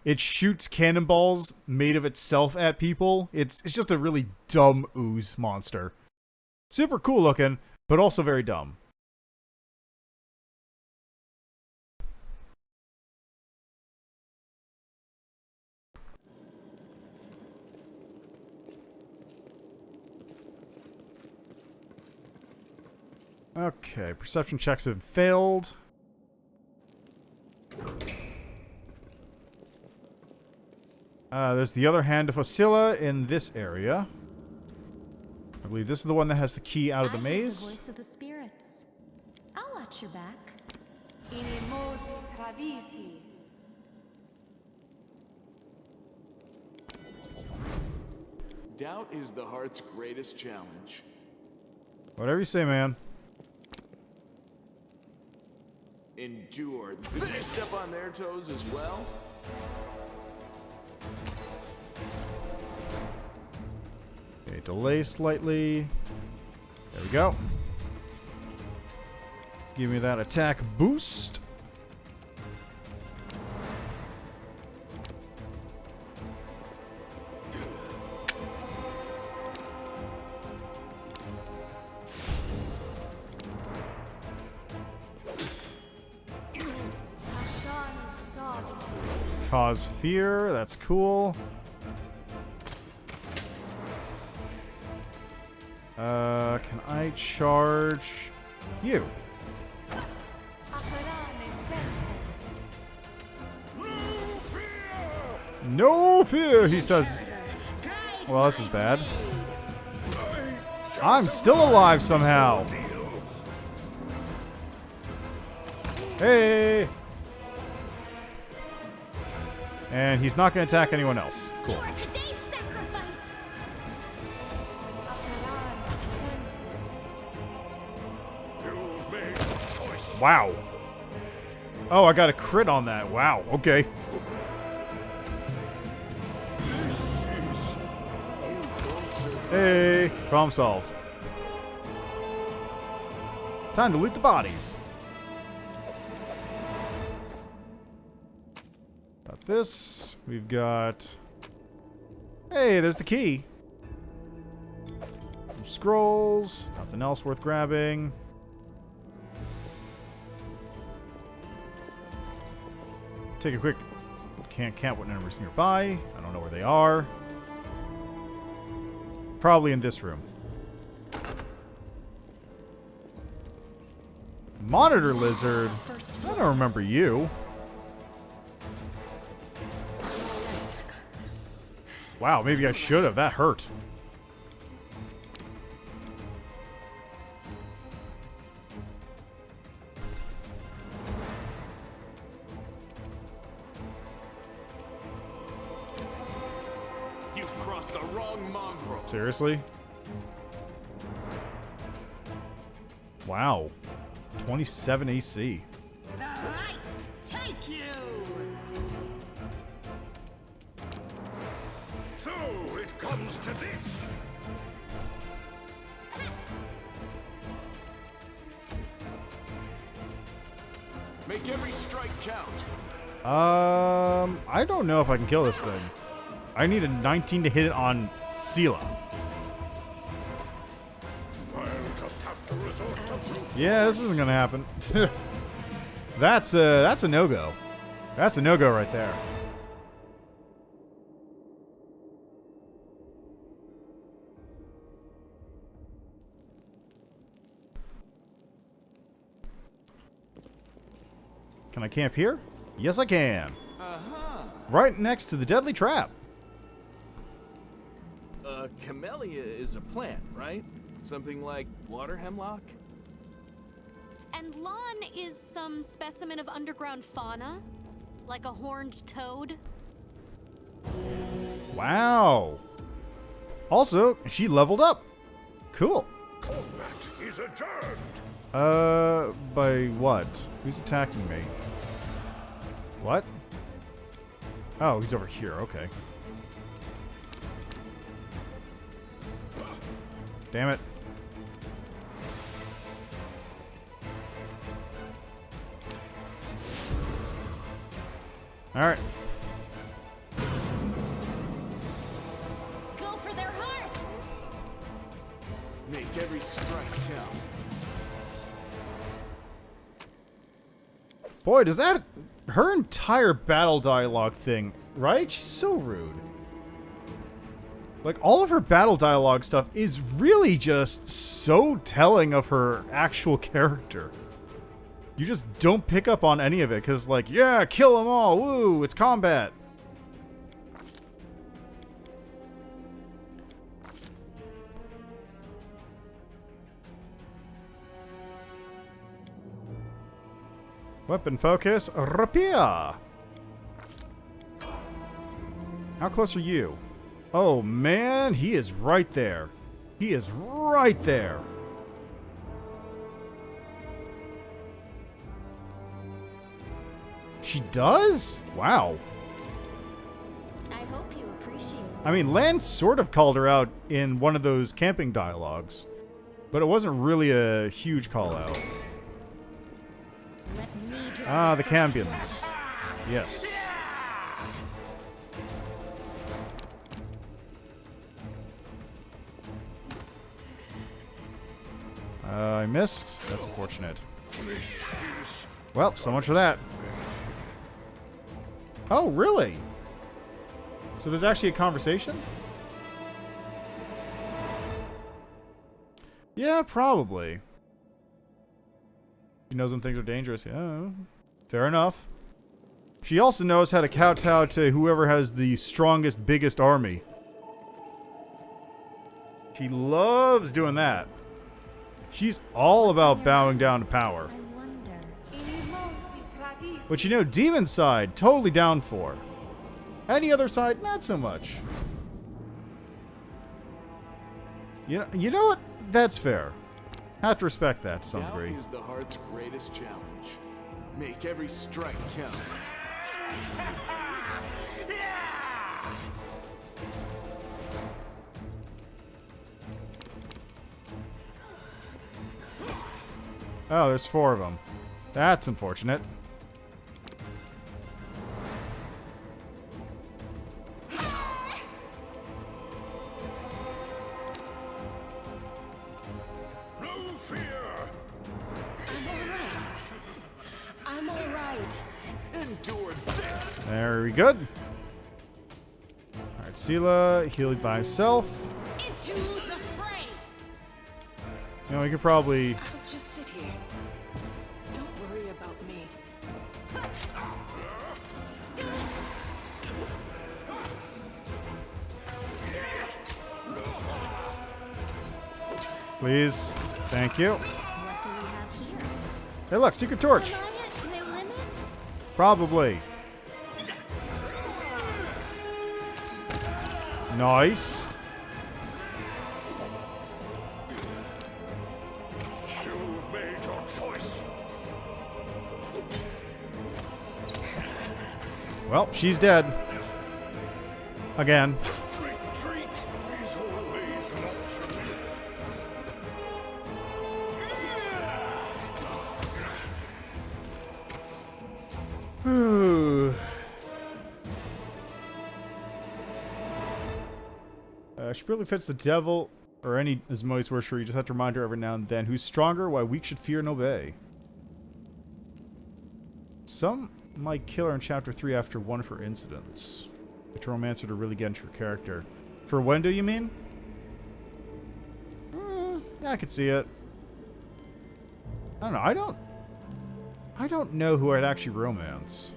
It shoots cannonballs made of itself at people. It's just a really dumb ooze monster. Super cool looking, but also very dumb. Okay, perception checks have failed. There's the other hand of Oscilla in this area. I believe this is the one that has the key out of the maze. The voice of the spirits. I'll watch your back. Doubt is the heart's greatest challenge. Whatever you say, man. Endure. Did you step on their toes as well? Okay, delay slightly. There we go. Give me that attack boost. Cause fear, that's cool. Can I charge you? No fear, he says. Well, this is bad. I'm still alive somehow. Hey! And he's not going to attack anyone else. Cool. Wow. Oh, I got a crit on that. Wow. Okay. Hey, problem solved. Time to loot the bodies. Got this. We've got... Hey, there's the key. Some scrolls. Nothing else worth grabbing. Take a quick... Can't count what numbers nearby. I don't know where they are. Probably in this room. Monitor lizard? I don't remember you. Wow, maybe I should have. That hurt. You've crossed the wrong mongrel. Seriously? Wow. 27 AC. The light take you! So it comes to this. Make every strike count. I don't know if I can kill this thing. I need a 19 to hit it on Sela. I'll just have to resort to Yeah, this isn't gonna happen. That's a no-go. That's a no-go right there. Can I camp here? Yes, I can. Right next to the deadly trap. Camellia is a plant, right? Something like water hemlock? And lawn is some specimen of underground fauna? Like a horned toad? Wow. Also, she leveled up. Cool. combat is adjourned. By what? Who's attacking me? What? Oh, he's over here. Okay. Damn it. Alright. Go for their hearts! Make every strike count. Boy, does that... Her entire battle dialogue thing, right? She's so rude. Like, all of her battle dialogue stuff is really just so telling of her actual character. You just don't pick up on any of it, because, like, yeah, kill them all, woo, it's combat. Weapon focus, rapier. How close are you? Oh man, he is right there. He is right there. She does? Wow. I hope you appreciate it. I mean, Lance sort of called her out in one of those camping dialogues, but it wasn't really a huge call out. Let me Ah, the Cambions. Yes. I missed. That's unfortunate. Well, so much for that. Oh, really? So there's actually a conversation? Yeah, probably. She knows when things are dangerous. Yeah, fair enough. She also knows how to kowtow to whoever has the strongest, biggest army. She loves doing that. She's all about bowing down to power. I wonder. But you know, Demon side, totally down for. Any other side, not so much. You know what? That's fair. Have to respect that to some Doubt degree. is the heart's greatest challenge. Make every strike count. Oh, there's 4 of them. That's unfortunate. No fear! I'm alright. Endure this! Very good. Alright, Sela healed by himself. Into the fray. You know, we could probably... I'll just sit here. Don't worry about me. Please. Thank you. What do we have here? Hey, look, Secret Torch. New limit? Probably. Nice. You've made your choice. Well, she's dead. Again. Retreat is always an option. She really fits the devil or any Asmodeus worshiper. You just have to remind her every now and then who's stronger, why weak should fear and obey. Some might kill her in chapter 3 after one of her incidents. It's a romancer to really get into her character. For Wendo, you mean? Yeah, I could see it. I don't know. I don't know who I'd actually romance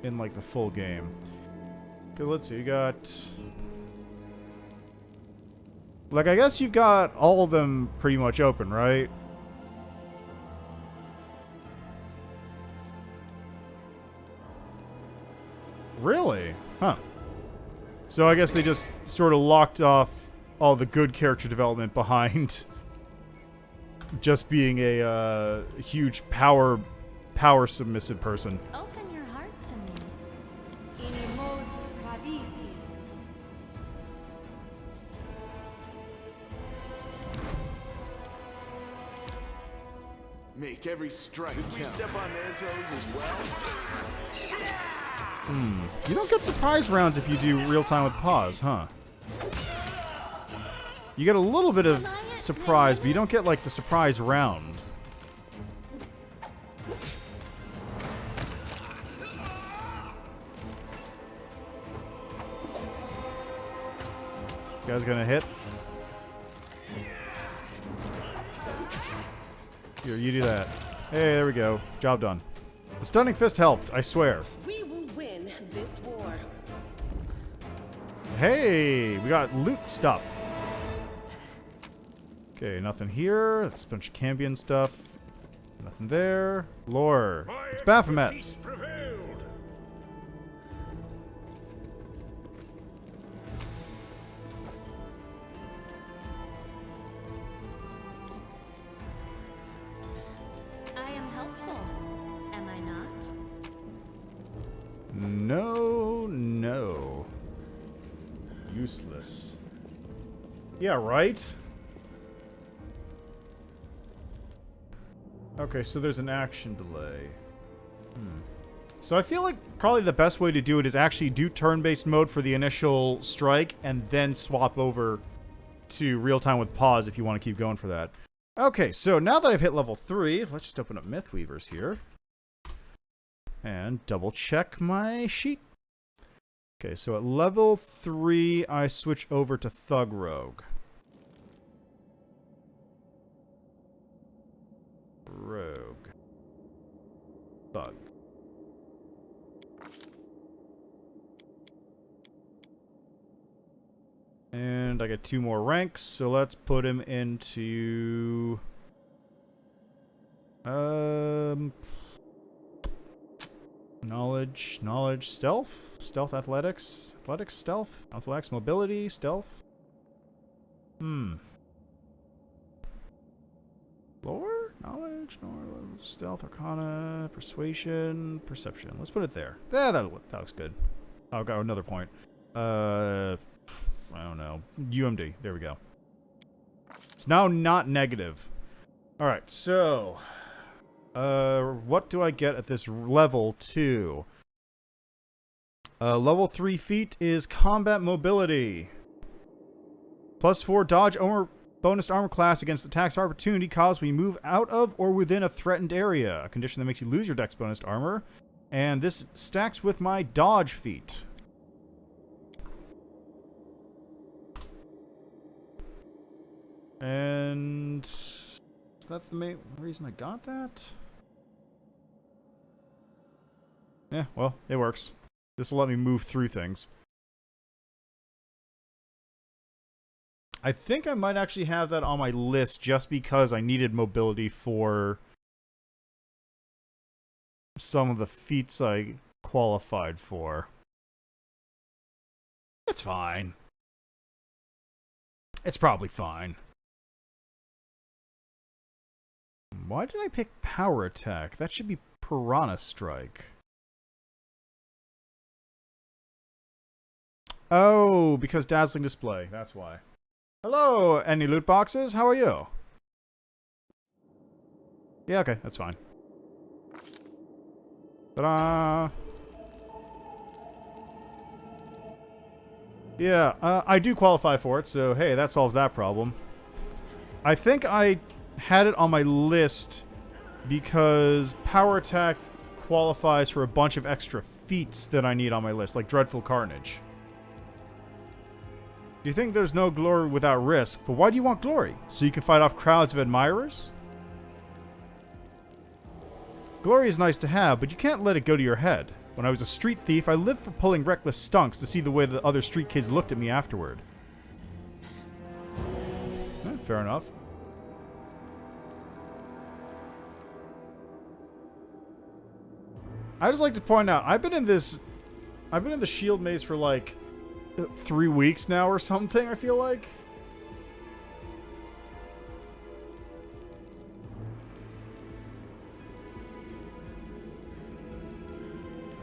in like the full game. Because let's see, you got... Like, I guess you've got all of them pretty much open, right? Really? Huh. So I guess they just sort of locked off all the good character development behind just being a huge power submissive person. Open your heart to me. Inimos radisi. Make every strike count. Did we step on their toes as well? You don't get surprise rounds if you do real time with pause, huh? You get a little bit of surprise, but you don't get like the surprise round. You guys gonna hit? Here, you do that. Hey, there we go. Job done. The stunning fist helped, I swear. We will win this war. Hey, we got loot stuff. Okay, nothing here. That's a bunch of Cambion stuff. Nothing there. Lore. It's Baphomet. Peace prevailed. I am helpful. Am I not? No. Useless. Yeah, right? Okay, so there's an action delay. So I feel like probably the best way to do it is actually do turn-based mode for the initial strike and then swap over to real-time with pause if you want to keep going for that. Okay, so now that I've hit level 3, let's just open up Mythweavers here. And double-check my sheet. Okay, so at level 3, I switch over to Thug Rogue. Rogue. Thug. And I get 2 more ranks, so let's put him into... Knowledge, stealth, athletics, stealth, athletics, mobility, stealth. Lore? Knowledge? Stealth, Arcana, Persuasion, Perception. Let's put it there. Yeah, that looks good. Oh, I've got another point. I don't know. UMD. There we go. It's now not negative. Alright, so... what do I get at this level 2? Level 3 feat is Combat Mobility. +4 dodge bonus armor class against attacks of opportunity caused when you move out of or within a threatened area. A condition that makes you lose your dex bonus armor. And this stacks with my dodge feat. And... is that the main reason I got that? Yeah, well, it works. This will let me move through things. I think I might actually have that on my list just because I needed mobility for some of the feats I qualified for. It's fine. It's probably fine. Why did I pick Power Attack? That should be Piranha Strike. Oh, because Dazzling Display. That's why. Hello, any loot boxes? How are you? Yeah, okay, that's fine. Ta-da! Yeah, I do qualify for it, so hey, that solves that problem. I think I had it on my list because Power Attack qualifies for a bunch of extra feats that I need on my list, like Dreadful Carnage. Do you think there's no glory without risk? But why do you want glory? So you can fight off crowds of admirers? Glory is nice to have, but you can't let it go to your head. When I was a street thief, I lived for pulling reckless stunts to see the way that other street kids looked at me afterward. Fair enough. I just like to point out, I've been in the shield maze for like 3 weeks now or something, I feel like.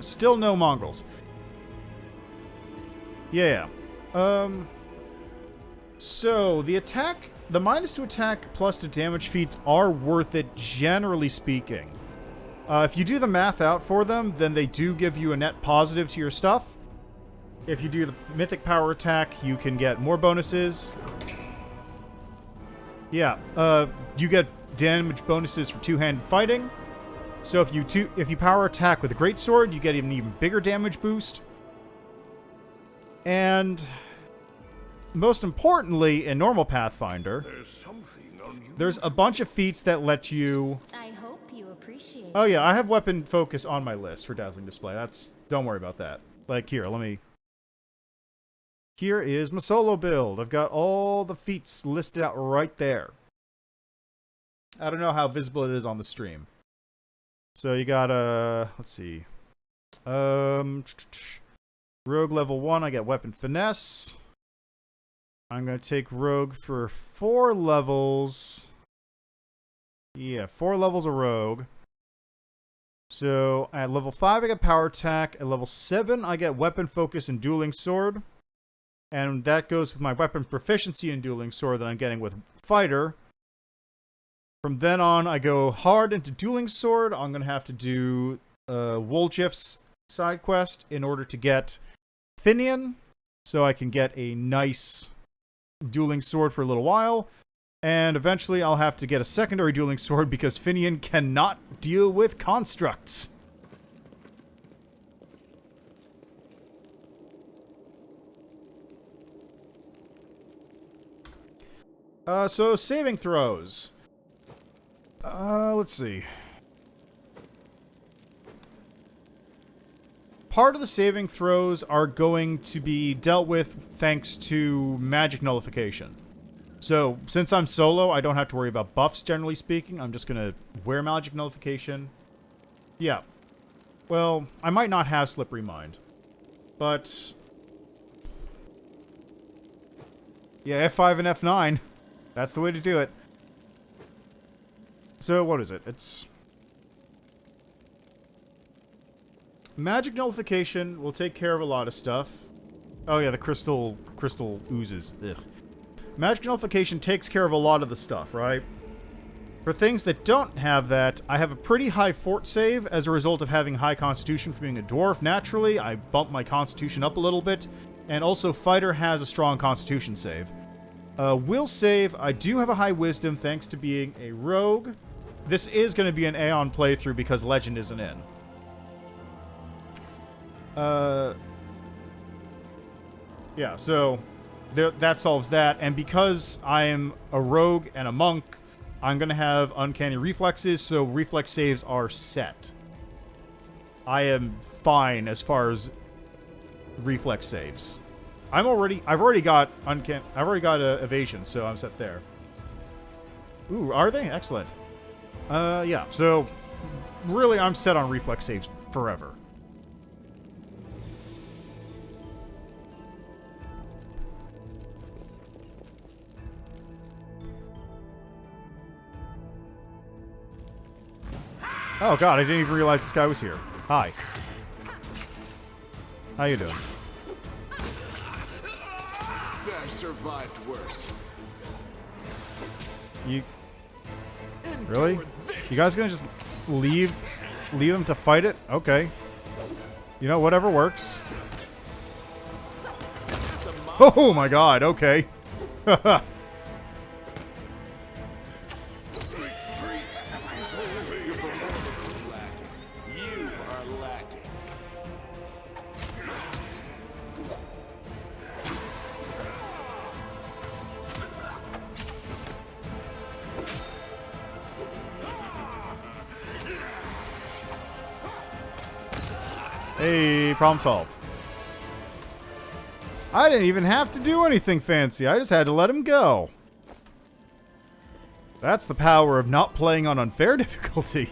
Still no mongrels. Yeah. So the attack, the -2 attack plus +2 damage feats are worth it, generally speaking. If you do the math out for them, then they do give you a net positive to your stuff. If you do the Mythic Power Attack, you can get more bonuses. Yeah, you get damage bonuses for two-handed fighting. So if you power attack with a greatsword, you get an even bigger damage boost. And most importantly, in normal Pathfinder, there's a bunch of feats that let you... I hope you appreciate. Oh yeah, I have weapon focus on my list for Dazzling Display. Don't worry about that. Like here, Here is my solo build. I've got all the feats listed out right there. I don't know how visible it is on the stream. So you got, let's see. Rogue level 1, I get Weapon Finesse. I'm going to take Rogue for 4 levels. Yeah, 4 levels of Rogue. So at level 5, I get Power Attack. At level 7, I get Weapon Focus and Dueling Sword. And that goes with my weapon proficiency in Dueling Sword that I'm getting with Fighter. From then on, I go hard into Dueling Sword. I'm going to have to do Woljiff's side quest in order to get Finian, so I can get a nice Dueling Sword for a little while. And eventually, I'll have to get a secondary Dueling Sword because Finian cannot deal with constructs. So saving throws. Let's see. Part of the saving throws are going to be dealt with thanks to magic nullification. So, since I'm solo, I don't have to worry about buffs, generally speaking. I'm just gonna wear magic nullification. Yeah. Well, I might not have Slippery Mind. But... yeah, F5 and F9. That's the way to do it. So what is it? It's magic nullification will take care of a lot of stuff. Oh yeah, the crystal oozes. Ugh. Magic nullification takes care of a lot of the stuff, right? For things that don't have that, I have a pretty high fort save as a result of having high constitution from being a dwarf. Naturally, I bump my constitution up a little bit, and also fighter has a strong constitution save. Will save, I do have a high wisdom thanks to being a rogue. This is going to be an Aeon playthrough because legend isn't in. Yeah, so that solves that, and because I am a rogue and a monk, I'm going to have uncanny reflexes, so reflex saves are set. I am fine as far as reflex saves. I've already got evasion, so I'm set there. Ooh, are they? Excellent. Yeah, so really I'm set on reflex saves forever. Oh god, I didn't even realize this guy was here. Hi. How you doing? I've survived worse. You... Really? You guys gonna just leave them to fight it? Okay. You know, whatever works. Oh my god, okay. Hey, problem solved. I didn't even have to do anything fancy. I just had to let him go. That's the power of not playing on unfair difficulty.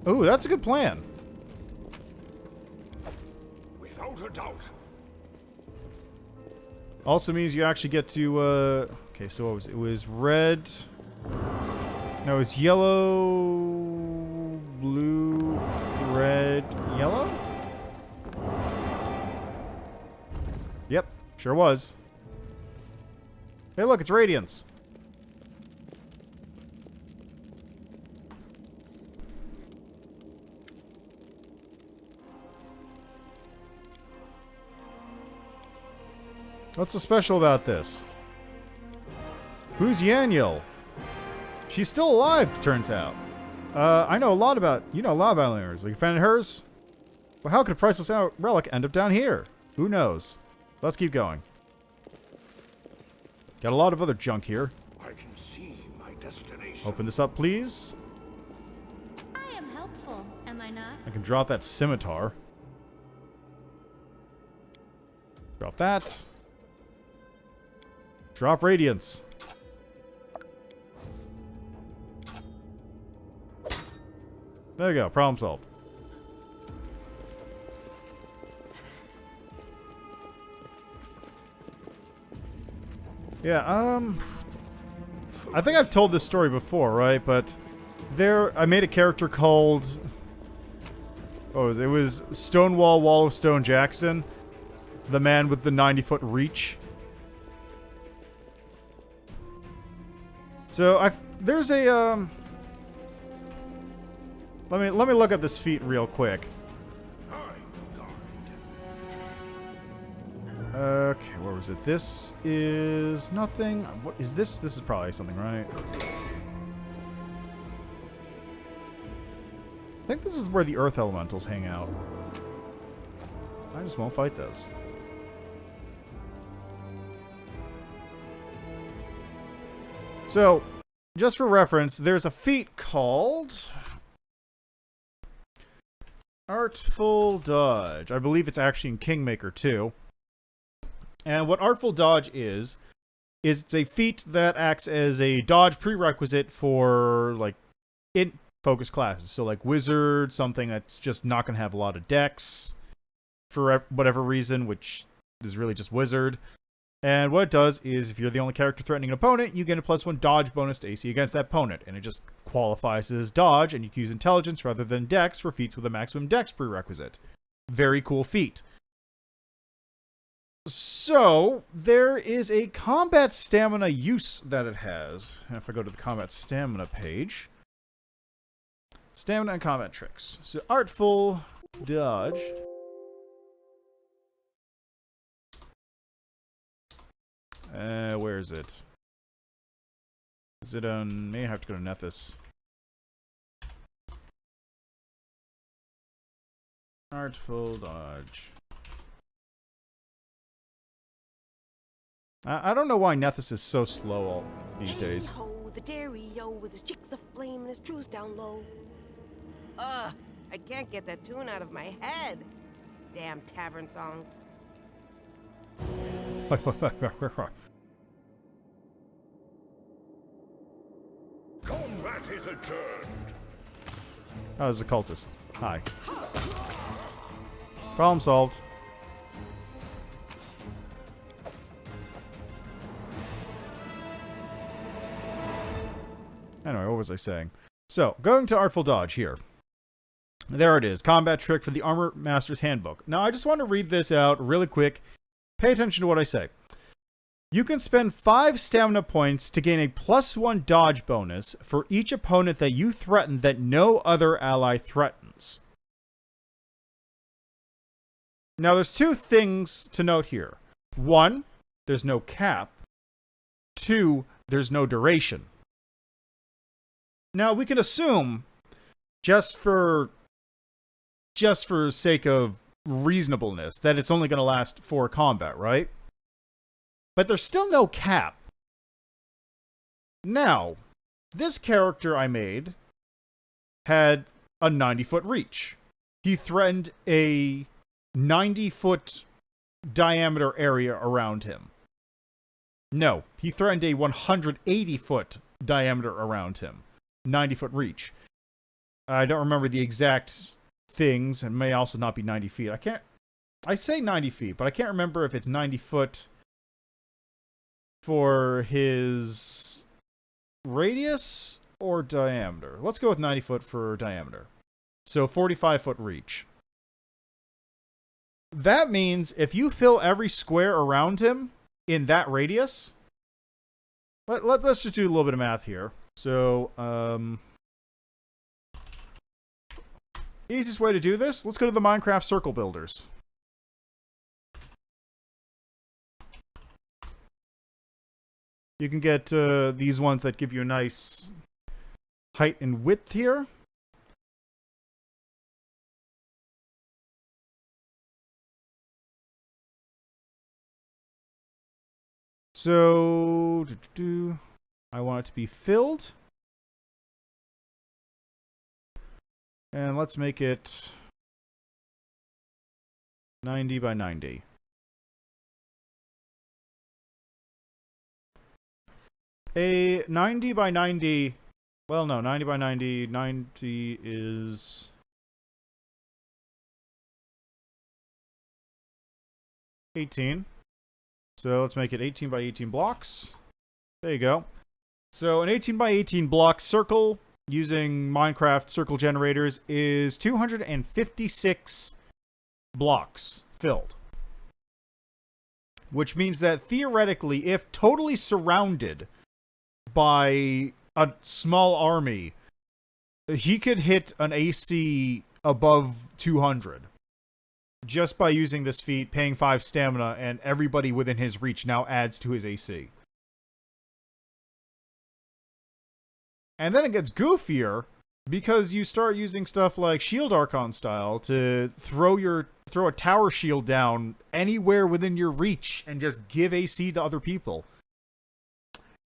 Ooh, that's a good plan. Without a doubt. Also means you actually get to, okay, so what was it? It was red. No, it's yellow, blue, red, yellow? Yep, sure was. Hey, look, it's Radiance. What's so special about this? Who's Yaniel? She's still alive, it turns out. I know a lot about... You know a lot about layers. Like, a fan of hers? Well, how could a priceless relic end up down here? Who knows? Let's keep going. Got a lot of other junk here. I can see my destination. Open this up, please. I am helpful, am I not? I can drop that scimitar. Drop that. Drop Radiance. There you go. Problem solved. Yeah, I think I've told this story before, right? But I made a character called... What was it? It was Stonewall Wall of Stone Jackson. The man with the 90-foot reach. So, there's a, Let me look at this feat real quick. Okay, where was it? This is nothing. What is this? This is probably something, right? I think this is where the Earth Elementals hang out. I just won't fight those. So, just for reference, there's a feat called... Artful Dodge. I believe it's actually in Kingmaker too. And what Artful Dodge is it's a feat that acts as a dodge prerequisite for, like, focus classes. So, like, Wizard, something that's just not going to have a lot of dex for whatever reason, which is really just Wizard. And what it does is, if you're the only character threatening an opponent, you get a +1 dodge bonus to AC against that opponent. And it just qualifies as dodge, and you can use intelligence rather than dex for feats with a maximum dex prerequisite. Very cool feat. So, there is a combat stamina use that it has. And if I go to the combat stamina page, stamina and combat tricks. So, artful dodge. Where is it? Is it on... May have to go to Nethys. Artful dodge. I don't know why Nethys is so slow all these days. Ho, the dairy-o with his cheeks aflame and his truce down low. Ugh, I can't get that tune out of my head. Damn tavern songs. Combat is adjourned. Oh, there's a cultist. Hi. Problem solved. Anyway, what was I saying? So, going to Artful Dodge here. There it is. Combat trick for the Armor Master's Handbook. Now, I just want to read this out really quick. Pay attention to what I say. You can spend 5 stamina points to gain a +1 dodge bonus for each opponent that you threaten that no other ally threatens. Now, there's 2 things to note here. 1, there's no cap. 2, there's no duration. Now, we can assume, just for sake of reasonableness, that it's only going to last 4 combat, right? But there's still no cap. Now, this character I made had a 90-foot reach. He threatened a 90-foot diameter area around him. No, he threatened a 180-foot diameter around him. 90-foot reach. I don't remember the exact things, and may also not be 90 feet. I say 90 feet, but I can't remember if it's 90 foot for his radius or diameter. Let's go with 90 foot for diameter. So 45-foot reach. That means if you fill every square around him in that radius, let's just do a little bit of math here. So, easiest way to do this, let's go to the Minecraft circle builders. You can get these ones that give you a nice height and width here. So, I want it to be filled. And let's make it 90 by 90. A 90 by 90, well, no, 90 by 90, 90 is 18. So let's make it 18 by 18 blocks. There you go. So an 18 by 18 block circle using Minecraft circle generators is 256 blocks filled. Which means that theoretically, if totally surrounded by a small army, he could hit an AC above 200. Just by using this feat, paying 5 stamina, and everybody within his reach now adds to his AC. And then it gets goofier because you start using stuff like Shield Archon style to throw a tower shield down anywhere within your reach and just give AC to other people.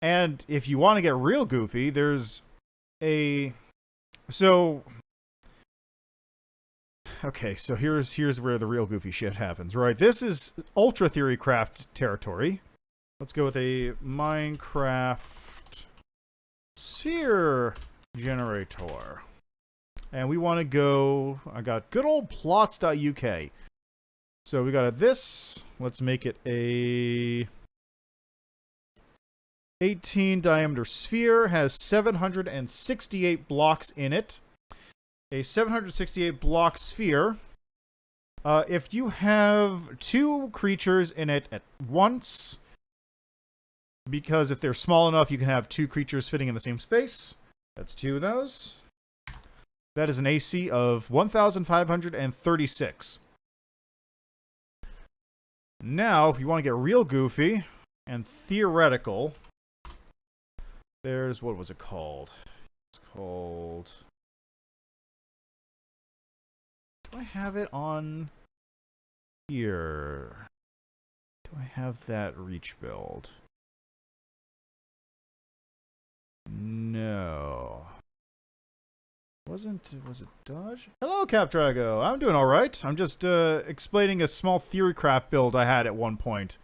And if you want to get real goofy, there's a... Okay, so here's where the real goofy shit happens, right? This is Ultra Theory Craft territory. Let's go with a Minecraft Sphere Generator. And we want to go... I got good old plots.uk. So we got this. Let's make it a 18 diameter sphere has 768 blocks in it. A 768 block sphere. If you have 2 creatures in it at once, because if they're small enough, you can have 2 creatures fitting in the same space. That's 2 of those. That is an AC of 1,536. Now, if you want to get real goofy and theoretical, there's, what was it called? It's called... Do I have it on here? Do I have that reach build? No. Was it dodge? Hello, Capdrago. I'm doing alright. I'm just explaining a small theorycraft build I had at one point.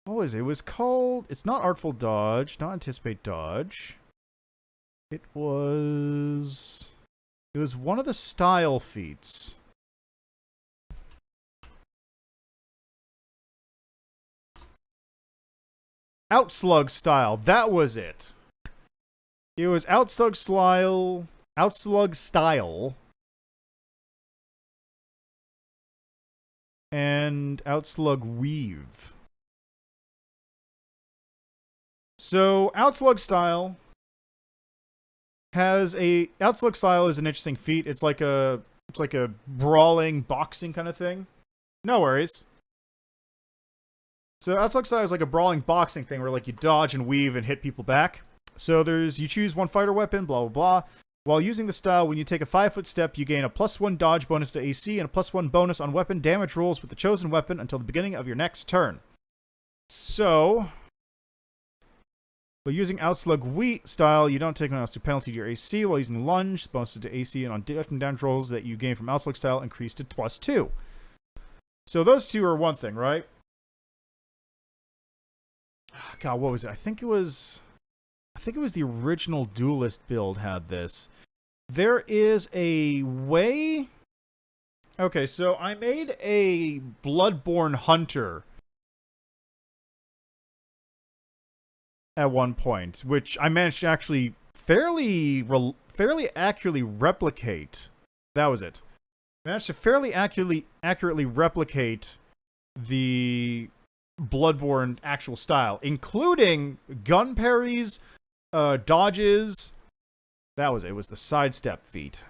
What was it? It was called... It's not Artful Dodge, not Anticipate Dodge. It was one of the style feats. Outslug style, that was it. It was Outslug style, and Outslug weave. So Outslug style is an interesting feat. It's like a brawling boxing kind of thing. No worries. So Outslug style is like a brawling boxing thing where like you dodge and weave and hit people back. So you choose one fighter weapon, blah blah blah. While using the style, when you take a 5-foot step, you gain a +1 dodge bonus to AC and a +1 bonus on weapon damage rolls with the chosen weapon until the beginning of your next turn. So, by using Outslug Wheat style, you don't take an penalty to your AC while using lunge. Bonuses to AC and on damage rolls that you gain from Outslug style increase to +2. So those two are one thing, right? God, what was it? I think it was the original Duelist build had this. There is a way... Okay, so I made a Bloodborne Hunter at one point, which I managed to actually fairly accurately replicate. That was it. I managed to fairly accurately replicate the Bloodborne actual style, including gun parries, dodges. That was it. It was the sidestep feat.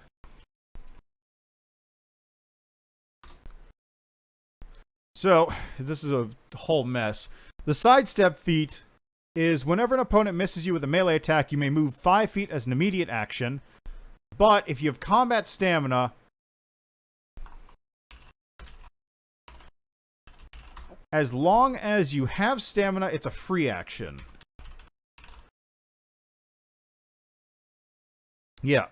So, this is a whole mess. The sidestep feat is whenever an opponent misses you with a melee attack, you may move 5 feet as an immediate action. But if you have combat stamina, as long as you have stamina, it's a free action. Yeah.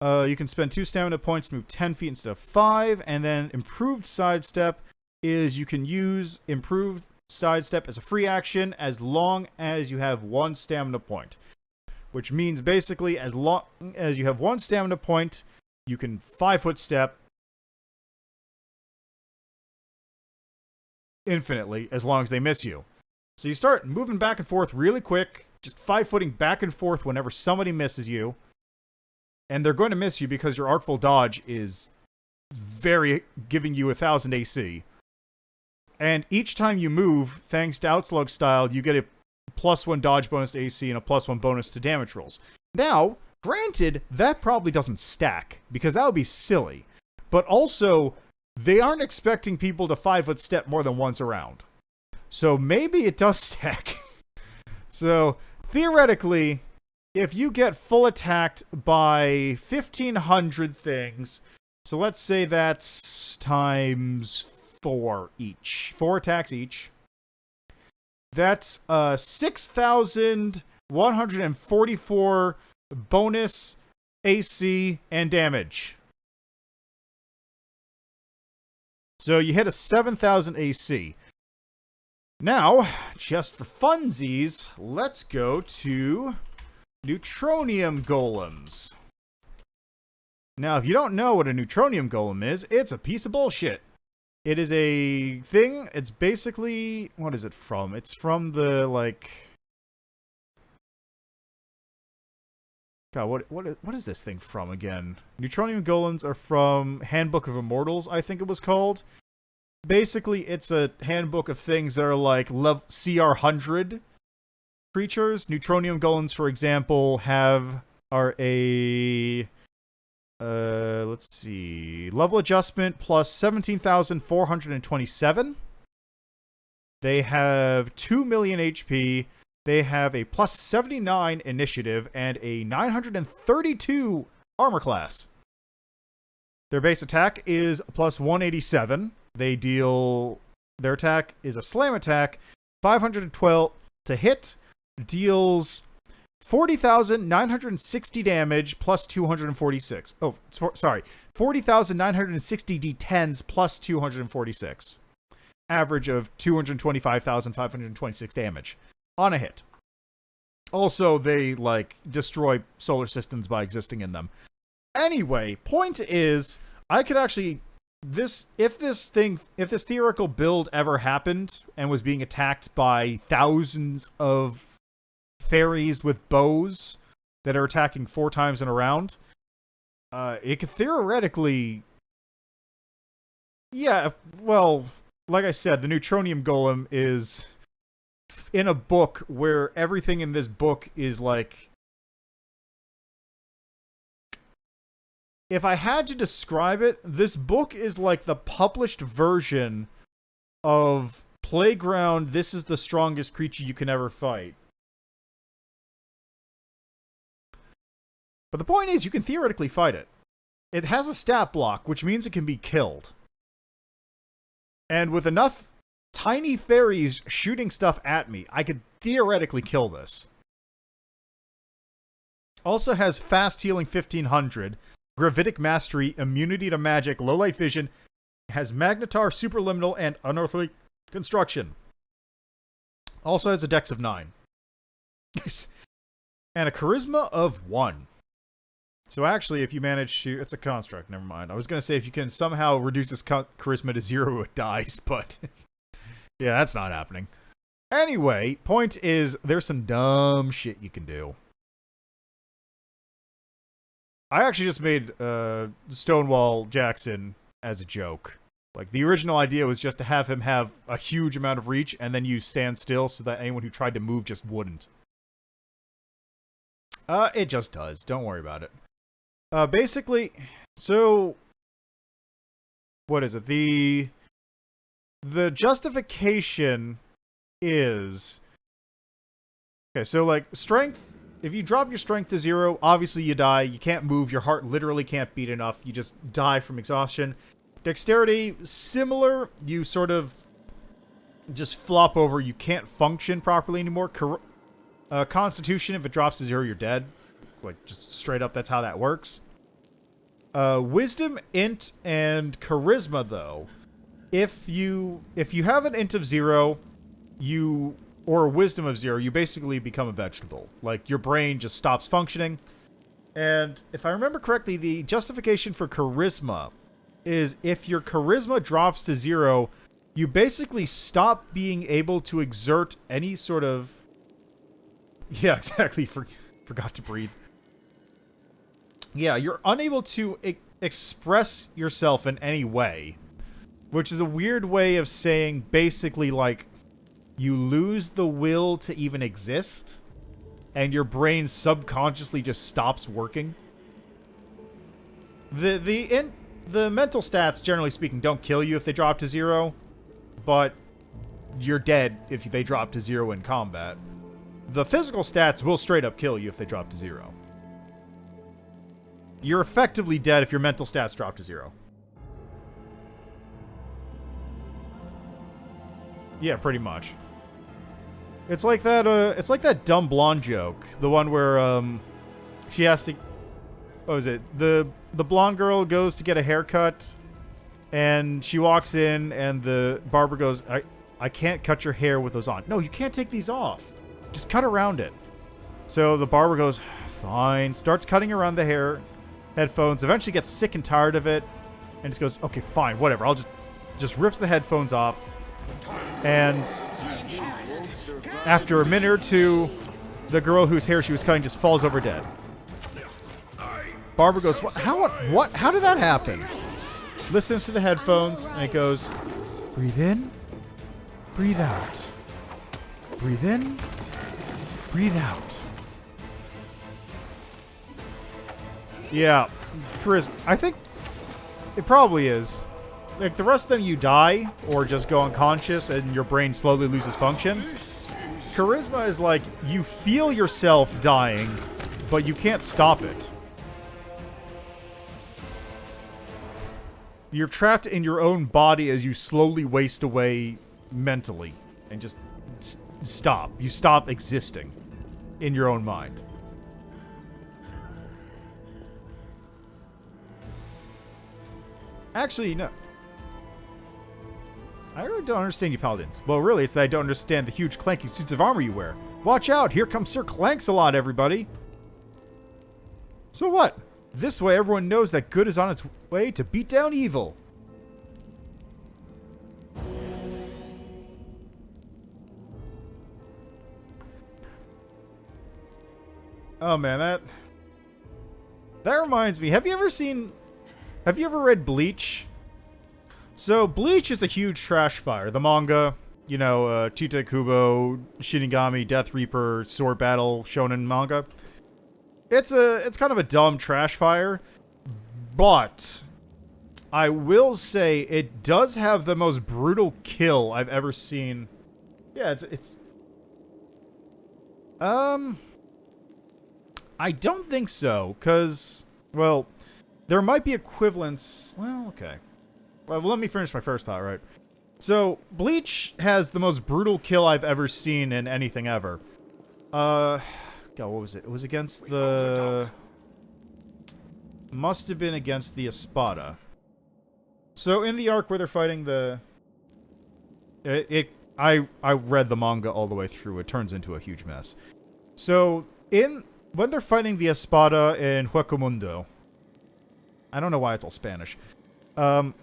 You can spend 2 stamina points to move 10 feet instead of 5. And then improved sidestep is you can use improved sidestep as a free action as long as you have 1 stamina point. Which means basically as long as you have 1 stamina point, you can 5-foot step infinitely as long as they miss you. So you start moving back and forth really quick, just 5-footing back and forth whenever somebody misses you. And they're going to miss you because your Artful Dodge is giving you 1,000 AC. And each time you move, thanks to Outslug style, you get a +1 dodge bonus to AC and a +1 bonus to damage rolls. Now, granted, that probably doesn't stack, because that would be silly. But also, they aren't expecting people to 5-foot step more than once around. So maybe it does stack. So, theoretically, if you get full attacked by 1,500 things, so let's say that's times 4 each. 4 attacks each. That's 6,144 bonus AC and damage. So you hit a 7,000 AC. Now, just for funsies, let's go to Neutronium Golems. Now, if you don't know what a Neutronium Golem is, it's a piece of bullshit. It is a thing. It's basically... What is it from? It's from the, like... God, what is this thing from again? Neutronium golems are from Handbook of Immortals, I think it was called. Basically, it's a handbook of things that are like CR 100 creatures. Neutronium golems, for example, are a let's see, level adjustment plus 17,427. They have 2 million HP. They have a plus 79 initiative and a 932 armor class. Their base attack is plus 187. They deal... Their attack is a slam attack. 512 to hit. Deals 40,960 damage plus 246. Oh, sorry. 40,960 d10s plus 246. Average of 225,526 damage on a hit. Also, they, like, destroy solar systems by existing in them. Anyway, point is, I could actually... If this theoretical build ever happened and was being attacked by thousands of fairies with bows that are attacking 4 times in a round, it could theoretically... Yeah, well, like I said, the Neutronium Golem is in a book where everything in this book is like... If I had to describe it, this book is like the published version of Playground, This is the Strongest Creature You Can Ever Fight. But the point is, you can theoretically fight it. It has a stat block, which means it can be killed. And with enough tiny fairies shooting stuff at me, I could theoretically kill this. Also has fast healing 1500, Gravitic Mastery, immunity to magic, low light vision, has Magnetar, Superliminal, and Unearthly Construction. Also has a dex of 9. And a charisma of 1. So actually, if you manage to... It's a construct, never mind. I was going to say, if you can somehow reduce its charisma to 0, it dies, but... yeah, that's not happening. Anyway, point is, there's some dumb shit you can do. I actually just made Stonewall Jackson as a joke. Like, the original idea was just to have him have a huge amount of reach, and then you stand still so that anyone who tried to move just wouldn't. It just does. Don't worry about it. Basically, so... What is it? The justification is... Okay, so, like, strength... If you drop your strength to 0, obviously you die. You can't move. Your heart literally can't beat enough. You just die from exhaustion. Dexterity, similar. You sort of just flop over. You can't function properly anymore. Constitution, if it drops to 0, you're dead. Like, just straight up, that's how that works. Wisdom, int, and charisma, though. If you have an int of 0, or a wisdom of 0, you basically become a vegetable. Like, your brain just stops functioning. And if I remember correctly, the justification for charisma is if your charisma drops to 0, you basically stop being able to exert any sort of... Yeah, exactly. Forgot to breathe. Yeah, you're unable to express yourself in any way. Which is a weird way of saying basically, like, you lose the will to even exist, and your brain subconsciously just stops working. The mental stats, generally speaking, don't kill you if they drop to 0, but you're dead if they drop to 0 in combat. The physical stats will straight up kill you if they drop to 0. You're effectively dead if your mental stats drop to 0. Yeah, pretty much. It's like that dumb blonde joke. The one where, she has to... What was it? The blonde girl goes to get a haircut, and she walks in, and the barber goes, I can't cut your hair with those on. No, you can't take these off. Just cut around it. So the barber goes, fine. Starts cutting around the headphones. Eventually gets sick and tired of it, and just goes, okay, fine, whatever. I'll just just rips the headphones off, and after a minute or two, the girl whose hair she was cutting just falls over dead. Barbara goes, what? How did that happen? Listens to the headphones, and it goes, breathe in, breathe out. Breathe in, breathe out. Yeah, charisma. I think it probably is. Like, the rest of them, you die, or just go unconscious, and your brain slowly loses function. Charisma is like, you feel yourself dying, but you can't stop it. You're trapped in your own body as you slowly waste away mentally, and just stop. You stop existing in your own mind. Actually, no. I really don't understand you paladins. Well, really, it's that I don't understand the huge clanky suits of armor you wear. Watch out! Here comes Sir Clanks-a-Lot, everybody! So what? This way everyone knows that good is on its way to beat down evil. Oh man, that reminds me. Have you ever read Bleach? So Bleach is a huge trash fire. The manga, you know, Tite Kubo, Shinigami, Death Reaper, Sword Battle, shonen manga. It's kind of a dumb trash fire, but I will say it does have the most brutal kill I've ever seen. Yeah, it's I don't think so, because, well, there might be equivalents. Well, okay. Well, let me finish my first thought, right? So, Bleach has the most brutal kill I've ever seen in anything ever. God, what was it? It was against the... Must have been against the Espada. So, in the arc where they're fighting the... I read the manga all the way through. It turns into a huge mess. So, when they're fighting the Espada in Hueco I don't know why it's all Spanish. I'm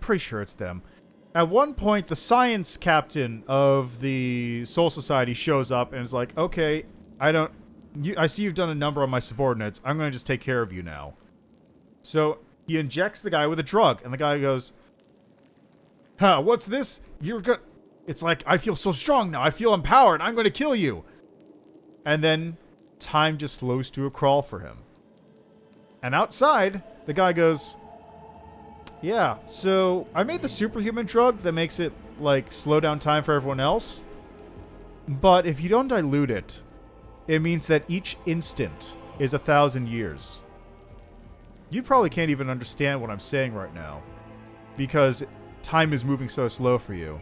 pretty sure it's them. At one point, the science captain of the Soul Society shows up and is like, okay, I see you've done a number on my subordinates. I'm going to just take care of you now. So, he injects the guy with a drug, and the guy goes, huh, what's this? It's like, I feel so strong now. I feel empowered. I'm going to kill you. And then, time just slows to a crawl for him. And outside, the guy goes, yeah, so I made the superhuman drug that makes it, like, slow down time for everyone else. But if you don't dilute it, it means that each instant is 1,000 years. You probably can't even understand what I'm saying right now, because time is moving so slow for you.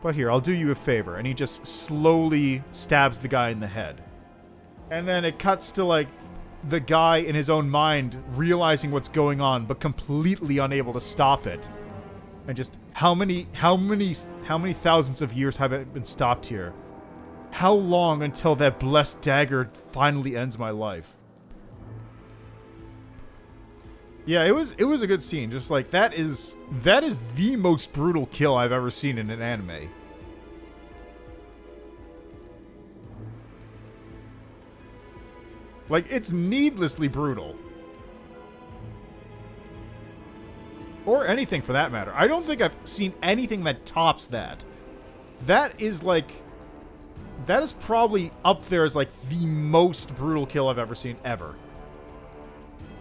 But here, I'll do you a favor. And he just slowly stabs the guy in the head. And then it cuts to, like, the guy in his own mind realizing what's going on, but completely unable to stop it. And just, how many thousands of years have it been stopped here? How long until that blessed dagger finally ends my life? Yeah, it was a good scene. Just like, that is the most brutal kill I've ever seen in an anime. Like, it's needlessly brutal. Or anything for that matter. I don't think I've seen anything that tops that. That is probably up there as like the most brutal kill I've ever seen ever.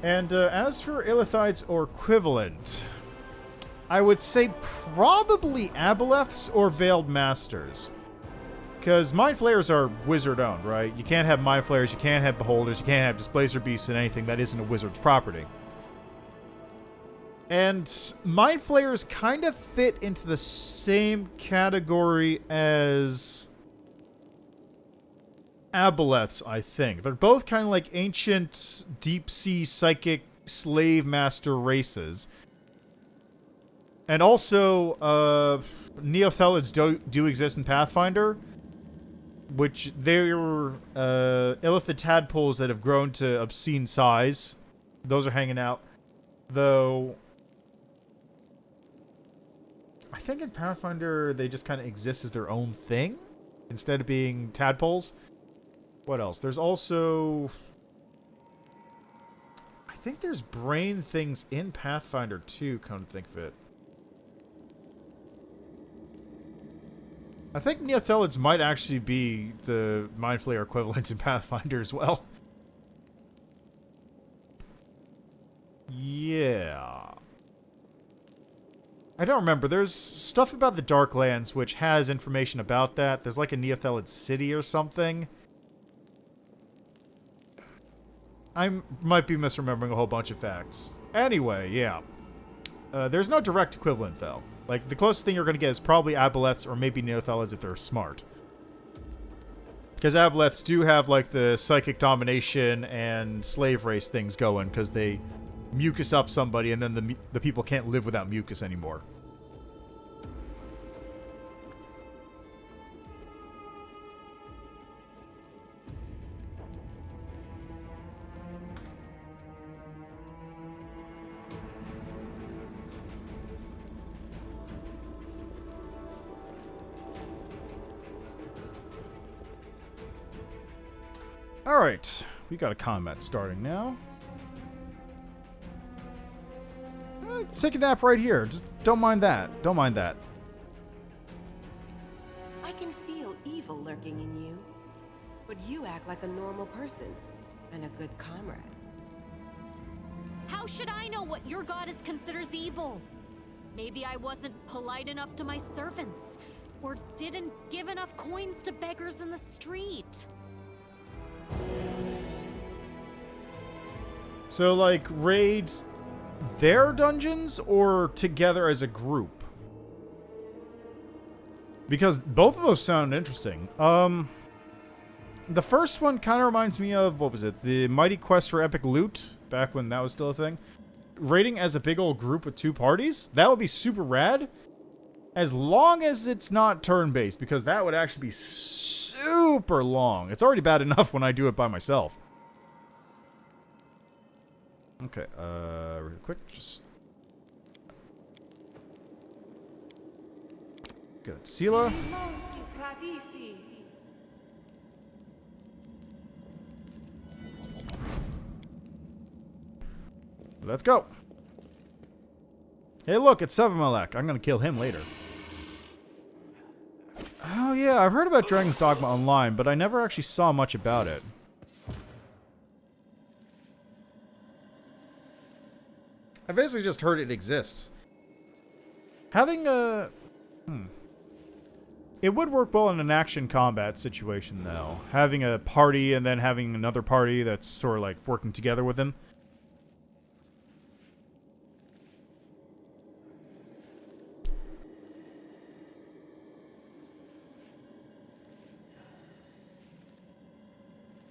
And as for Illithides or equivalent, I would say probably Aboleths or Veiled Masters. Because Mind Flayers are wizard-owned, right? You can't have Mind Flayers, you can't have Beholders, you can't have Displacer Beasts and anything that isn't a wizard's property. And Mind Flayers kind of fit into the same category as Aboleths, I think. They're both kind of like ancient, deep-sea, psychic, slave master races. And also, Neothelids do exist in Pathfinder, which they're illithid tadpoles that have grown to obscene size. Those are hanging out. Though, think in Pathfinder they just kind of exist as their own thing instead of being tadpoles. What else? There's also... I think there's brain things in Pathfinder too, come to think of it. I think Neothelids might actually be the Mind Flayer equivalent in Pathfinder as well. Yeah. I don't remember. There's stuff about the Darklands which has information about that. There's like a Neothelid city or something. I might be misremembering a whole bunch of facts. Anyway, yeah. There's no direct equivalent, though. Like, the closest thing you're going to get is probably Aboleths or maybe Neothelids if they're smart. Because Aboleths do have, like, the psychic domination and slave race things going, because they mucus up somebody and then the people can't live without mucus anymore. Alright, we got a combat starting now. Take a nap right here. Just don't mind that. Don't mind that. I can feel evil lurking in you, but you act like a normal person and a good comrade. How should I know what your goddess considers evil? Maybe I wasn't polite enough to my servants, or didn't give enough coins to beggars in the street. So, like, raids their dungeons or together as a group? Because both of those sound interesting. The first one kind of reminds me of, what was it? The Mighty Quest for Epic Loot, back when that was still a thing. Raiding as a big old group with 2 parties? That would be super rad. As long as it's not turn-based, because that would actually be super long. It's already bad enough when I do it by myself. Okay, real quick, just... Good. Sela. Let's go. Hey, look, it's Savamelekh. I'm gonna kill him later. Oh, yeah, I've heard about Dragon's Dogma online, but I never actually saw much about it. I basically just heard it exists. Having a... It would work well in an action combat situation, though. Having a party and then having another party that's sort of like working together with him.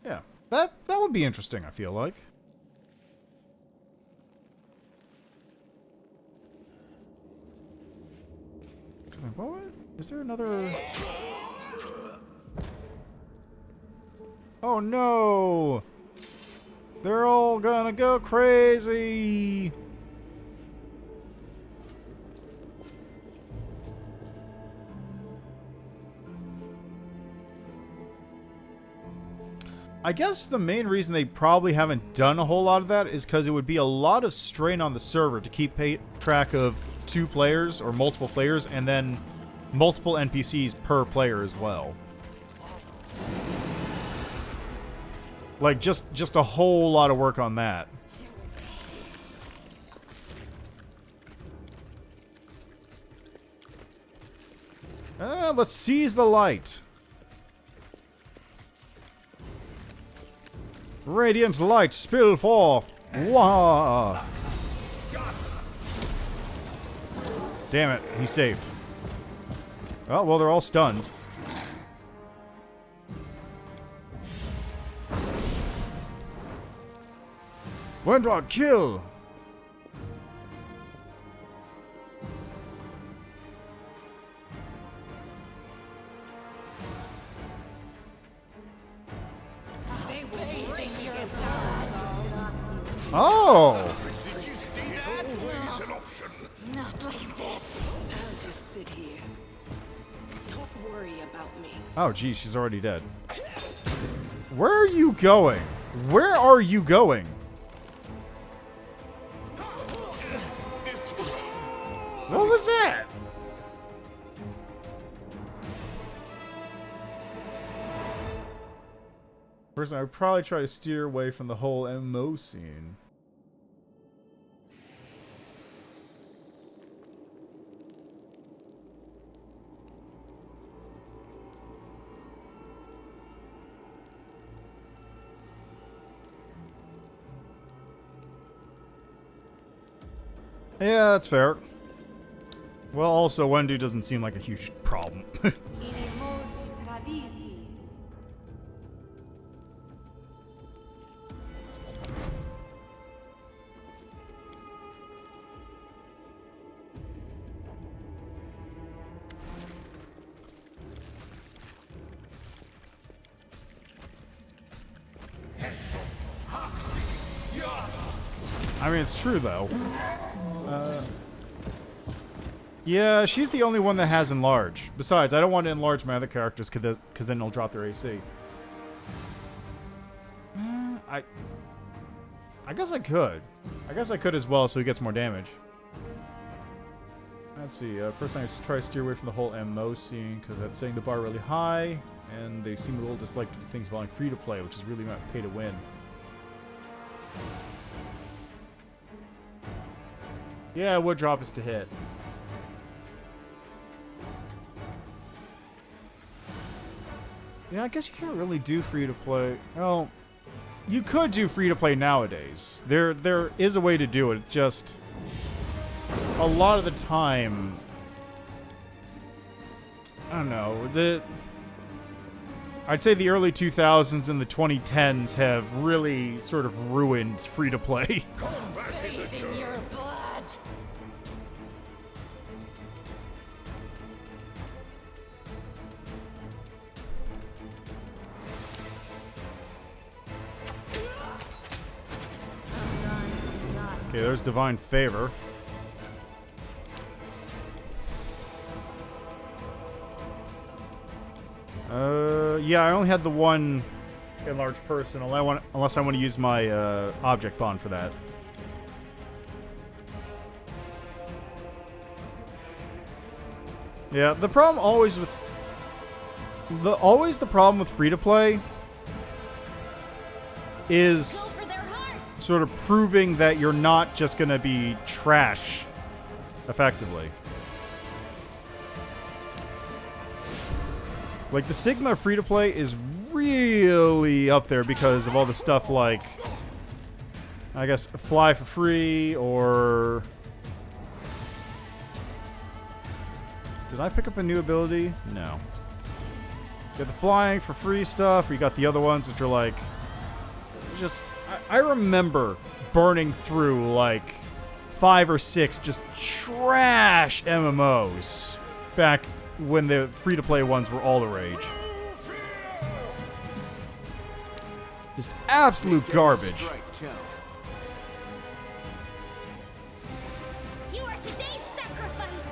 Yeah, that would be interesting, I feel like. What? Is there another... Oh no! They're all gonna go crazy! I guess the main reason they probably haven't done a whole lot of that is because it would be a lot of strain on the server to keep track of 2 players or multiple players and then multiple NPCs per player as well. Like, just a whole lot of work on that. Let's seize the light. Radiant light spill forth. Wah! Damn it, he saved. Oh, well, they're all stunned. Windrod, kill! Oh! Did you see that? Always an option. Not like this. I'll just sit about me. Oh, geez, she's already dead. Where are you going? Where are you going? What was that? First, I would probably try to steer away from the whole MMO scene. Yeah, that's fair. Well, also, Wendu doesn't seem like a huge problem. I mean, it's true, though. Yeah, she's the only one that has enlarge. Besides, I don't want to enlarge my other characters because then they'll drop their AC. I guess I could. I guess I could as well, so he gets more damage. Let's see. First, I try to steer away from the whole MMO scene because that's setting the bar really high, and they seem a little disliked to do things involving free to play, which is really not pay to win. Yeah, it would drop us to hit. Yeah, I guess you can't really do free to play. Well, you could do free to play nowadays. There is a way to do it. It's just a lot of the time, I don't know. I'd say the early 2000s and the 2010s have really sort of ruined free to play. Combat is a journey. Your blood. Okay, there's Divine Favor. Yeah, I only had the one enlarged person, unless I want to use my object bond for that. Yeah, the problem always with the problem with free to play is sort of proving that you're not just going to be trash effectively. Like, the Sigma free-to-play is really up there because of all the stuff like, I guess, fly for free, or... Did I pick up a new ability? No. You got the flying for free stuff, or you got the other ones which are like... Just... I remember burning through, like, 5 or 6 just trash MMOs back when the free-to-play ones were all the rage. Just absolute garbage. You are today's sacrifice.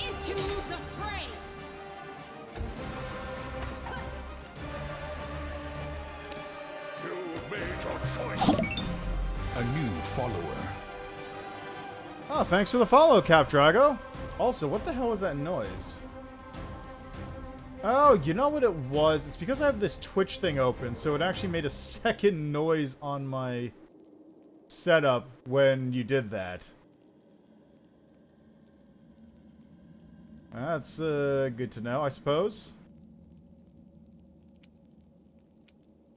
Into the fray. You made your choice. A new follower. Oh, thanks for the follow, Cap Drago. Also, what the hell was that noise? Oh, you know what it was? It's because I have this Twitch thing open, so it actually made a second noise on my setup when you did that. That's good to know, I suppose.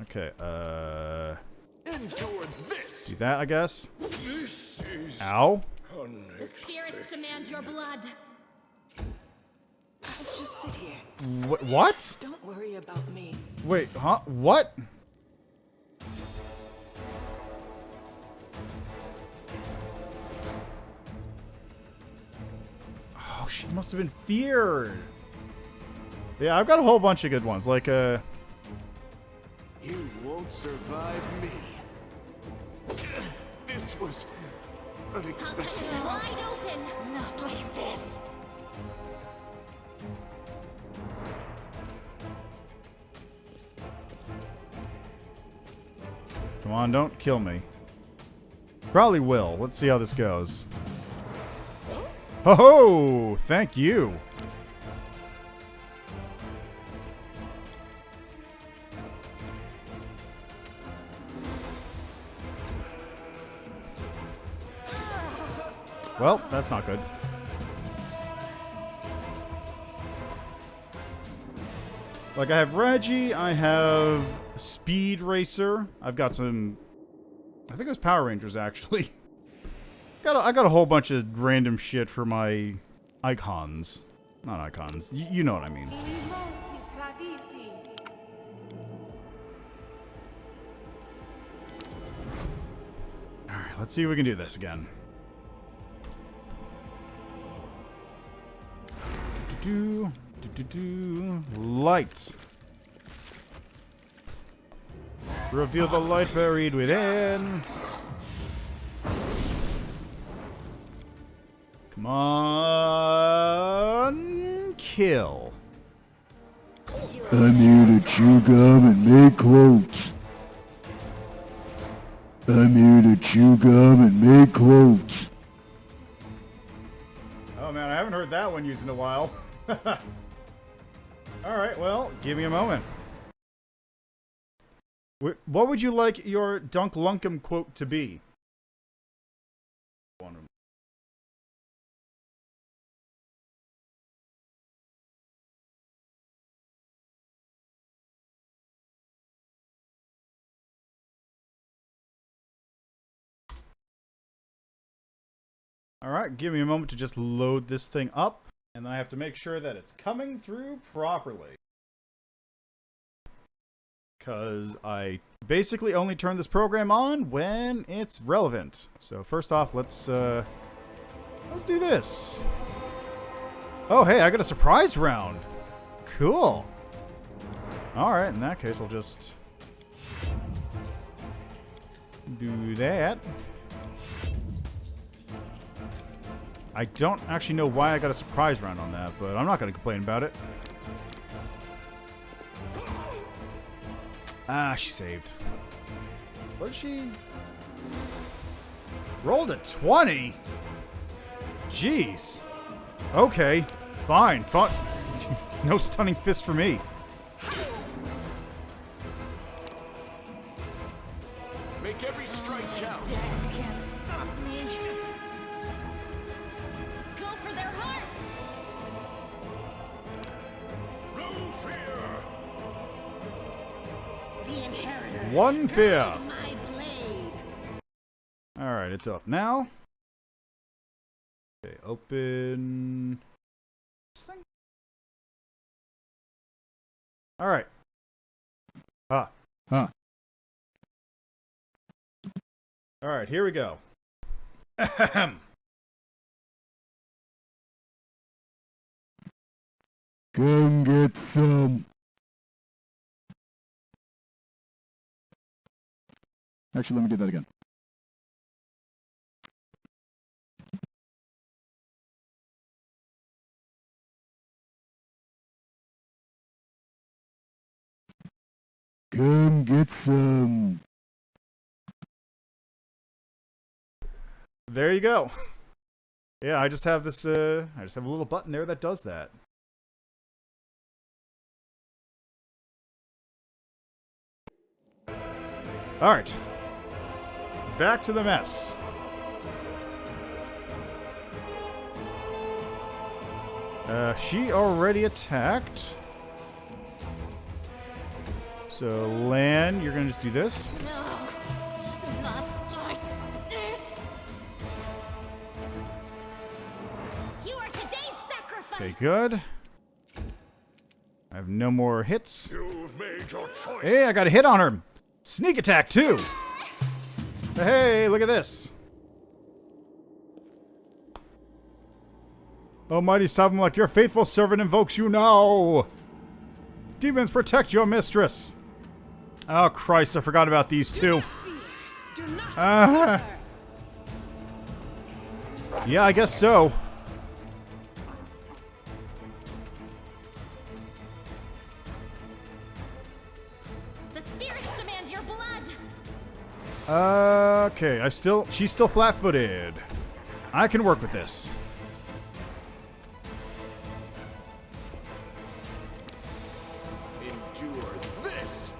Okay, Endure this. do that, I guess. This is Ow. The spirits demand your blood. Just sit here. What? Don't worry about me. Wait, huh? What? Oh, she must have been feared. Yeah, I've got a whole bunch of good ones, like, You won't survive me. This was unexpected. Wide open. Not like this. Come on, don't kill me. Probably will. Let's see how this goes. Ho ho! Thank you. Well, that's not good. Like, I have Reggie, I have Speed Racer, I've got some... I think it was Power Rangers, actually. I got a whole bunch of random shit for my icons. Not icons, you know what I mean. Alright, let's see if we can do this again. Light. Reveal the light buried within. Come on. Kill. I'm here to chew gum and make quotes. I'm here to chew gum and make quotes. Oh man, I haven't heard that one used in a while. Alright, well, give me a moment. What would you like your Dunk Lunkum quote to be? Alright, give me a moment to just load this thing up. And then I have to make sure that it's coming through properly. Because I basically only turn this program on when it's relevant. So first off, let's do this. Oh, hey, I got a surprise round. Cool. Alright, in that case, I'll just do that. I don't actually know why I got a surprise round on that, but I'm not going to complain about it. Ah, she saved. What did she... Rolled a 20? Jeez. Okay. Fine. No stunning fist for me. Make every strike count. One fear. Alright, it's up now. Okay, open this thing. Alright. Huh. Alright, here we go. Come get some. Actually, let me do that again. Come get some. There you go. Yeah, I just have this, I just have a little button there that does that. Alright. Back to the mess. She already attacked. So, Lan, you're gonna just do this. No, not like this. You are today's sacrifice. Okay, good. I have no more hits. You've made your choice. Hey, I got a hit on her. Sneak attack, too. Hey, look at this. Almighty Savamelekh, your faithful servant invokes you now. Demons, protect your mistress. Oh, Christ, I forgot about these two. Yeah, I guess so. The spirits demand your blood. Okay, she's still flat-footed. I can work with this. Endure this.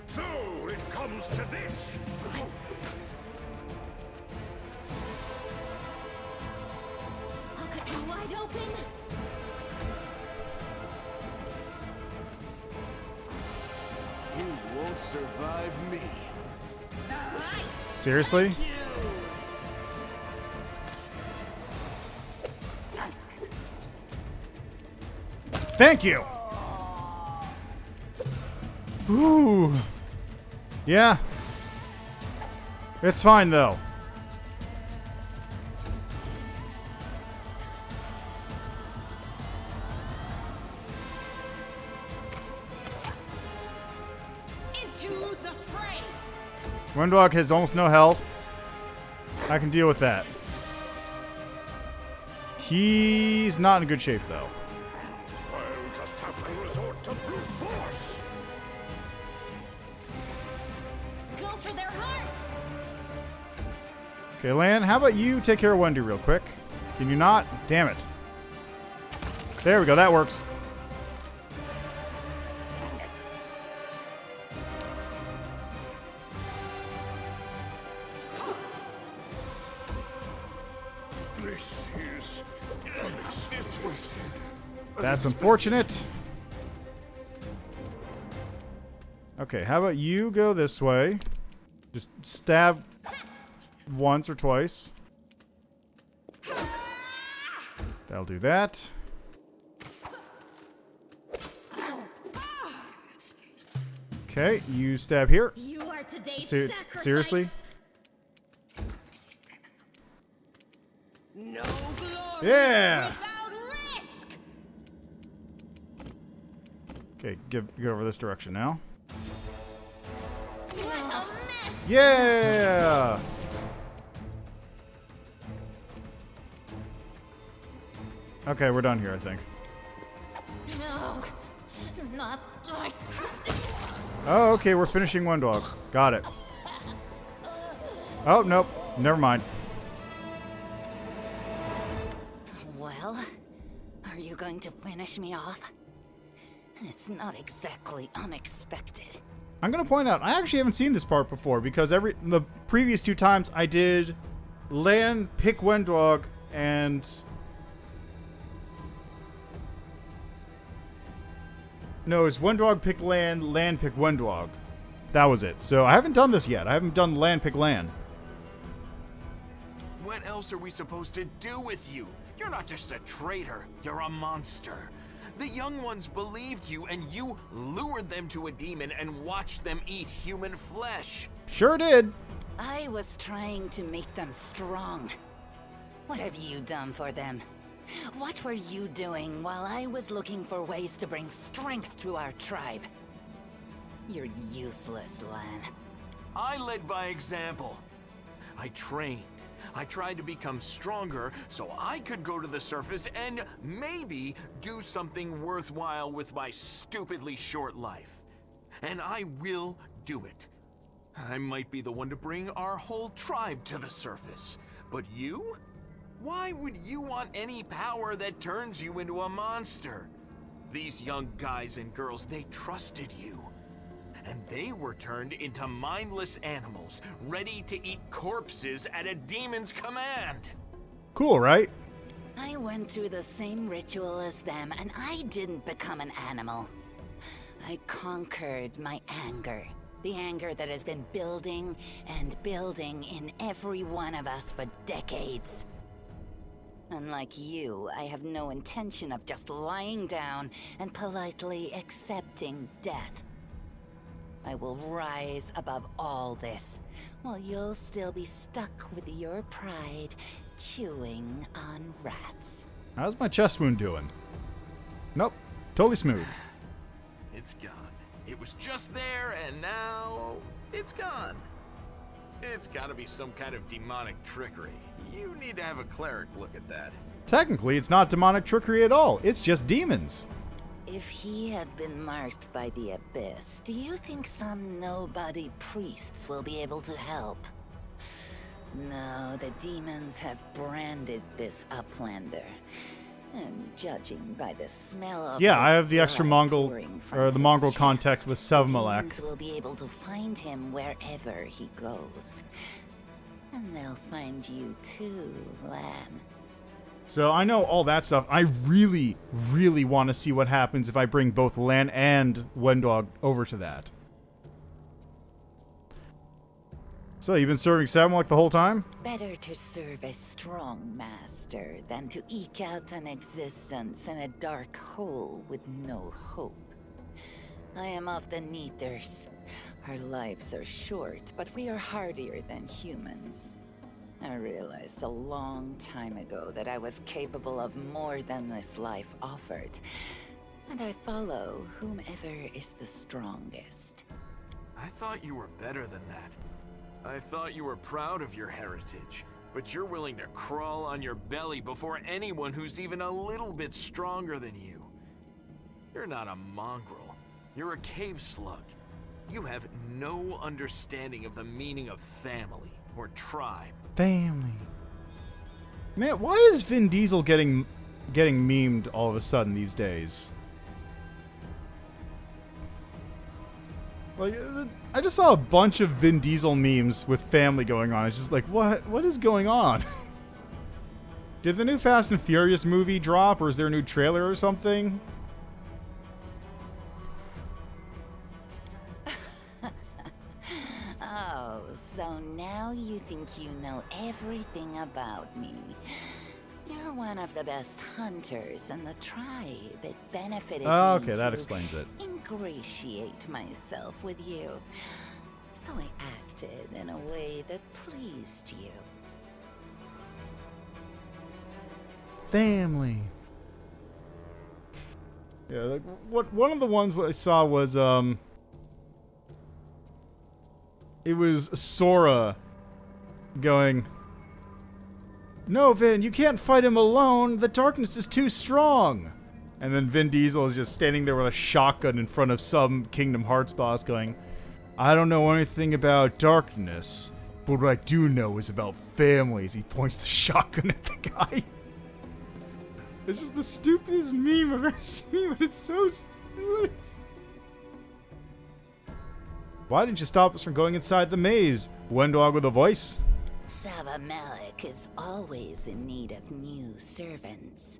So it comes to this. I'll cut you wide open. You won't survive me. Seriously? Thank you! Ooh. Yeah. It's fine, though. Into the fray. Windwalk has almost no health. I can deal with that. He's not in good shape, though. I'll just have to resort to brute force. Go for their hearts. Okay, Lan, how about you take care of Wendy real quick? Can you not? Damn it. There we go, that works. This was That's unfortunate. Okay, how about you go this way? Just stab once or twice. That'll do that. Okay, you stab here. You are today's sacrifice. Seriously? No glory Yeah! without risk. Okay, get over this direction now. What a mess. Yeah! Okay, we're done here, I think. No, not like. Oh, okay, we're finishing one dog. Got it. Oh, nope. Never mind. Well, are you going to finish me off? It's not exactly unexpected. I'm gonna point out, I actually haven't seen this part before because the previous two times I did Lan pick Wendog and no, it's Wendog pick Lan, Lan pick Wendog. That was it. So I haven't done this yet. I haven't done Lan pick Lan. What else are we supposed to do with you? You're not just a traitor, you're a monster. The young ones believed you, and you lured them to a demon and watched them eat human flesh. Sure did. I was trying to make them strong. What have you done for them? What were you doing while I was looking for ways to bring strength to our tribe? You're useless, Lan. I led by example. I trained. I tried to become stronger so I could go to the surface and maybe do something worthwhile with my stupidly short life. And I will do it. I might be the one to bring our whole tribe to the surface. But you? Why would you want any power that turns you into a monster? These young guys and girls, they trusted you. And they were turned into mindless animals, ready to eat corpses at a demon's command. Cool, right? I went through the same ritual as them, and I didn't become an animal. I conquered my anger. The anger that has been building and building in every one of us for decades. Unlike you, I have no intention of just lying down and politely accepting death. I will rise above all this, while you'll still be stuck with your pride, chewing on rats. How's my chest wound doing? Nope. Totally smooth. It's gone. It was just there, and now it's gone. It's gotta be some kind of demonic trickery. You need to have a cleric look at that. Technically, it's not demonic trickery at all. It's just demons. If he had been marked by the Abyss, do you think some nobody priests will be able to help? No, the demons have branded this uplander. And judging by the smell of yeah, I have the blood extra Mongol, pouring from or the his Mongol chest, contact with Savamelekh. demons will be able to find him wherever he goes. And they'll find you too, Lan. So I know all that stuff. I really, really want to see what happens if I bring both Lan and Wendog over to that. So you've been serving Savamelekh the whole time? Better to serve a strong master than to eke out an existence in a dark hole with no hope. I am of the Neathers. Our lives are short, but we are hardier than humans. I realized a long time ago that I was capable of more than this life offered, and I follow whomever is the strongest. I thought you were better than that. I thought you were proud of your heritage, but you're willing to crawl on your belly before anyone who's even a little bit stronger than you. You're not a mongrel. You're a cave slug. You have no understanding of the meaning of family or tribe. Family. Man, why is Vin Diesel getting memed all of a sudden these days? Like, I just saw a bunch of Vin Diesel memes with family going on. It's just like, what is going on? Did the new Fast and Furious movie drop, or is there a new trailer or something? Oh, so now you think you know everything about me. You're one of the best hunters in the tribe. It benefited me Okay, that to explains it. ingratiate myself with you. So I acted in a way that pleased you. Family. Yeah, like, one of the ones I saw was it was Sora going, "No, Vin, you can't fight him alone. The darkness is too strong." And then Vin Diesel is just standing there with a shotgun in front of some Kingdom Hearts boss going, "I don't know anything about darkness, but what I do know is about families." He points the shotgun at the guy. It's just the stupidest meme I've ever seen, but it's so stupid. Why didn't you stop us from going inside the maze? Wendog with a voice. Savamelekh is always in need of new servants.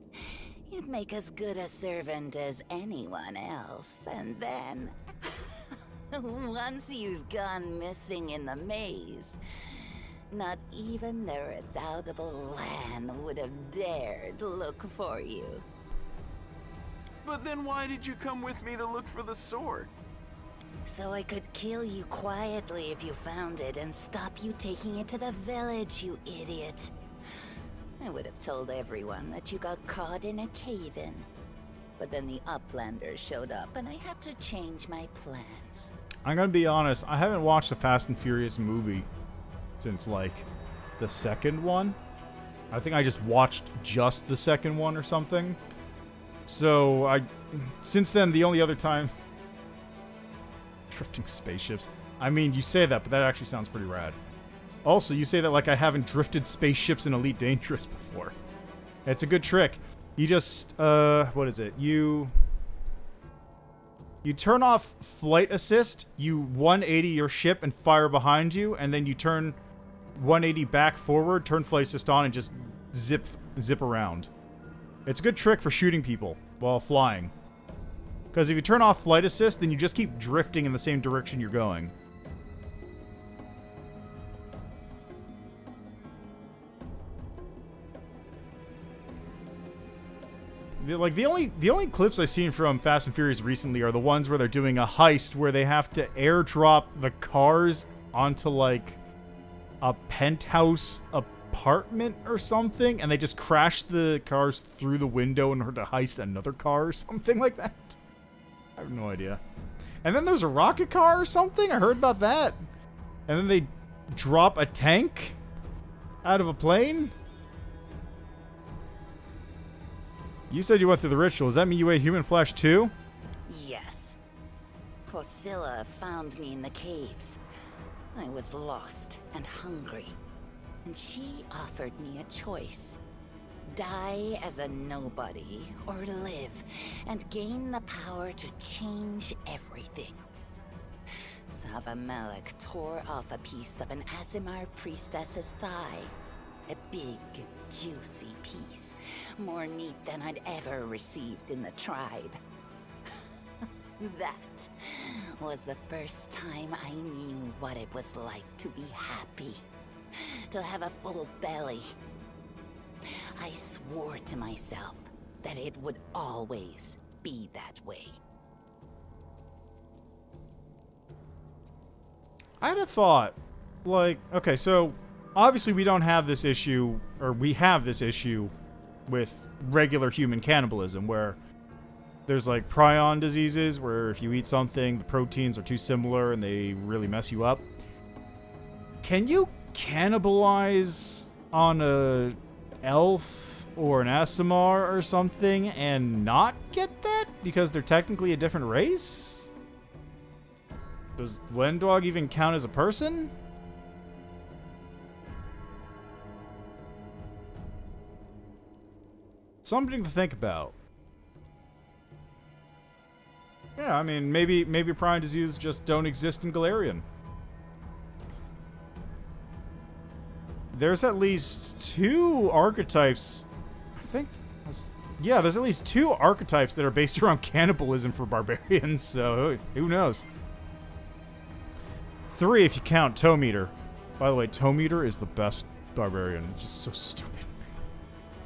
You'd make as good a servant as anyone else, and then... once you've gone missing in the maze, not even the redoubtable Lan would have dared look for you. But then why did you come with me to look for the sword? So I could kill you quietly if you found it and stop you taking it to the village, you idiot. I would have told everyone that you got caught in a cave-in. But then the Uplanders showed up and I had to change my plans. I'm gonna be honest, I haven't watched the Fast and Furious movie since, like, the second one. I think I just watched just the second one or something. So, since then, the only other time... Drifting spaceships. I mean, you say that, but that actually sounds pretty rad. Also, you say that like I haven't drifted spaceships in Elite Dangerous before. It's a good trick. You just, what is it? You turn off flight assist, you 180 your ship and fire behind you, and then you turn 180 back forward, turn flight assist on, and just zip around. It's a good trick for shooting people while flying. Because if you turn off flight assist, then you just keep drifting in the same direction you're going. The only clips I've seen from Fast and Furious recently are the ones where they're doing a heist where they have to airdrop the cars onto like a penthouse apartment or something, and they just crash the cars through the window in order to heist another car or something like that. I have no idea. And then there's a rocket car or something? I heard about that. And then they drop a tank out of a plane? You said you went through the ritual. Does that mean you ate human flesh too? Yes. Hosilla found me in the caves. I was lost and hungry, and she offered me a choice. Die as a nobody, or live and gain the power to change everything. Savamelekh tore off a piece of an Azimar priestess's thigh. A big, juicy piece. More meat than I'd ever received in the tribe. That was the first time I knew what it was like to be happy. To have a full belly. I swore to myself that it would always be that way. I had a thought. Like, okay, so obviously we don't have this issue, or we have this issue with regular human cannibalism, where there's like prion diseases, where if you eat something, the proteins are too similar and they really mess you up. Can you cannibalize on a elf or an Aasimar or something and not get that because they're technically a different race? Does Wendog even count as a person? Something to think about. Yeah, I mean, maybe prion diseases just don't exist in Galarian. There's at least 2 archetypes. I think, yeah, there's at least 2 archetypes that are based around cannibalism for barbarians. So who knows? 3 if you count Tome Eater. By the way, Tome Eater is the best barbarian. It's just so stupid.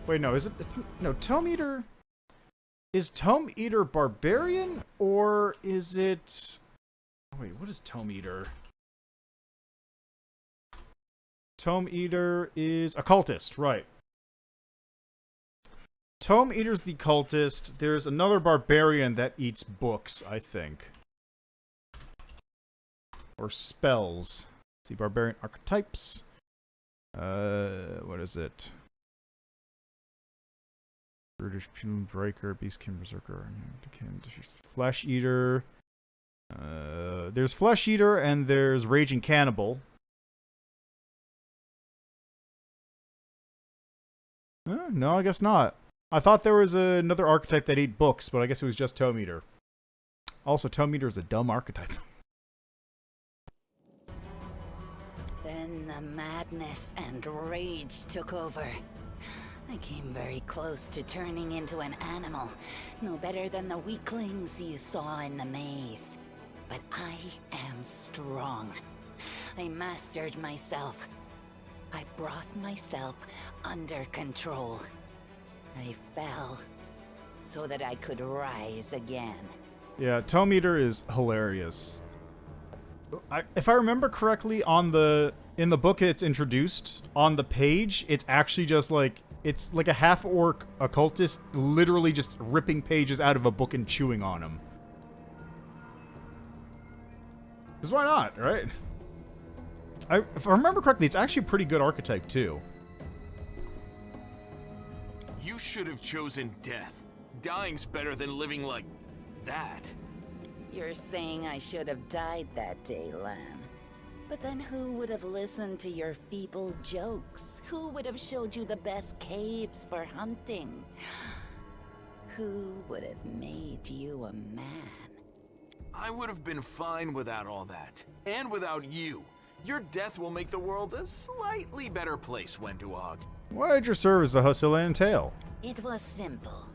Wait, no, is it? No, Tome Eater. Is Tome Eater barbarian or is it? Wait, what is Tome Eater? Tome Eater is a cultist, right? Tome Eater's the cultist. There's another barbarian that eats books, I think. Or spells. Let's see, barbarian archetypes. What is it? Brutish Pune Breaker, Beastkin Berserker, Flesh Eater. There's Flesh Eater and there's Raging Cannibal. No, I guess not. I thought there was another archetype that ate books, but I guess it was just Tome Eater. Also, Tome Eater is a dumb archetype. Then the madness and rage took over. I came very close to turning into an animal, no better than the weaklings you saw in the maze. But I am strong. I mastered myself. I brought myself under control. I fell so that I could rise again. Yeah, Tome Eater is hilarious. If I remember correctly, in the book it's introduced, on the page, it's actually just like, it's like a half-orc occultist literally just ripping pages out of a book and chewing on them. Because why not, right? If I remember correctly, it's actually a pretty good archetype, too. You should have chosen death. Dying's better than living like that. You're saying I should have died that day, Lan. But then who would have listened to your feeble jokes? Who would have showed you the best caves for hunting? Who would have made you a man? I would have been fine without all that. And without you. Your death will make the world a slightly better place, Wendog. Why did your service the Hosilla entail? It was simple.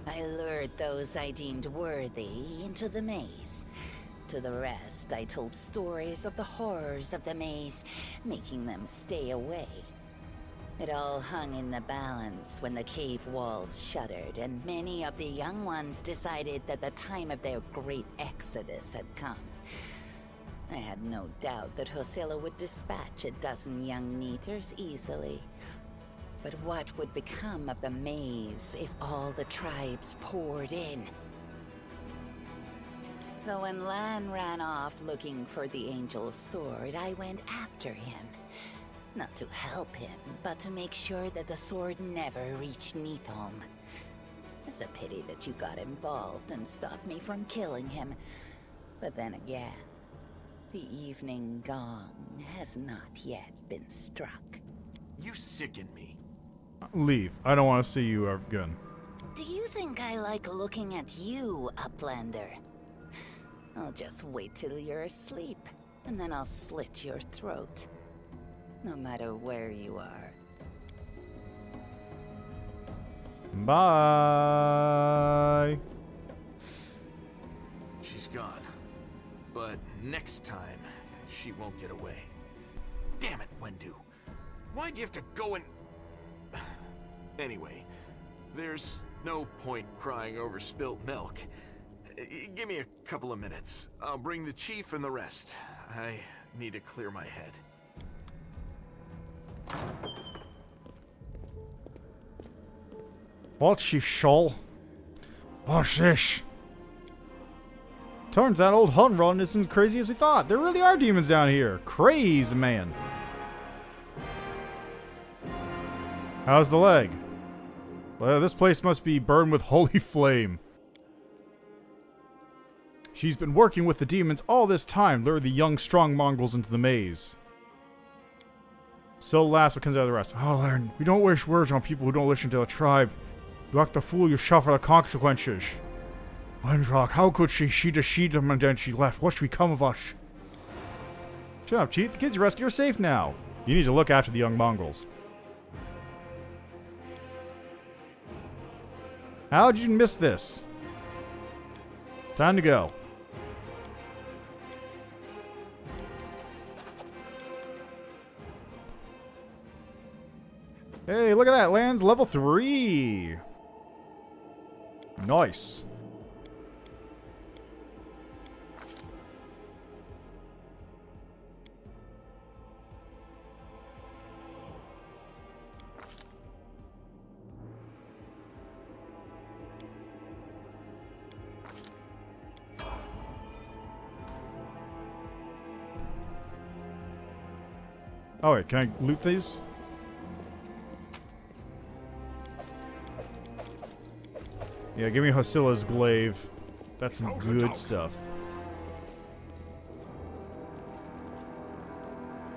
I lured those I deemed worthy into the maze. To the rest, I told stories of the horrors of the maze, making them stay away. It all hung in the balance when the cave walls shuttered, and many of the young ones decided that the time of their great exodus had come. I had no doubt that Hosilla would dispatch a dozen young Neaters easily. But what would become of the maze if all the tribes poured in? So when Lan ran off looking for the Angel's sword, I went after him. Not to help him, but to make sure that the sword never reached Neathholm. It's a pity that you got involved and stopped me from killing him. But then again, the evening gong has not yet been struck. You sicken me. Leave. I don't want to see you again. Do you think I like looking at you, Uplander? I'll just wait till you're asleep, and then I'll slit your throat. No matter where you are. Bye. She's gone. But next time, she won't get away. Damn it, Wendu. Why'd you have to go and... Anyway, there's no point crying over spilt milk. Give me a couple of minutes. I'll bring the chief and the rest. I need to clear my head. What, Chief Shoal? What's this? Turns out old Hunrun isn't crazy as we thought. There really are demons down here. Crazy, man. How's the leg? Well, this place must be burned with holy flame. She's been working with the demons all this time, lure the young, strong mongrels into the maze. So last, what comes out of the rest? Oh, Laren, we don't wish words on people who don't listen to the tribe. You act a fool, you suffer the consequences. Windrock, how could she? She deceived them and then she left. What should become of us? Shut up, Chief. The kids you rescued are safe now. You need to look after the young mongrels. How'd you miss this? Time to go. Hey, look at that. Lands level 3. Nice. Oh wait, can I loot these? Yeah, give me Hosilla's glaive. That's some good stuff.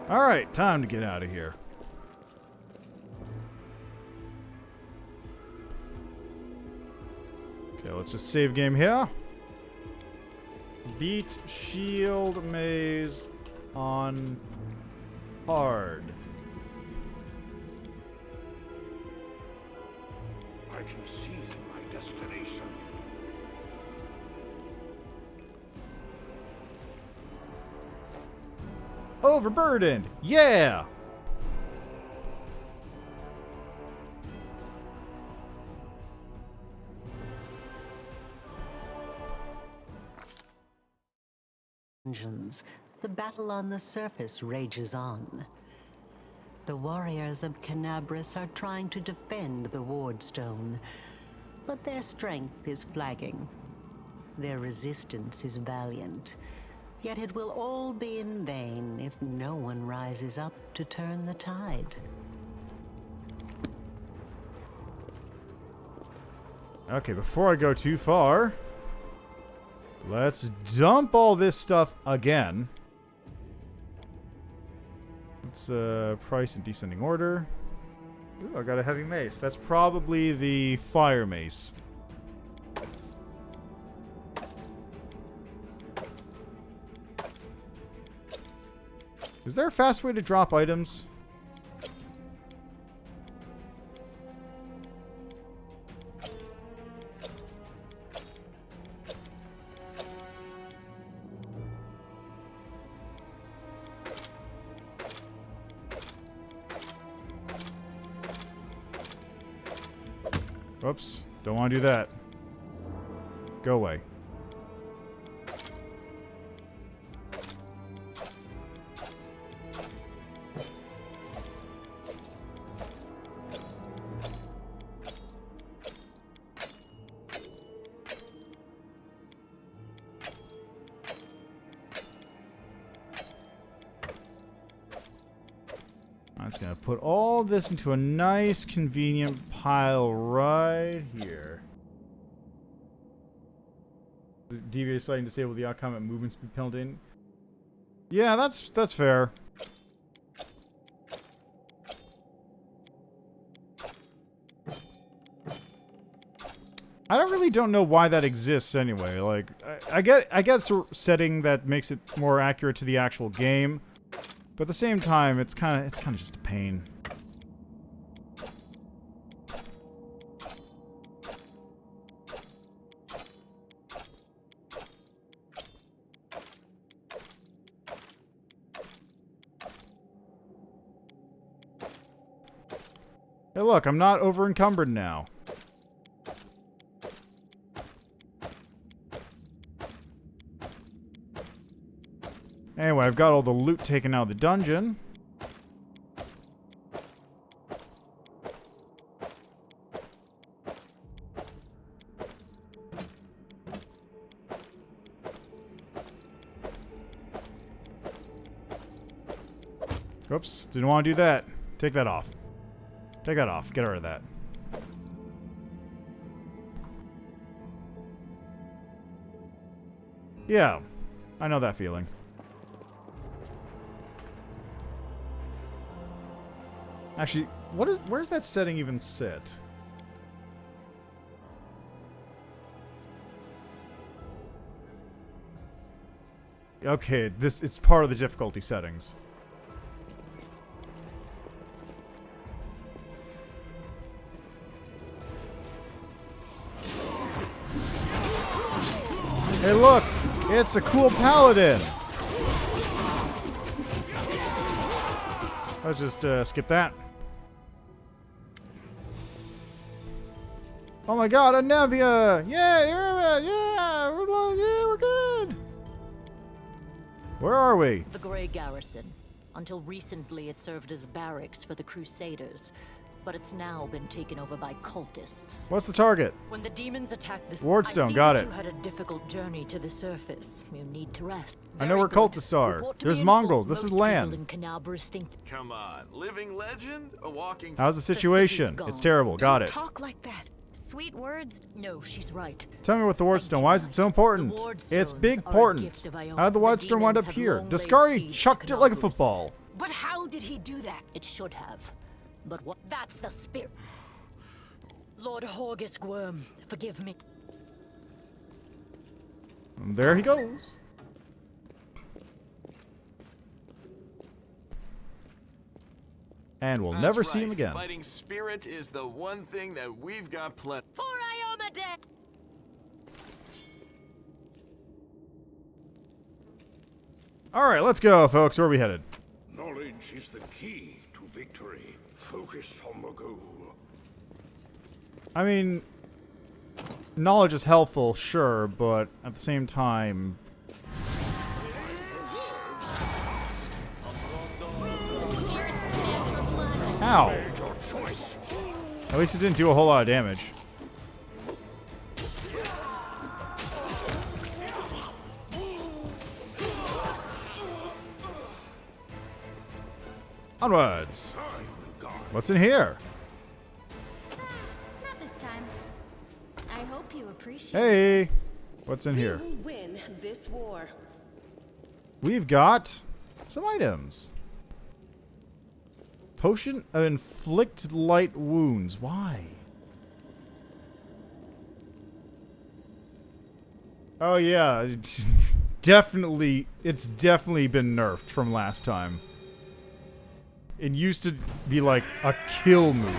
Alright, time to get out of here. Okay, let's just save game here. Beat Shield Maze on hard. I can see my destination. Overburdened! Yeah! The battle on the surface rages on. The warriors of Canabris are trying to defend the Wardstone, but their strength is flagging. Their resistance is valiant, yet it will all be in vain if no one rises up to turn the tide. Okay, before I go too far, let's dump all this stuff again. Let's price in descending order. Ooh, I got a heavy mace. That's probably the fire mace. Is there a fast way to drop items? Oops, don't want to do that. Go away. put all this into a nice, convenient pile right here. Deviate sliding disable the outcome at movement speed penalty. Yeah, that's fair. I don't know why that exists anyway. Like, I get it's a setting that makes it more accurate to the actual game, but at the same time, it's kind of just a pain. Hey, look, I'm not over encumbered now. Anyway, I've got all the loot taken out of the dungeon. Oops, didn't want to do that. Take that off. Take that off. Get rid of that. Yeah, I know that feeling. Actually, where's that setting even sit? Okay, it's part of the difficulty settings. Hey look, it's a cool paladin. Let's just skip that. Oh my god, a Nevia! Yeah, we're good! Where are we? The Grey Garrison. Until recently it served as barracks for the Crusaders, but it's now been taken over by cultists. What's the target? When the demons attacked this Wardstone, got it. You had a difficult journey to the surface. You need to rest. I know where cultists are. There's mongrels. This is land. Come on, living legend? A walking... How's the situation? It's terrible. Got it. Talk like that. Sweet words. No, she's right. Tell me with the Wardstone. Why is it so important? It's big important. How'd the Wardstone wind up here? Discari chucked it like a football. But how did he do that? It should have. But what? That's the spirit. Lord Horgus Worm, forgive me. And there he goes. And we'll never see him again. Fighting spirit is the one thing that we've got plenty. For Iotodeck! Alright, let's go, folks. Where are we headed? Knowledge is the key to victory. Focus on the goal. I mean, knowledge is helpful, sure, but at the same time... Ow! At least it didn't do a whole lot of damage. Onwards! What's in here? Not this time. I hope you appreciate Hey! this. What's in here? We will win this war. We've got some items. Potion of inflict light wounds. Why? Oh yeah, definitely. It's definitely been nerfed from last time. It used to be like a kill move.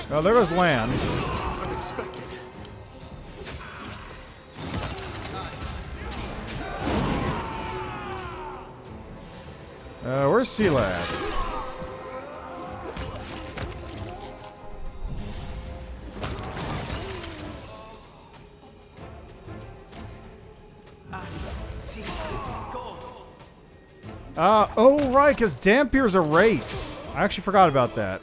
Oh, there goes land. Unexpected. Where's Sela at? Oh right, because Dampier's a race. I actually forgot about that.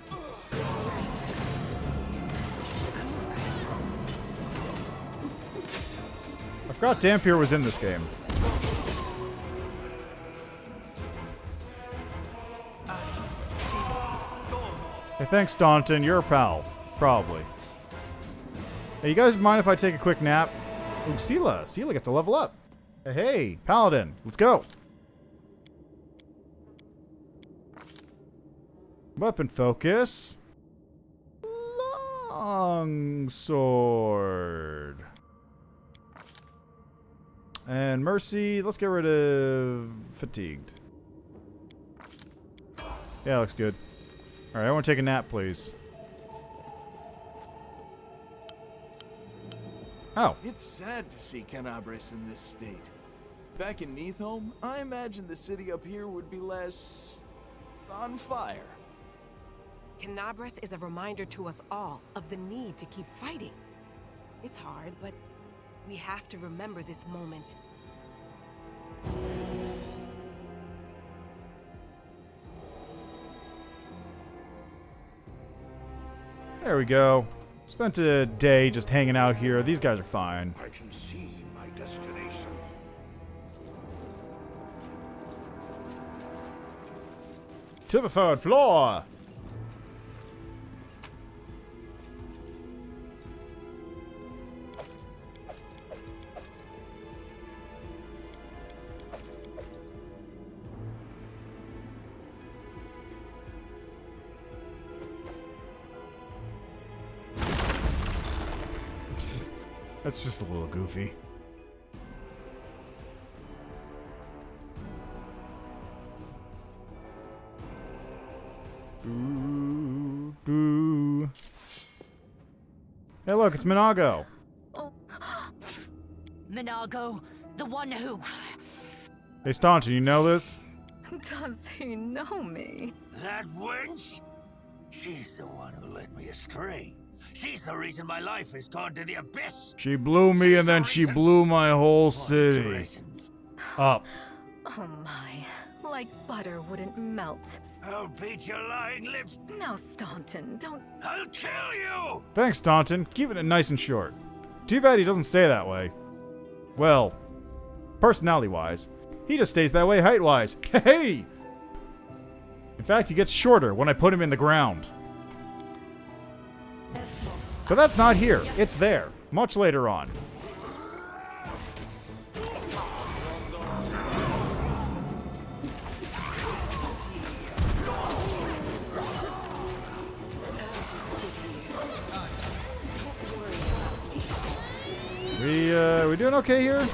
Forgot Dampier was in this game. Hey, thanks, Staunton. You're a pal. Probably. Hey, you guys mind if I take a quick nap? Ooh, Sela. Sela gets to level up. Hey, Paladin. Let's go. Weapon focus. Longsword. And Mercy. Let's get rid of Fatigued. Yeah, looks good. Alright, I want to take a nap, please. Oh. It's sad to see Canabres in this state. Back in Neathholm, I imagine the city up here would be less on fire. Canabres is a reminder to us all of the need to keep fighting. It's hard, but we have to remember this moment. There we go. Spent a day just hanging out here. These guys are fine. I can see my destination. To the third floor. That's just a little goofy. Hey, look, it's Minago. Oh. Minago, the one who... Hey, Staunton, you know this? Does he know me? That wench? She's the one who led me astray. She's the reason my life has gone to the abyss. She blew me and then she blew my whole city up. Oh my, like butter wouldn't melt. I'll beat your lying lips. Now, Staunton, don't... I'll kill you! Thanks, Staunton. Keeping it nice and short. Too bad he doesn't stay that way. Well, personality-wise. He just stays that way height-wise. Hey! In fact, he gets shorter when I put him in the ground. But that's not here. It's there. Much later on. We doing okay here?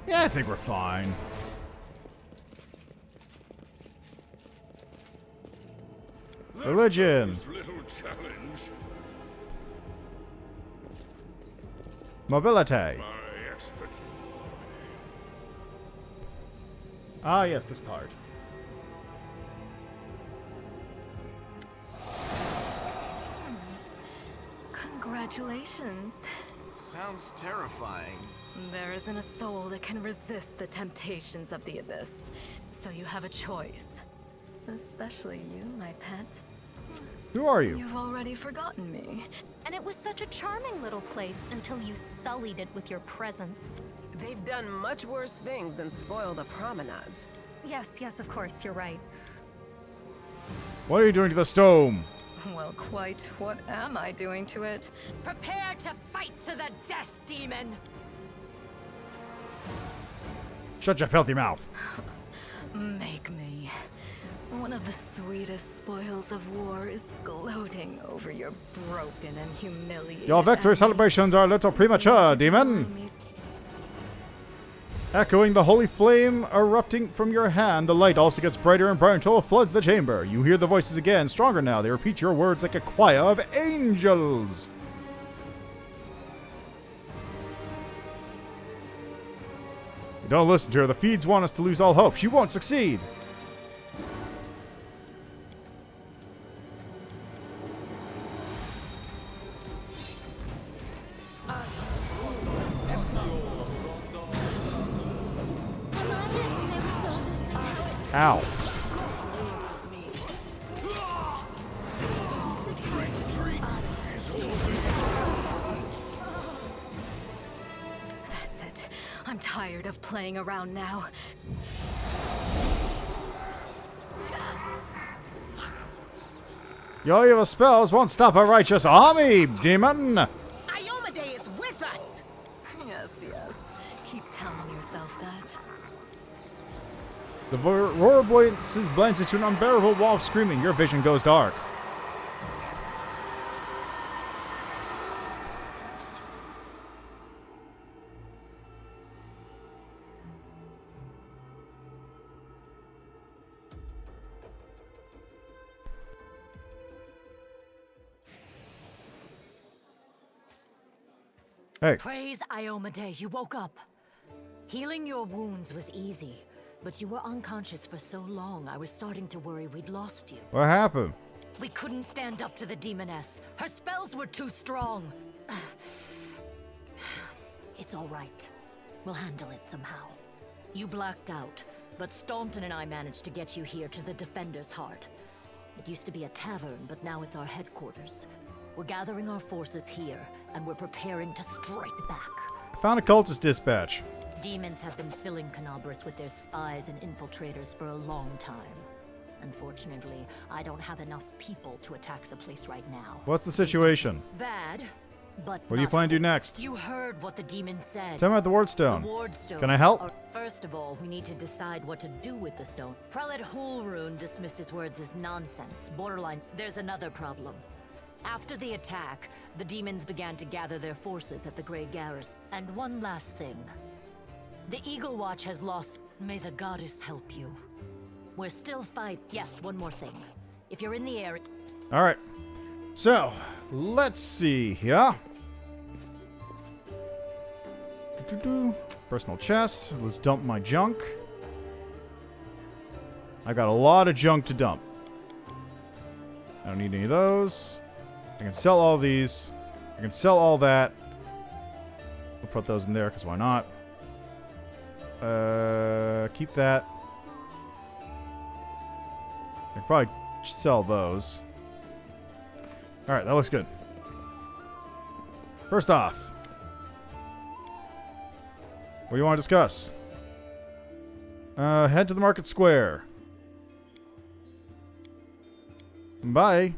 Yeah, I think we're fine. Religion. Little challenge. Mobility. My expertise. Ah, yes, this part. Congratulations. Sounds terrifying. There isn't a soul that can resist the temptations of the abyss. So you have a choice. Especially you, my pet. Who are you? You've already forgotten me. And it was such a charming little place until you sullied it with your presence. They've done much worse things than spoil the promenades. Yes, of course, you're right. What are you doing to the stone? Well, quite what am I doing to it? Prepare to fight to the death, demon! Shut your filthy mouth. Make me. One of the sweetest spoils of war is gloating over your broken and humiliated... Your victory celebrations are a little premature, demon. Echoing the holy flame erupting from your hand, the light also gets brighter and brighter until it floods the chamber. You hear the voices again, stronger now. They repeat your words like a choir of angels. Don't listen to her. The feeds want us to lose all hope. She won't succeed. Ow. That's it. I'm tired of playing around now. Your evil spells won't stop a righteous army, demon! Iomedae is with us! Yes, yes. Keep telling yourself that. The roar blends into an unbearable wall of screaming. Your vision goes dark. Hey. Praise Iomedae, you woke up. Healing your wounds was easy, but you were unconscious for so long, I was starting to worry we'd lost you. What happened? We couldn't stand up to the demoness. Her spells were too strong. It's all right. We'll handle it somehow. You blacked out, but Staunton and I managed to get you here to the Defender's Heart. It used to be a tavern, but now it's our headquarters. We're gathering our forces here, and we're preparing to strike back. Found a cultist dispatch. Demons have been filling Canabris with their spies and infiltrators for a long time. Unfortunately, I don't have enough people to attack the place right now. What's the situation? Bad, but What do you plan to do next? You heard what the demon said. Tell me about the Wardstone. The Wardstone. Can I help? First of all, we need to decide what to do with the stone. Prelate Hulrune dismissed his words as nonsense, borderline. There's another problem. After the attack, the demons began to gather their forces at the Grey Garrison. And one last thing. The Eagle Watch has lost. May the goddess help you. We're still fight. Yes, one more thing. If you're in the area. All right. So, let's see here. Personal chest. Let's dump my junk. I got a lot of junk to dump. I don't need any of those. I can sell all these. I can sell all that. We'll put those in there, because why not? Keep that. I can probably sell those. Alright, that looks good. First off, what do you want to discuss? Head to the market square. Bye.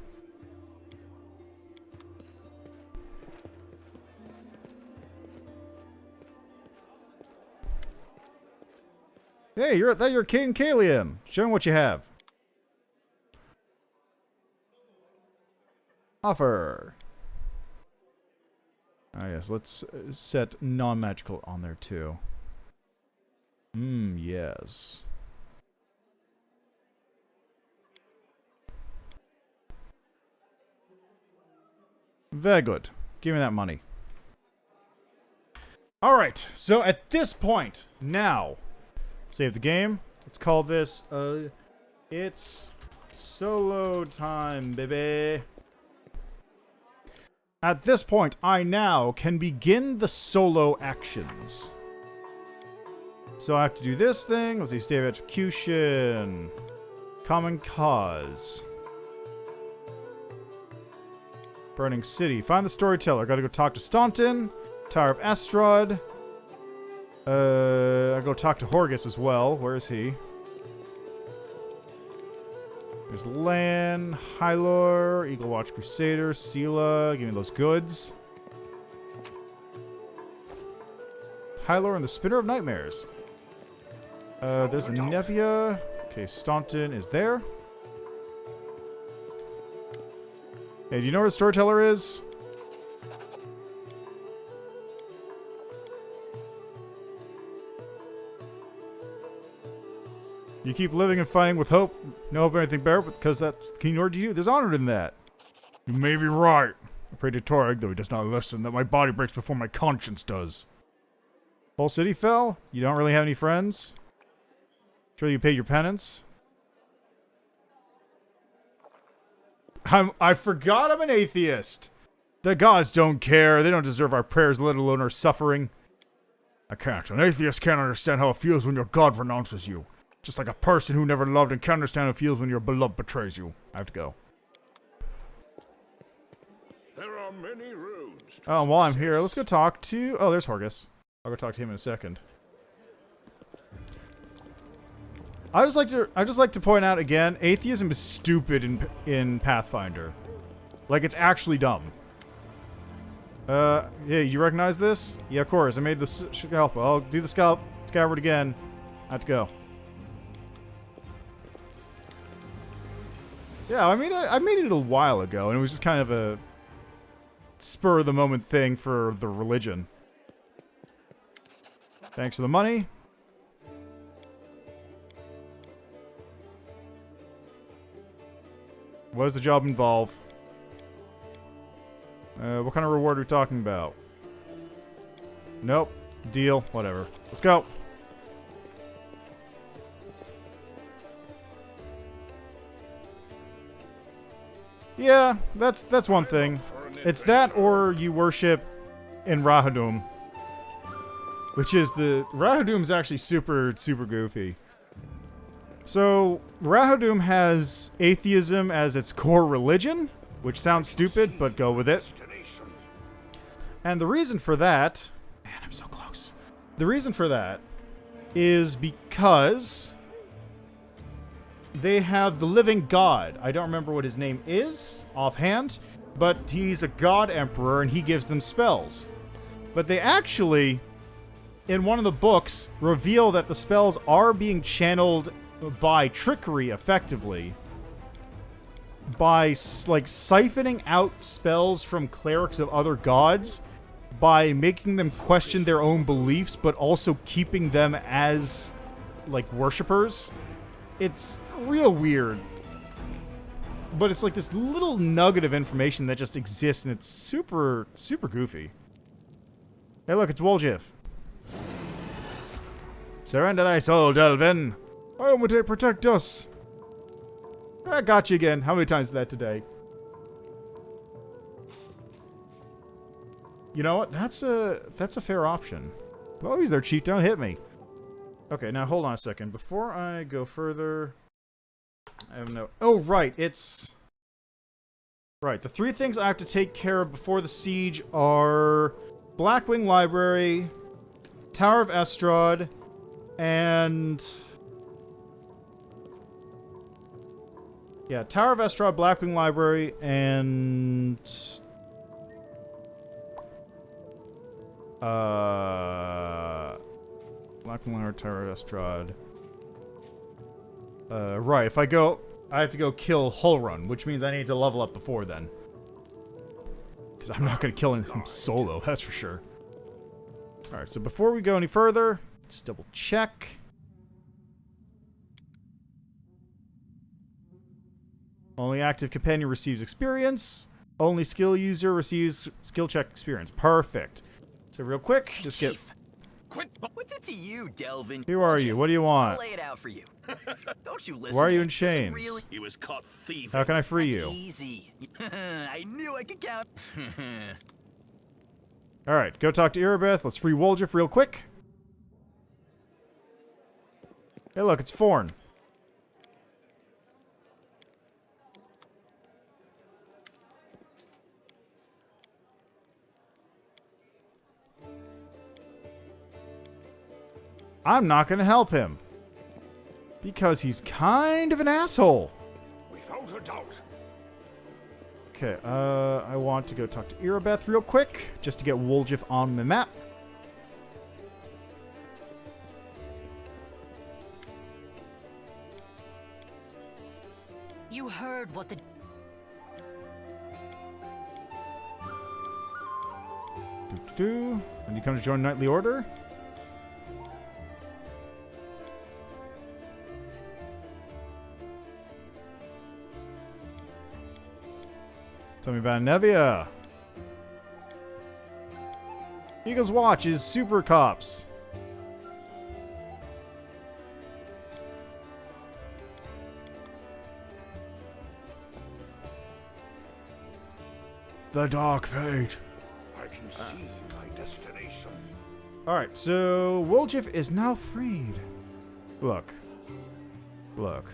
Hey, you're Kate and Kalium. Show me what you have. Offer. Ah, yes, let's set non-magical on there too. Yes. Very good. Give me that money. Alright, so at this point, now, save the game. Let's call this, it's solo time, baby. At this point, I now can begin the solo actions. So I have to do this thing. Let's see, state of execution. Common cause. Burning City. Find the storyteller. Gotta go talk to Staunton. Tower of Estrad. I go talk to Horgus as well. Where is he? There's Lan, Hylor, Eagle Watch Crusader, Sela. Give me those goods. Hylor and the Spinner of Nightmares. There's a Nevia. Okay, Staunton is there. Hey, do you know where the storyteller is? You keep living and fighting with hope. No hope of anything better, because that's the king ordered you to do. There's honor in that. You may be right. I pray to Torag, though he does not listen, that my body breaks before my conscience does. Whole city fell? You don't really have any friends? Sure you paid your penance? I forgot I'm an atheist. The gods don't care. They don't deserve our prayers, let alone our suffering. I can't. An atheist can't understand how it feels when your god renounces you. Just like a person who never loved and can't understand how it feels when your beloved betrays you. I have to go. There are many roads. Oh, and while I'm here, let's go talk to... Oh, there's Horgus. I'll go talk to him in a second. I just like to point out again, atheism is stupid in Pathfinder. Like, it's actually dumb. Yeah, you recognize this? Yeah, of course. I made the scalpel. I'll do the scabbard again. I have to go. Yeah, I mean, I made it a while ago, and it was just kind of a spur-of-the-moment thing for the religion. Thanks for the money. What does the job involve? What kind of reward are we talking about? Nope. Deal. Whatever. Let's go. Yeah, that's one thing. It's that or you worship in Rahadum. Which is Rahadum's actually super goofy. So, Rahadum has atheism as its core religion, which sounds stupid, but go with it. And the reason for that... Man, I'm so close. The reason for that is because they have the living god. I don't remember what his name is offhand, but he's a god emperor and he gives them spells. But they actually, in one of the books, reveal that the spells are being channeled by trickery, effectively. By, like, siphoning out spells from clerics of other gods, by making them question their own beliefs, but also keeping them as, like, worshippers. It's real weird. But it's like this little nugget of information that just exists, and it's super goofy. Hey, look, it's Woljif. Surrender thy soul, Delvin. I want to protect us. I got you again. How many times is that today? You know what? That's a fair option. Oh, he's there, Chief. Don't hit me. Okay, now hold on a second. Before I go further, I have no... Oh, right. It's... Right. The three things I have to take care of before the siege are Blackwing Library, Tower of Estrad, and... Yeah, Tower of Estrad, Blackwing Library, and... Blackwing Library, Tower of Estrad. Right, if I go... I have to go kill Hullrun, which means I need to level up before then. Because I'm not going to kill him solo, that's for sure. Alright, so before we go any further, just double check. Only active companion receives experience. Only skill user receives skill check experience. Perfect. So real quick, hey, just Chief. What's it to you, Delvin? Who are you? What do you want? I'll lay it out for you. Don't you listen? Why are you in chains? Really... He was caught thieving. How can I free That's you? Easy. I knew I could count. Alright, go talk to Irabeth. Let's free Woljif real quick. Hey look, it's Forn. I'm not going to help him. Because he's kind of an asshole. Without a doubt. Okay, I want to go talk to Irabeth real quick, just to get Woljif on the map. You heard what the... When you come to join Knightly Order. Tell me about Nevia. Eagle's Watch is Super Cops. The Dark Fate. I can see my destination. Alright, so Woljif is now freed. Look. Look,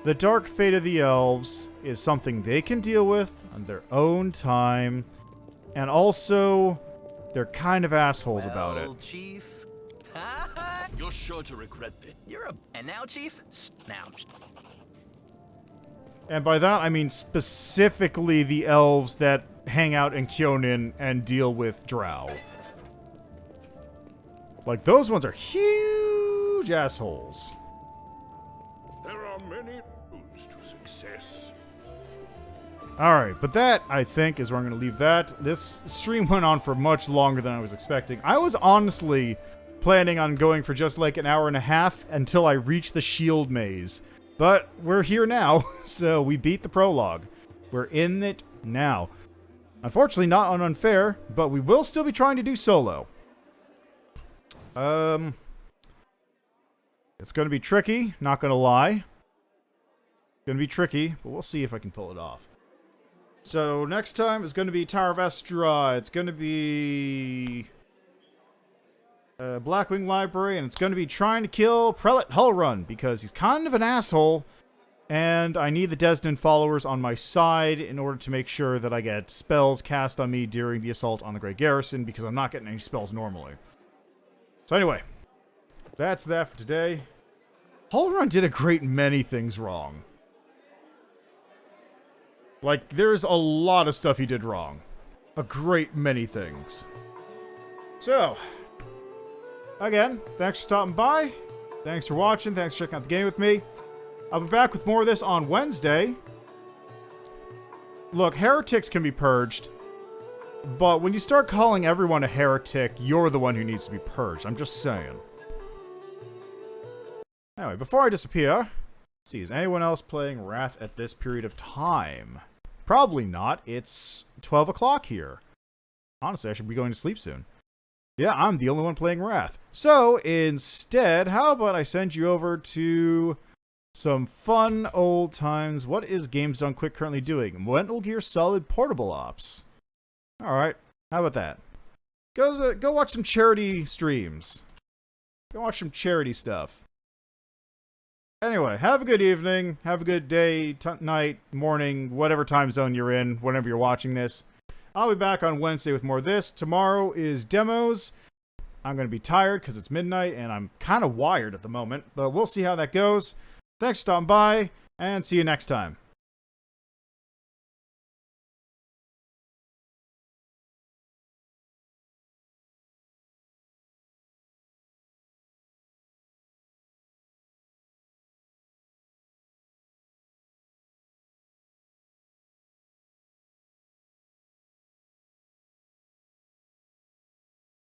the dark fate of the elves is something they can deal with on their own time, and also, they're kind of assholes about it. Chief. You're sure to regret it. And now, Chief? Now. And by that, I mean specifically the elves that hang out in Kyonin and deal with drow. Like, those ones are huge assholes. There are many roads to success. Alright, but that, I think, is where I'm going to leave that. This stream went on for much longer than I was expecting. I was honestly planning on going for just like an hour and a half until I reached the shield maze. But we're here now, so we beat the prologue. We're in it now. Unfortunately, not on unfair, but we will still be trying to do solo. It's going to be tricky, not going to lie. Going to be tricky, but we'll see if I can pull it off. So, next time is going to be Tower of Estra. It's going to be Blackwing Library, and it's going to be trying to kill Prelate Hullrun, because he's kind of an asshole, and I need the Desnan followers on my side in order to make sure that I get spells cast on me during the assault on the Great Garrison, because I'm not getting any spells normally. So anyway, that's that for today. Hullrun did a great many things wrong. Like, there's a lot of stuff he did wrong. A great many things. So, again, thanks for stopping by. Thanks for watching. Thanks for checking out the game with me. I'll be back with more of this on Wednesday. Look, heretics can be purged. But when you start calling everyone a heretic, you're the one who needs to be purged. I'm just saying. Anyway, before I disappear, let's see, is anyone else playing Wrath at this period of time? Probably not. It's 12 o'clock here. Honestly, I should be going to sleep soon. Yeah, I'm the only one playing Wrath. So, instead, how about I send you over to some fun old times. What is Games Done Quick currently doing? Metal Gear Solid Portable Ops. Alright, how about that? Go watch some charity streams. Go watch some charity stuff. Anyway, have a good evening, have a good day, night, morning, whatever time zone you're in, whenever you're watching this. I'll be back on Wednesday with more of this. Tomorrow is demos. I'm going to be tired because it's midnight and I'm kind of wired at the moment, but we'll see how that goes. Thanks for stopping by, and see you next time.